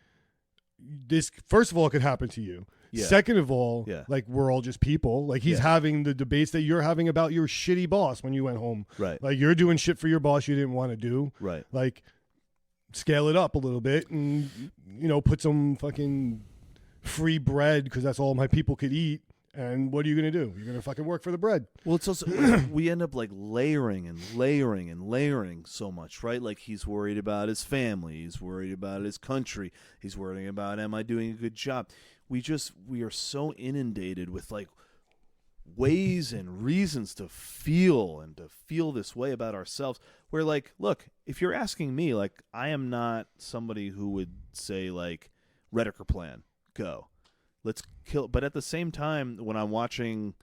this. First of all, it could happen to you. Yeah. Second of all, Yeah. like we're all just people. Like he's Yeah. having the debates that you're having about your shitty boss when you went home. Right. Like you're doing shit for your boss you didn't want to do. Right. Like scale it up a little bit and put some fucking free bread because that's all my people could eat. And what are you going to do? You're going to fucking work for the bread. Well, it's also we end up like layering and layering and layering so much, right? Like he's worried about his family, he's worried about his country, he's worrying about am I doing a good job? We are so inundated with like ways and reasons to feel this way about ourselves. Where like, look, if you're asking me, like I am not somebody who would say like Redeker plan, go. Let's kill. But at the same time, when I'm watching,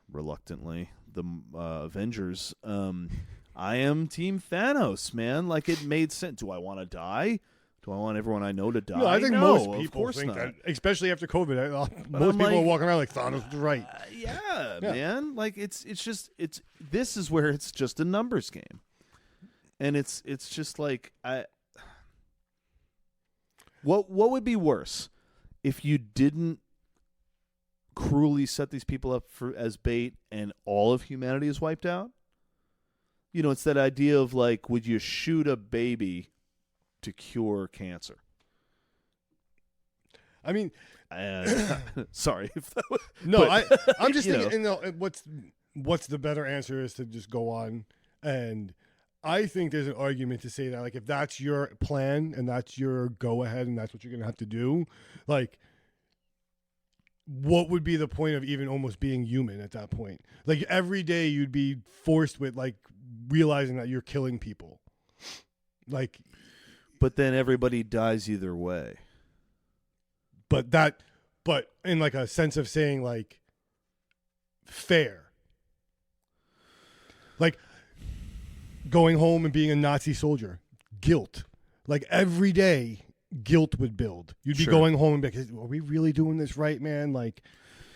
reluctantly, the Avengers, I am Team Thanos, man. Like, it made sense. Do I want to die? Do I want everyone I know to die? No, I think No, most of people course think not. that, especially after COVID. Most I'm people are like, walking around like Thanos was right. Yeah, man. Like, it's this is where it's just a numbers game, and it's just like what would be worse? If you didn't cruelly set these people up as bait and all of humanity is wiped out? It's that idea of like, would you shoot a baby to cure cancer? I mean, sorry. If that was, no, but, I'm just you thinking, what's the better answer is to just go on. And I think there's an argument to say that, like, if that's your plan and that's your go ahead and that's what you're going to have to do, like, what would be the point of even almost being human at that point? Like, every day you'd be forced with, like, realizing that you're killing people. Like, but then everybody dies either way. but in, like, a sense of saying, like, fair. Like, going home and being a Nazi soldier, guilt. Like every day, guilt would build. You'd be Sure. going home and be like, are we really doing this right, man? Like,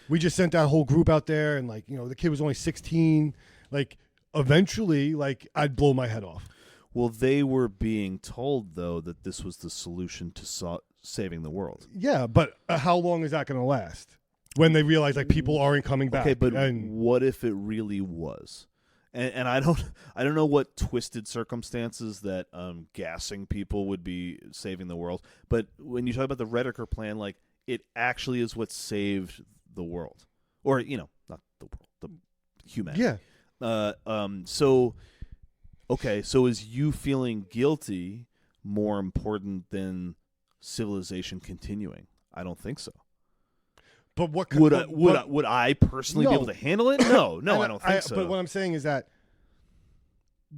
we just sent that whole group out there and, like, the kid was only 16. Like, eventually, like, I'd blow my head off. Well, they were being told, though, that this was the solution to saving the world. Yeah, but how long is that going to last? when they realize like people aren't coming back. Okay, but and what if it really was? And I don't know what twisted circumstances that gassing people would be saving the world. But when you talk about the Redeker plan, like it actually is what saved the world, or not the world, the humanity. yeah, So okay, so is you feeling guilty more important than civilization continuing? I don't think so. but what Would I personally be able to handle it? No, I don't think so. But what I'm saying is that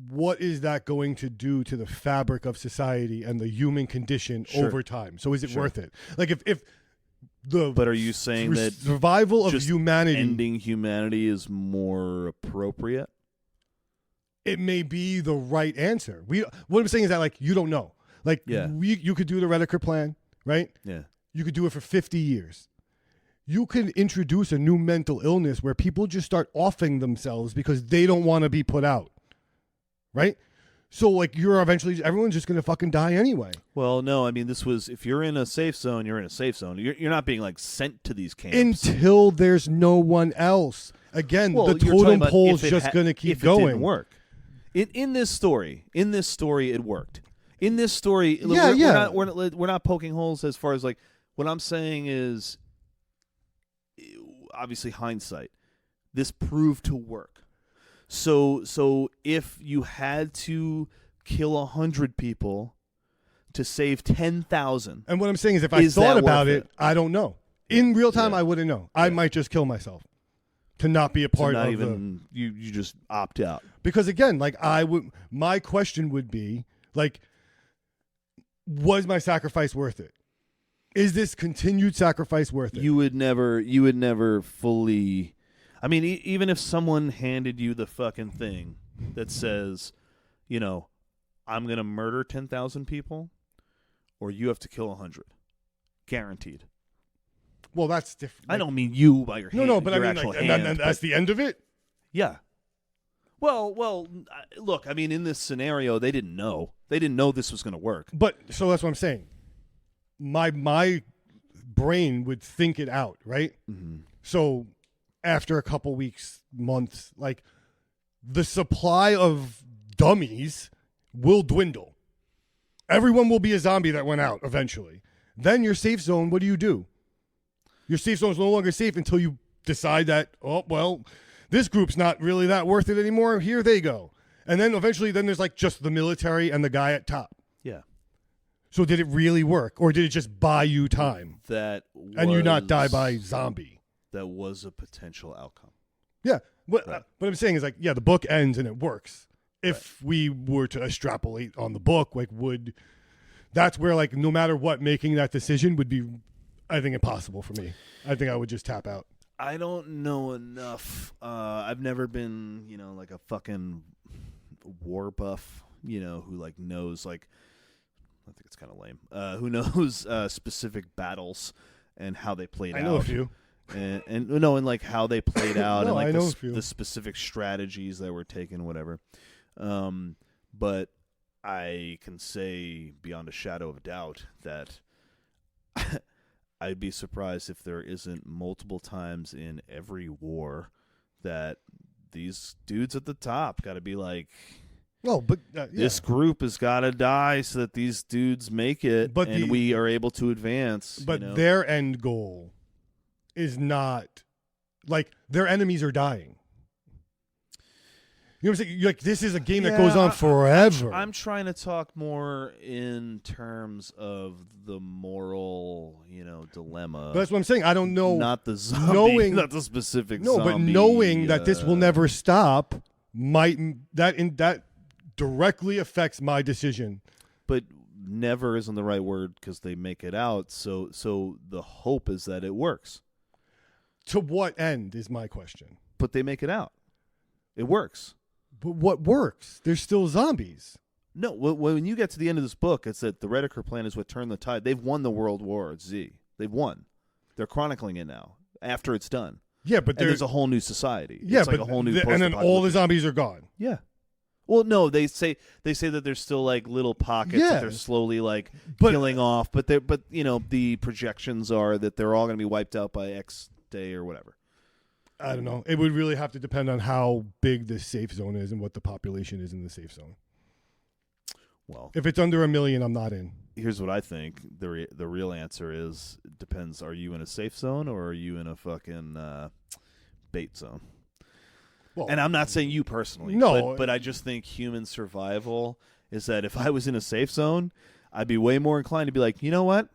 what is that going to do to the fabric of society and the human condition over time? So is it worth it? Like if the But are you saying that survival of just humanity, ending humanity, is more appropriate? it may be the right answer. What I'm saying is that like you don't know. Like you could do the Redeker plan, right? Yeah. You could do it for 50 years. You can introduce a new mental illness where people just start offing themselves because they don't want to be put out. Right? So like everyone's just going to fucking die anyway. Well, no, I mean this was, if you're in a safe zone, you're in a safe zone. You're not being like sent to these camps until there's no one else. Again, the totem pole's just going to keep going. It didn't work. In this story, it worked. In this story, we're not poking holes as far as like what I'm saying is obviously hindsight. This proved to work. So if you had to kill 100 people to save 10,000, and what I'm saying is, if I thought about it, I don't know. In real time, I wouldn't know. I might just kill myself to not be a part of you just opt out. Because again, like my question would be like, was my sacrifice worth it? Is this continued sacrifice worth it? You would never fully. I mean, even if someone handed you the fucking thing that says, I'm going to murder 10,000 people, or you have to kill 100, guaranteed. Well, that's different. I don't mean you by your hand. No, but I mean, hand, that's the end of it? Yeah. Well, look, I mean, in this scenario, they didn't know. They didn't know this was going to work. But, so that's what I'm saying. My brain would think it out, right? Mm-hmm. So after a couple weeks, months, like the supply of dummies will dwindle. Everyone will be a zombie that went out eventually. Then your safe zone, what do? Your safe zone is no longer safe until you decide that, this group's not really that worth it anymore. Here they go. And then eventually there's like just the military and the guy at top. Yeah. So did it really work, or did it just buy you time? And you not die by zombie? That was a potential outcome. Yeah. What I'm saying is like, the book ends and it works. If we were to extrapolate on the book, like that's where like no matter what, making that decision would be, I think, impossible for me. I think I would just tap out. I don't know enough. I've never been, like a fucking war buff, who like knows like, I think it's kind of lame. Who knows specific battles and how they played out. I know a few. And like how they played out and like the specific strategies that were taken, whatever. But I can say beyond a shadow of a doubt that I'd be surprised if there isn't multiple times in every war that these dudes at the top got to be like, this group has got to die so that these dudes make it, and we are able to advance. But their end goal is not like their enemies are dying. You know what I'm saying? Like, this is a game that goes on forever. I'm trying to talk more in terms of the moral, dilemma. But that's what I'm saying. I don't know. Not the zombie, not the specific zombie. No, but knowing that this will never stop that directly affects my decision. But never isn't the right word because they make it out. So the hope is that it works. To what end is my question. But they make it out. It works. But what works? There's still zombies. No, when you get to the end of this book, it's that the Redeker plan is what turned the tide. They've won the World War Z. They've won. They're chronicling it now after it's done. Yeah, but there's a whole new society. Yeah, it's like a whole new and then all the zombies are gone. Yeah. Well, no, they say that there's still like little pockets that they're slowly killing off, but the projections are that they're all going to be wiped out by X stay or whatever? I don't know. It would really have to depend on how big the safe zone is and what the population is in the safe zone. Well, If it's under 1 million, I'm not in. here's what I think. The real answer is depends. Are you in a safe zone or are you in a fucking bait zone? Well, And I'm not saying you personally. No. But I just think human survival is that if I was in a safe zone, I'd be way more inclined to be like, you know what?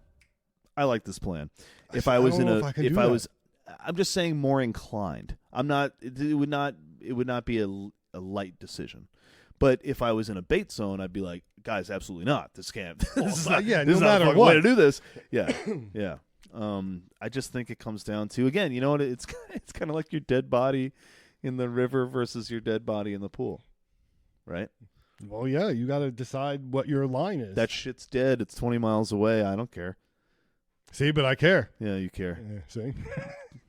I like this plan. If I was don't in know a, if I can if do I that. was, I'm just saying more inclined. I'm not. It would not be a light decision. But if I was in a bait zone, I'd be like, guys, absolutely not. This can't. This is not. Yeah, this no is not matter a fucking what. way to do this. Yeah, yeah. I just think it comes down to, again, you know what? It's kind of like your dead body in the river versus your dead body in the pool, right? Well, yeah, you got to decide what your line is. That shit's dead. It's 20 miles away. I don't care. See, but I care. Yeah, you care. Yeah, see?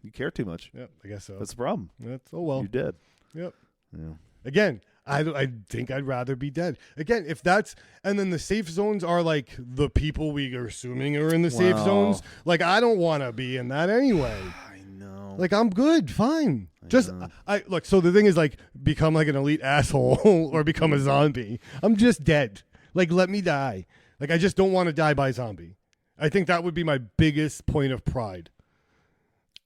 You care too much. Yep, I guess so. That's the problem. Oh, well. You're dead. Yep. Yeah. Again, I think I'd rather be dead. Again, if that's, and then the safe zones are like the people we are assuming are in the safe Wow. zones. Like, I don't want to be in that anyway. I know. Like, I'm good, fine. Just, know. I look, so the thing is, like, become like an elite asshole or become a zombie. I'm just dead. Like, let me die. Like, I just don't want to die by zombie. I think that would be my biggest point of pride.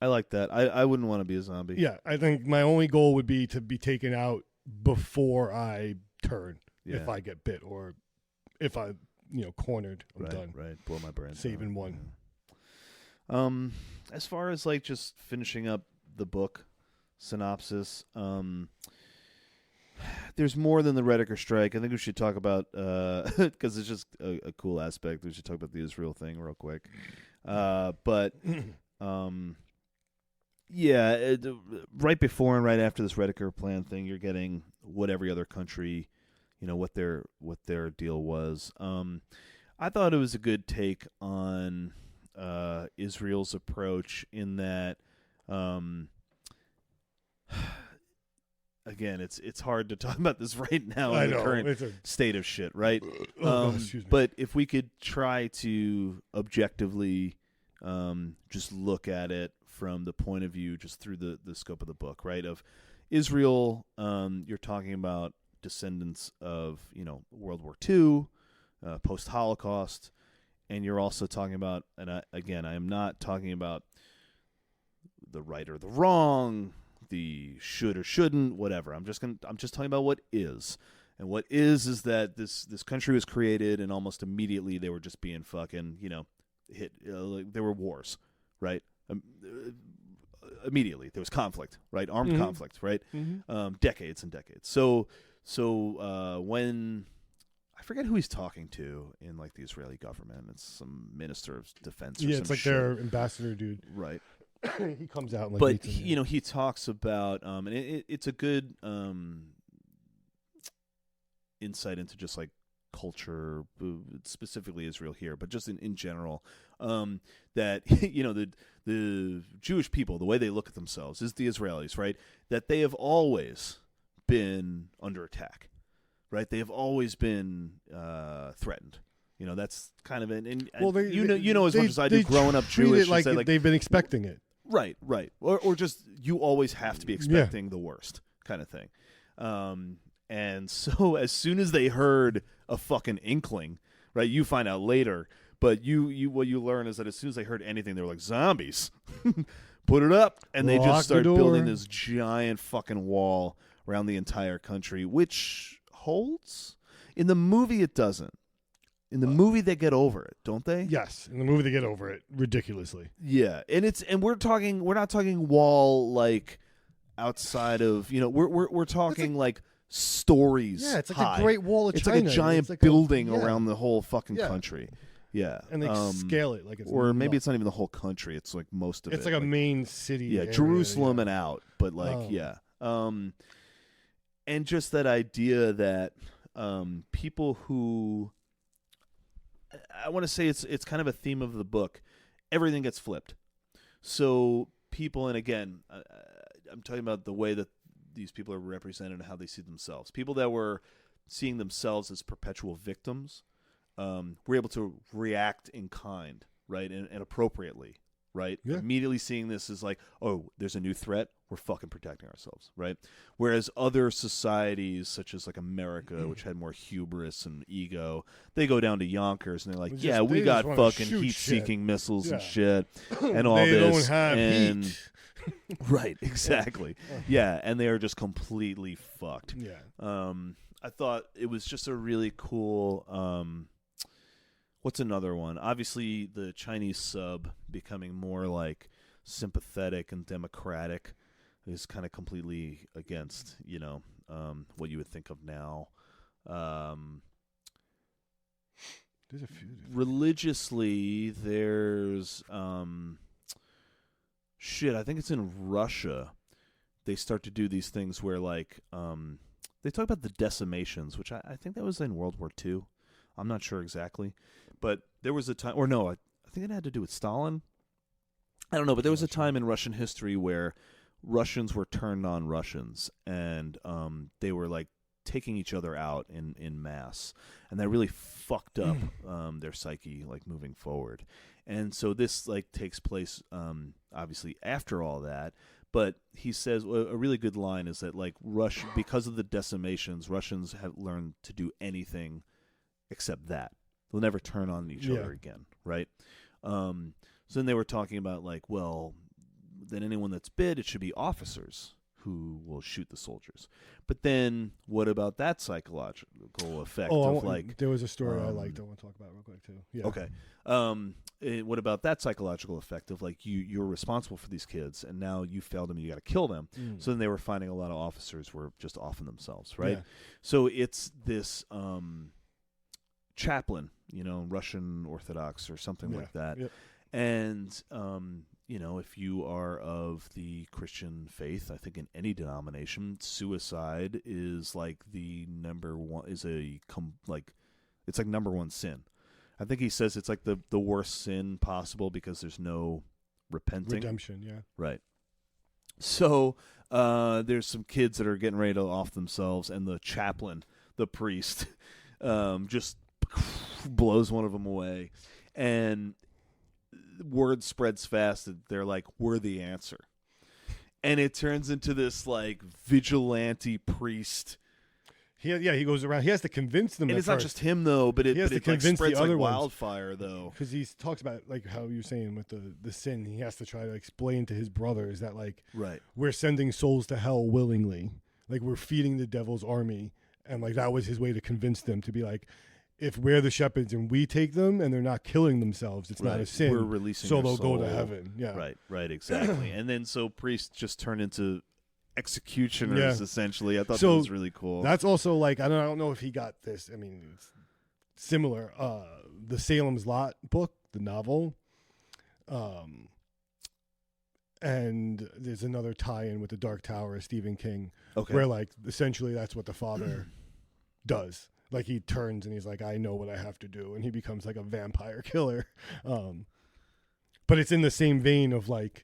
I like that. I wouldn't want to be a zombie. Yeah, I think my only goal would be to be taken out before I turn, Yeah. if I get bit or if I, cornered. I'm right, done. Right. Blow my brains Saving out. one. Yeah. As far as like just finishing up the book synopsis, there's more than the Rediker strike. I think we should talk about because it's just a cool aspect. We should talk about the Israel thing real quick. But yeah, right before and right after this Rediker plan thing, you're getting what every other country, what their deal was. I thought it was a good take on Israel's approach in that. Again, it's hard to talk about this right now in the current state of shit, right? Excuse me. But if we could try to objectively just look at it from the point of view, just through the scope of the book, right? Of Israel, you're talking about descendants of, World War II, post-Holocaust, and you're also talking about, and I am not talking about the right or the wrong, the should or shouldn't, whatever. I'm just talking about what is. And what is that this country was created, and almost immediately they were just being fucking, hit. Like there were wars, right? Immediately there was conflict, right? Armed conflict, right? Decades and decades. So when I forget who he's talking to in like the Israeli government, it's some minister of defense. Or yeah, some it's like shit. their ambassador dude. Right. He comes out, and But meets him. he talks about, and it's a good insight into just like culture, specifically Israel here, but just in general, that the Jewish people, the way they look at themselves is the Israelis, right? That they have always been under attack, right? They have always been threatened. That's kind of you know as much as I do. Growing up Jewish, like they've been expecting it. Right, or just you always have to be expecting the worst kind of thing. And so as soon as they heard a fucking inkling, right, you find out later, but you what you learn is that as soon as they heard anything, they were like, zombies, put it up, and they Lock just start the building door. this giant fucking wall around the entire country, which holds. In the movie, it doesn't. In the movie, they get over it, don't they? Yes, in the movie they get over it ridiculously. Yeah, and we're not talking wall like outside of we're talking like stories. Yeah, it's like high. a Great Wall of it's China. like a giant It's like building around the whole fucking Yeah. country. Yeah, and they scale it like it's or maybe nuts. it's not even the whole country. It's like most of it. It's like a main city. yeah, area, Jerusalem yeah. and out, but like and just that idea that people who I want to say it's kind of a theme of the book. Everything gets flipped. So people, and again, I'm talking about the way that these people are represented and how they see themselves. People that were seeing themselves as perpetual victims were able to react in kind, right, and appropriately, right? Yeah. Immediately seeing this is like, oh, there's a new threat. We're fucking protecting ourselves, right? Whereas other societies, such as like America, which had more hubris and ego, they go down to Yonkers and they're like, It's yeah, just- we they got just wanna fucking shoot heat-seeking missiles and Yeah. shit and all they this. don't have and heat. Right, exactly. Yeah, and they are just completely fucked. Yeah. I thought it was just a really cool. What's another one? Obviously, the Chinese sub becoming more like sympathetic and democratic is kind of completely against, what you would think of now. There's a few. Religiously, there's I think it's in Russia. They start to do these things where, like, they talk about the decimations, which I think that was in World War II. I'm not sure exactly. But there was a time, or no, I think it had to do with Stalin. I don't know, but there was a time in Russian history where Russians were turned on Russians, and they were, like, taking each other out in mass. And that really fucked up their psyche, like, moving forward. And so this, like, takes place, obviously, after all that. But he says a really good line is that, like, because of the decimations, Russians have learned to do anything except that. They'll never turn on each other again, right? So then they were talking about, like, well, then anyone that's bid, it should be officers who will shoot the soldiers. But then what about that psychological effect of, like... There was a story I liked I want to talk about real quick, too. Yeah. Okay. What about that psychological effect of, like, you're responsible for these kids, and now you failed them, you got to kill them. So then they were finding a lot of officers were just offing themselves, right? Yeah. So it's this chaplain, Russian Orthodox or something like that. Yep. And, if you are of the Christian faith, I think in any denomination, suicide is like the number one, it's like number one sin. I think he says it's like the worst sin possible because there's no repenting. Redemption, yeah. Right. So there's some kids that are getting ready to off themselves, and the chaplain, the priest, just blows one of them away. And word spreads fast that they're like, we're the answer. And it turns into this, like, vigilante priest. He goes around. He has to convince them. And it's not just him, though, but it, He has but to it like, convince the spreads other like ones. wildfire, though. Because he talks about, like, how you're saying with the sin. He has to try to explain to his brothers that, like, Right. we're sending souls to hell willingly. Like, we're feeding the devil's army. And, like, that was his way to convince them to be like, if we're the shepherds and we take them and they're not killing themselves, it's not a sin. We're releasing so their they'll go to soul. heaven. Yeah. Right, exactly. And then so priests just turn into executioners, essentially. I thought that was really cool. That's also, like, I don't know if he got this. I mean, it's similar. The Salem's Lot book, the novel. And there's another tie-in with the Dark Tower of Stephen King, where, like, essentially that's what the father does. Like, he turns and he's like, I know what I have to do, and he becomes like a vampire killer. But it's in the same vein of, like,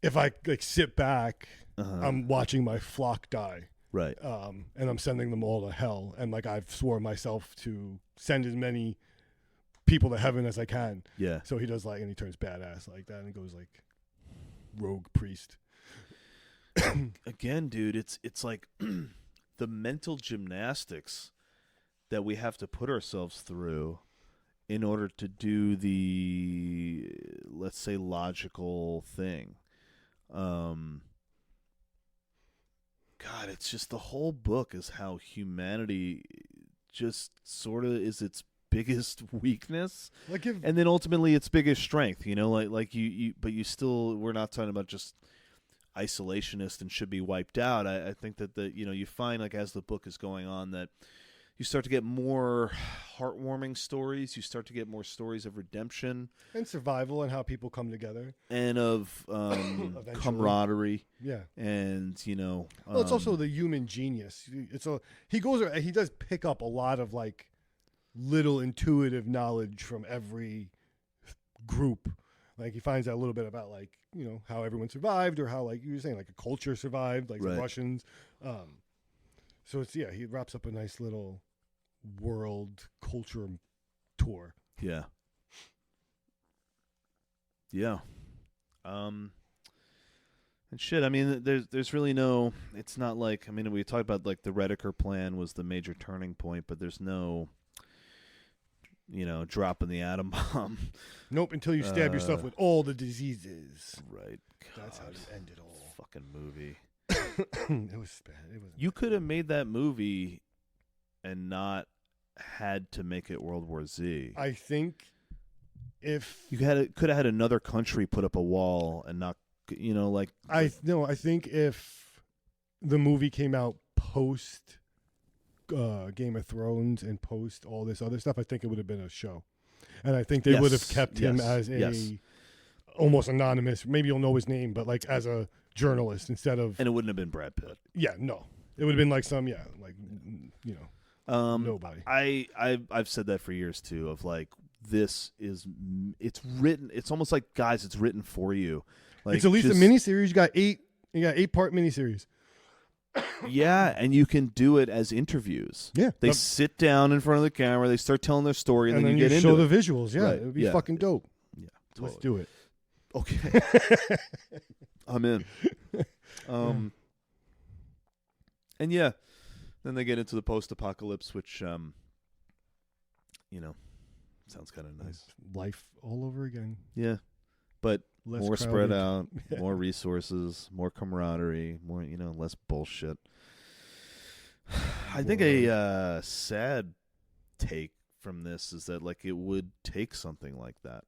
if I, like, sit back, I'm watching my flock die. Right. And I'm sending them all to hell. And, like, I've swore myself to send as many people to heaven as I can. Yeah. So he does, like, and he turns badass like that and goes, like, rogue priest. Again, dude, it's like the mental gymnastics that we have to put ourselves through in order to do the, let's say, logical thing. God, it's just the whole book is how humanity just sort of is its biggest weakness, Like, and then ultimately its biggest strength. Like you, but you still, we're not talking about just isolationist and should be wiped out. I think that you find, like, as the book is going on, that you start to get more heartwarming stories. You start to get more stories of redemption and survival and how people come together and of camaraderie. Yeah. And Well, it's also the human genius. He does pick up a lot of, like, little intuitive knowledge from every group. Like, he finds out a little bit about, like, how everyone survived, or how, like you were saying, like, a culture survived, like the Russians. So he wraps up a nice little world culture tour. Yeah. And shit, I mean, there's really no. It's not like, I mean, we talked about like the Rediker plan was the major turning point, but there's no, dropping the atom bomb. Nope, until you stab yourself with all the diseases. Right. That's how you end it all. Fucking movie. It was bad. It was. You could have made that movie and not had to make it World War Z. I think if you could have had another country put up a wall and not, I think if the movie came out post Game of Thrones and post all this other stuff, I think it would have been a show, and I think they would have kept him as a almost anonymous. Maybe you'll know his name, but like as a journalist instead of. And it wouldn't have been Brad Pitt. Yeah, no, it would have been like nobody. I've said that for years too. Of like, it's written. It's almost like, guys, it's written for you. Like, it's at least a miniseries. You got 8-part miniseries. Yeah, and you can do it as interviews. Yeah, they sit down in front of the camera, they start telling their story, and then you get into show it. the visuals. Yeah, right. It would be fucking dope. Yeah, totally. Let's do it. Okay, I'm in. And yeah, then they get into the post-apocalypse, which sounds kind of nice. Life all over again. Yeah, but Less more crowded. spread out, more resources, more camaraderie, more less bullshit. I think a sad take from this is that like it would take something like that,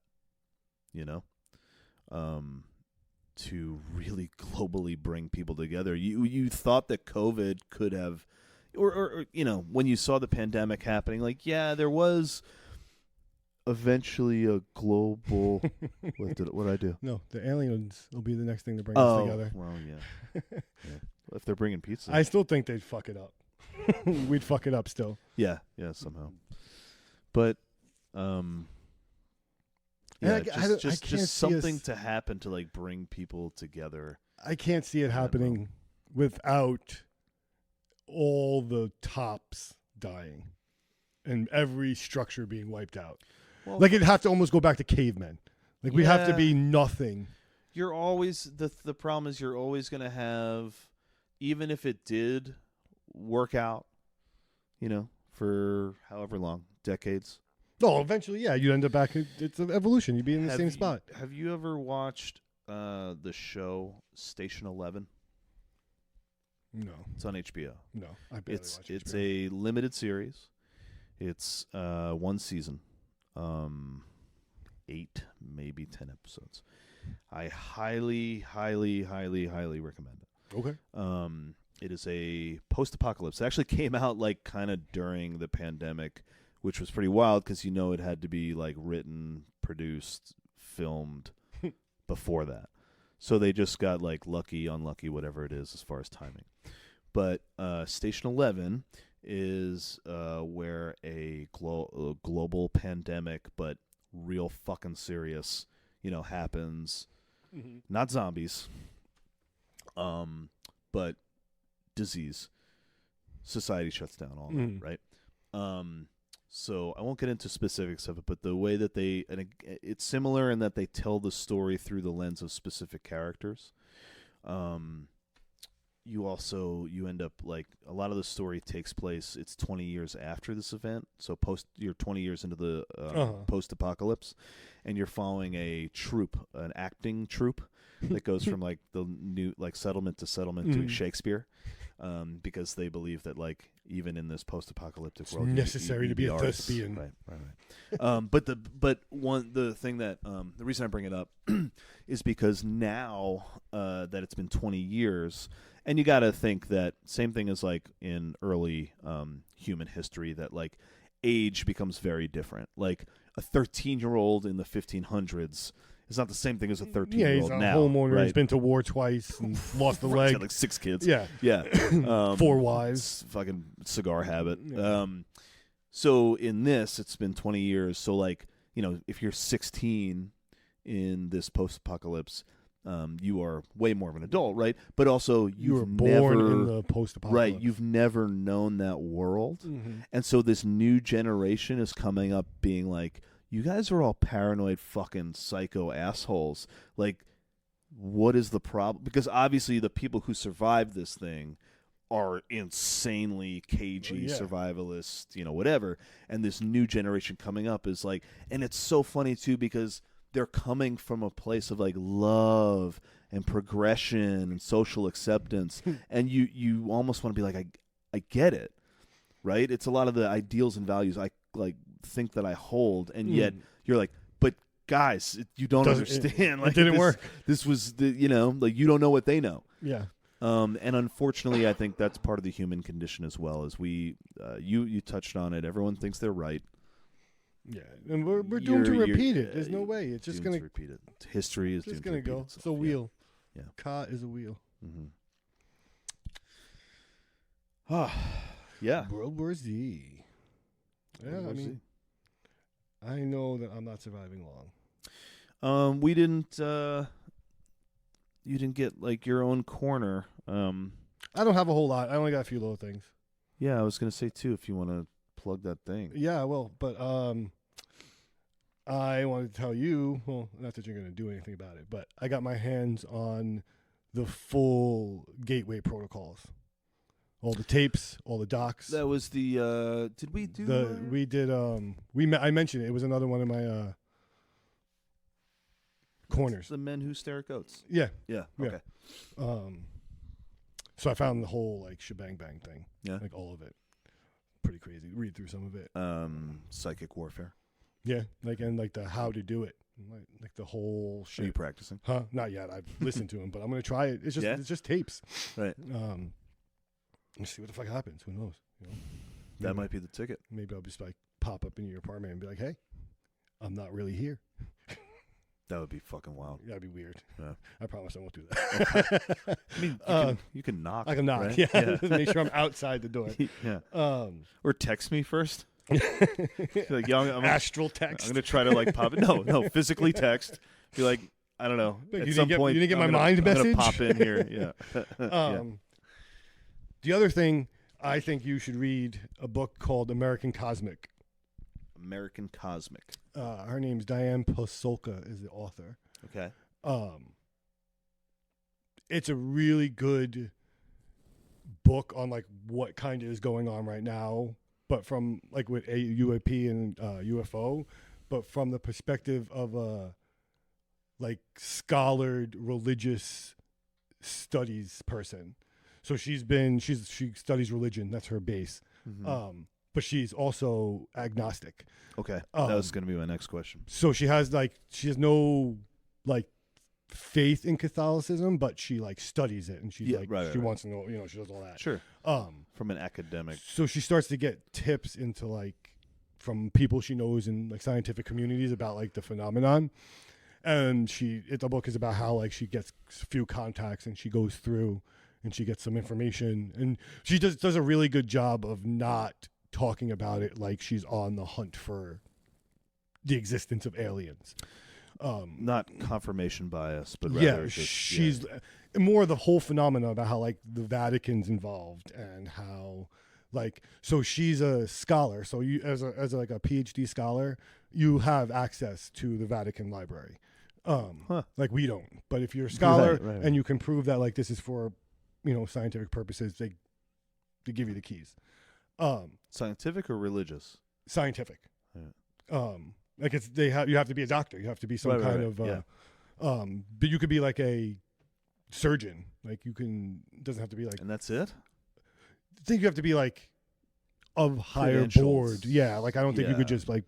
to really globally bring people together. You thought that COVID could have, or when you saw the pandemic happening, like there was. Eventually a global what did I do? No, the aliens will be the next thing to bring us together. Well, yeah. If they're bringing pizza. I still think they'd fuck it up. We'd fuck it up still. Yeah, somehow. But just something to happen to like bring people together. I can't see it happening without all the tops dying and every structure being wiped out. Well, like it'd have to almost go back to cavemen. Like we'd have to be nothing. You're always the problem is you're always going to have, even if it did work out, for however long, decades. No, eventually, you'd end up back. It's an evolution. You'd be in the same spot. Have you ever watched the show Station 11? No, it's on HBO. No, I barely watch HBO. It's a limited series. It's one season. 8, maybe 10 episodes. I highly, highly, highly, highly recommend it. Okay. It is a post-apocalypse. It actually came out like kind of during the pandemic, which was pretty wild because it had to be like written, produced, filmed before that. So they just got like lucky, unlucky, whatever it is as far as timing. But Station 11 is where a global pandemic, but real fucking serious, happens. Mm-hmm. Not zombies, but disease. Society shuts down, all that, right? So I won't get into specifics of it, but the way that it's similar in that they tell the story through the lens of specific characters. You end up like a lot of the story takes place. It's 20 years after this event, so you're 20 years into the post-apocalypse, and you're following a troupe, an acting troupe that goes from like the new like settlement to settlement doing Shakespeare, because they believe that like even in this post-apocalyptic world, it's necessary to be a thespian. Right. But the thing that the reason I bring it up is because now that it's been 20 years. And you got to think that same thing as like in early human history, that like age becomes very different. Like a 13-year-old in the 1500s is not the same thing as a 13-year-old now. Yeah, he's a homeowner. Right? He's been to war twice and lost a leg. He's got like 6 kids. Yeah. 4 wives. Fucking cigar habit. Yeah. So in this, it's been 20 years. So like, if you're 16 in this post-apocalypse, you are way more of an adult, right? But also you were born in the post-apocalypse. Right, you've never known that world. And so this new generation is coming up being like, you guys are all paranoid fucking psycho assholes. Like, what is the problem? Because obviously the people who survived this thing are insanely cagey, survivalist, whatever. And this new generation coming up is like, and it's so funny too because they're coming from a place of like love and progression and social acceptance, and you almost want to be like, I get it, right? It's a lot of the ideals and values I like think that I hold, and yet you're like, but guys, you don't understand. It didn't work. This was like you don't know what they know. Yeah. And unfortunately, I think that's part of the human condition as well. As you touched on it. Everyone thinks they're right. Yeah, and we're doomed to repeat it. There's no way. It's just gonna repeat it. History is just gonna go. It's a wheel. Yeah. Ka is a wheel. Mm-hmm. Yeah. World War Z. Yeah, I mean, I know that I'm not surviving long. We didn't. You didn't get like your own corner. I don't have a whole lot. I only got a few little things. Yeah, I was gonna say too. If you want to plug that thing. Yeah, well, but I wanted to tell you. Well, not that you're gonna do anything about it, but I got my hands on the full Gateway protocols. All the tapes, all the docs. That was the. Did we do? We did. I mentioned it. It was another one of my corners. The Men Who Stare at Goats. Yeah. Yeah. Okay. So I found the whole like shebang bang thing. Yeah. Like all of it. Pretty crazy. Read through some of it. Psychic warfare. Yeah. Like the how to do it. Like the whole shit. Are you practicing? Huh? Not yet. I've listened to him, but I'm gonna try it. It's just tapes. Right. Let's see what the fuck happens. Who knows? That might be the ticket. Maybe I'll just like pop up in your apartment and be like, "Hey, I'm not really here." That would be fucking wild. That'd be weird. Yeah. I promise I won't do that. Okay. I mean, you can knock. I can knock. Right? Yeah. Make sure I'm outside the door. Yeah. Or text me first. Like, astral text. I'm gonna try to like pop it. No, physically text. Be like, I don't know. At some point, you didn't get my mind message. I'm gonna pop in here. Yeah. The other thing, I think you should read a book called American Cosmic. American Cosmic. Her name's Diane Pasulka is the author. Okay. It's a really good book on like what kind of is going on right now, but from like with UAP and UFO, but from the perspective of a like scholared religious studies person. So she studies religion. That's her base. Mm-hmm. But she's also agnostic. Okay. That was going to be my next question. So she has no like faith in Catholicism, but she like studies it, and she's wants to know, she does all that. Sure. From an academic. So she starts to get tips into like from people she knows in like scientific communities about like the phenomenon. And the book is about how like she gets a few contacts and she goes through and she gets some information, and she does a really good job of not talking about it like she's on the hunt for the existence of aliens. Not confirmation bias, but rather she's more the whole phenomena about how like the Vatican's involved and how like, so she's a scholar. So you as like a PhD scholar, you have access to the Vatican library. Like we don't, but if you're a scholar right. and you can prove that like this is for, scientific purposes, they give you the keys. Scientific or religious? Scientific. Yeah. Like you have to be a doctor. You have to be some kind of but you could be like a surgeon. Like doesn't have to be like. And that's it? I think you have to be like of higher board. Yeah. Like I don't think you could just like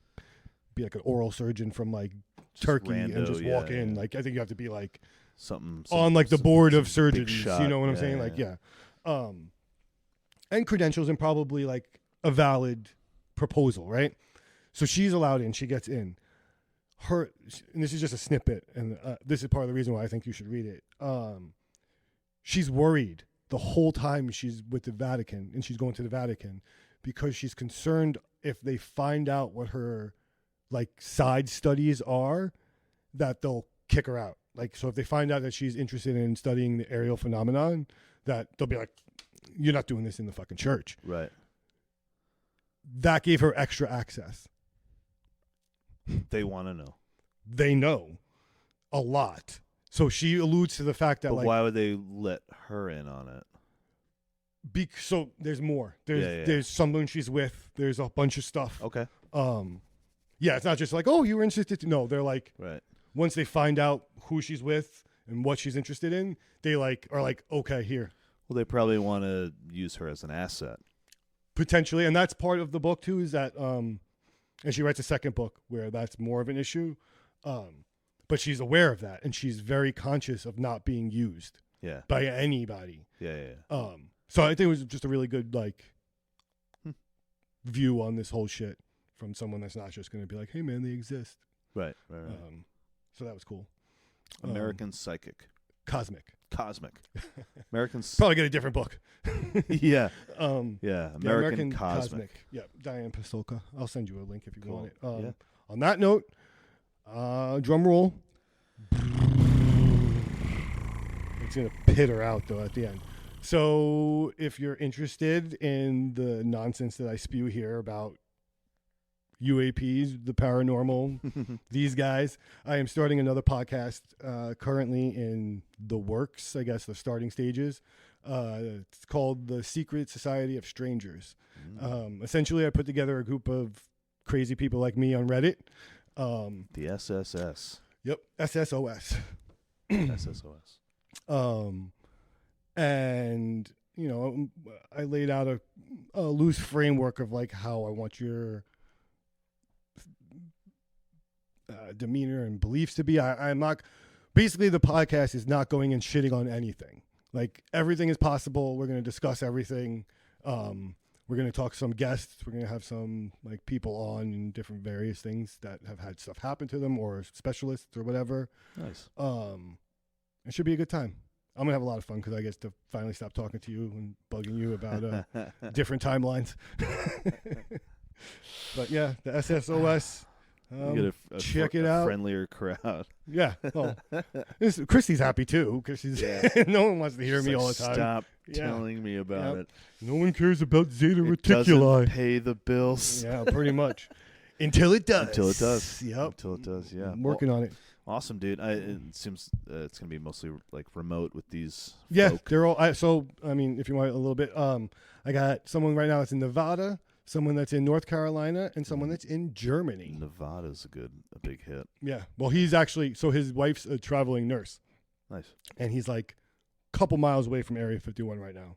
be like an oral surgeon from like Turkey and just walk in. Like I think you have to be like something on like the board of surgeons. Shot. You know what I'm saying? Like and credentials and probably like a valid proposal, right? So she's allowed in. She gets in. And this is just a snippet, and this is part of the reason why I think you should read it. She's worried the whole time she's with the Vatican, and she's going to the Vatican, because she's concerned if they find out what her like side studies are, that they'll kick her out. Like, so if they find out that she's interested in studying the aerial phenomenon, that they'll be like, "You're not doing this in the fucking church." Right. That gave her extra access. They want to know. They know a lot. So she alludes to the fact that But like why would they let her in on it? so there's more. Yeah. There's someone she's with. There's a bunch of stuff. Okay. Yeah, it's not just like, oh, you were interested. No, they're like, Right. once they find out who she's with and what she's interested in, they like are like, okay, here. Well, they probably want to use her as an asset. Potentially, and that's part of the book too, is that and she writes a second book where that's more of an issue. But she's aware of that, and she's very conscious of not being used Yeah. by anybody. Yeah. So I think it was just a really good like view on this whole shit from someone that's not just going to be like, hey man, they exist. Right. So that was cool. American Psychic. Cosmic. American. Probably get a different book. Yeah. Yeah, American Cosmic. Yeah, Diane Pastolka. I'll send you a link if you Cool. want it. Yeah. On that note, drum roll. It's going to pitter out, though, at the end. So if you're interested in the nonsense that I spew here about UAPs, the paranormal, these guys, I am starting another podcast currently in the works, I guess, the starting stages. It's called The Secret Society of Strangers. Essentially, I put together a group of crazy people like me on Reddit. The SSS. Yep, SSOS. SSOS. And, you know, I laid out a loose framework of like how I want your demeanor and beliefs to be. I'm not, basically the podcast is not going and shitting on anything. Like everything is possible. We're going to discuss everything. We're going to talk to some guests. We're going to have some like people on and different various things that have had stuff happen to them or specialists or whatever. Nice. It should be a good time. I'm going to have a lot of fun because I get to finally stop talking to you and bugging you about different timelines. But yeah, the SSOS. You get check it out. Friendlier crowd. Yeah. Well, Christy's happy too because she's no one wants to hear me all the time. Stop telling me about it. No one cares about Zeta It Reticuli. doesn't pay the bills. Yeah, pretty much. Until it does. Until it does. Yep. Until it does. Yeah. I'm working on it. Awesome, dude. It seems it's gonna be mostly like remote with these. Yeah, folk. they're all. So I mean, if you want a little bit, I got someone right now that's in Nevada, someone that's in North Carolina, and someone that's in Germany. Nevada's a big hit. Yeah. Well, he's actually his wife's a traveling nurse. Nice. And he's like a couple miles away from Area 51 right now.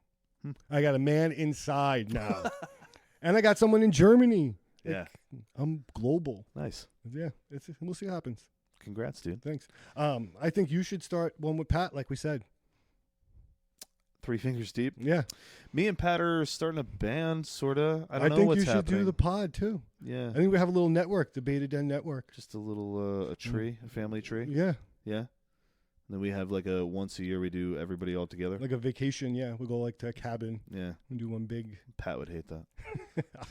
I got a man inside now, and I got someone in Germany. Yeah. I'm global. Nice. Yeah. We'll see what happens. Congrats, dude. Thanks. I think you should start one with Pat, like we said. 3 Fingers Deep. Yeah. Me and Pat are starting a band, sorta. I don't know think what's you should happening. do the pod too. Yeah. I think we have a little network, the Beta Den Network. Just a little a tree, a family tree. Yeah. Yeah. And then we have like a once a year we do everybody all together. Like a vacation, yeah. We go like to a cabin Yeah. and do one big. Pat would hate that.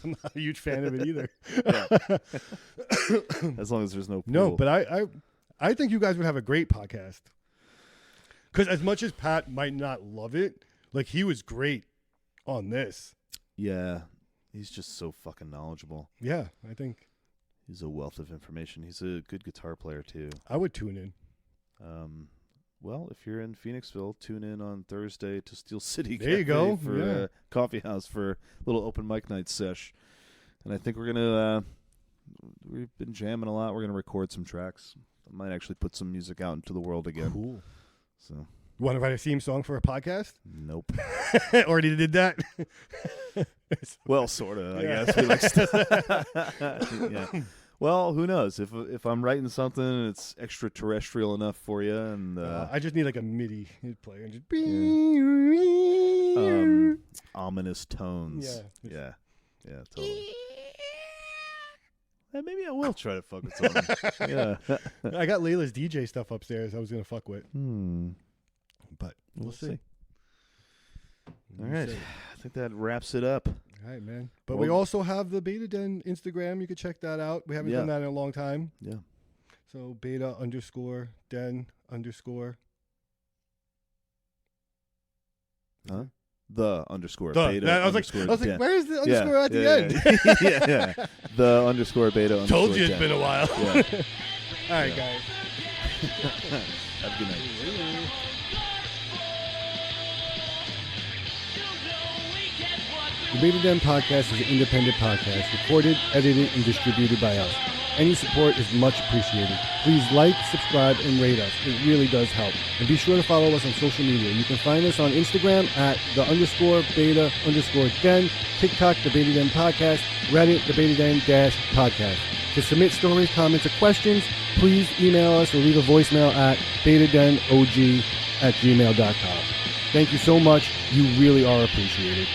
I'm not a huge fan of it either. As long as there's no pool. No, but I think you guys would have a great podcast. Because as much as Pat might not love it, like he was great on this. Yeah. He's just so fucking knowledgeable. Yeah, I think. He's a wealth of information. He's a good guitar player too. I would tune in. Well, if you're in Phoenixville, tune in on Thursday to Steel City There you Cafe go. for Yeah. Coffee House for a little open mic night sesh. And I think we're gonna we've been jamming a lot. We're gonna record some tracks. I might actually put some music out into the world again. Cool. So You want to write a theme song for a podcast? nope. Already did that. Well, sorta. Yeah. I guess. We like yeah. Well, who knows? If I'm writing something and it's extraterrestrial enough for you, and I just need like a MIDI player and just ominous tones. Yeah. Yeah, totally. Maybe I will try to fuck with something. Yeah. I got Layla's DJ stuff upstairs I was gonna fuck with. But We'll see. All We'll right. see. I think that wraps it up. All right, man. But Well- we also have the Beta Den Instagram. You can check that out. We haven't Yeah. done that in a long time. Yeah. So beta_den_. Huh? The underscore The. beta. I was like, den. where's the underscore at the end? Yeah. The underscore beta. Told underscore you it's den. been a while. Yeah. All right, Yeah. guys. Have a good night. The Beta Den Podcast is an independent podcast, recorded, edited, and distributed by us. Any support is much appreciated. Please like, subscribe, and rate us. It really does help. And be sure to follow us on social media. You can find us on Instagram at _beta_den, TikTok, The Beta Den Podcast, Reddit, The Beta Den -podcast. To submit stories, comments, or questions, please email us or leave a voicemail at betadenog@gmail.com. Thank you so much. You really are appreciated.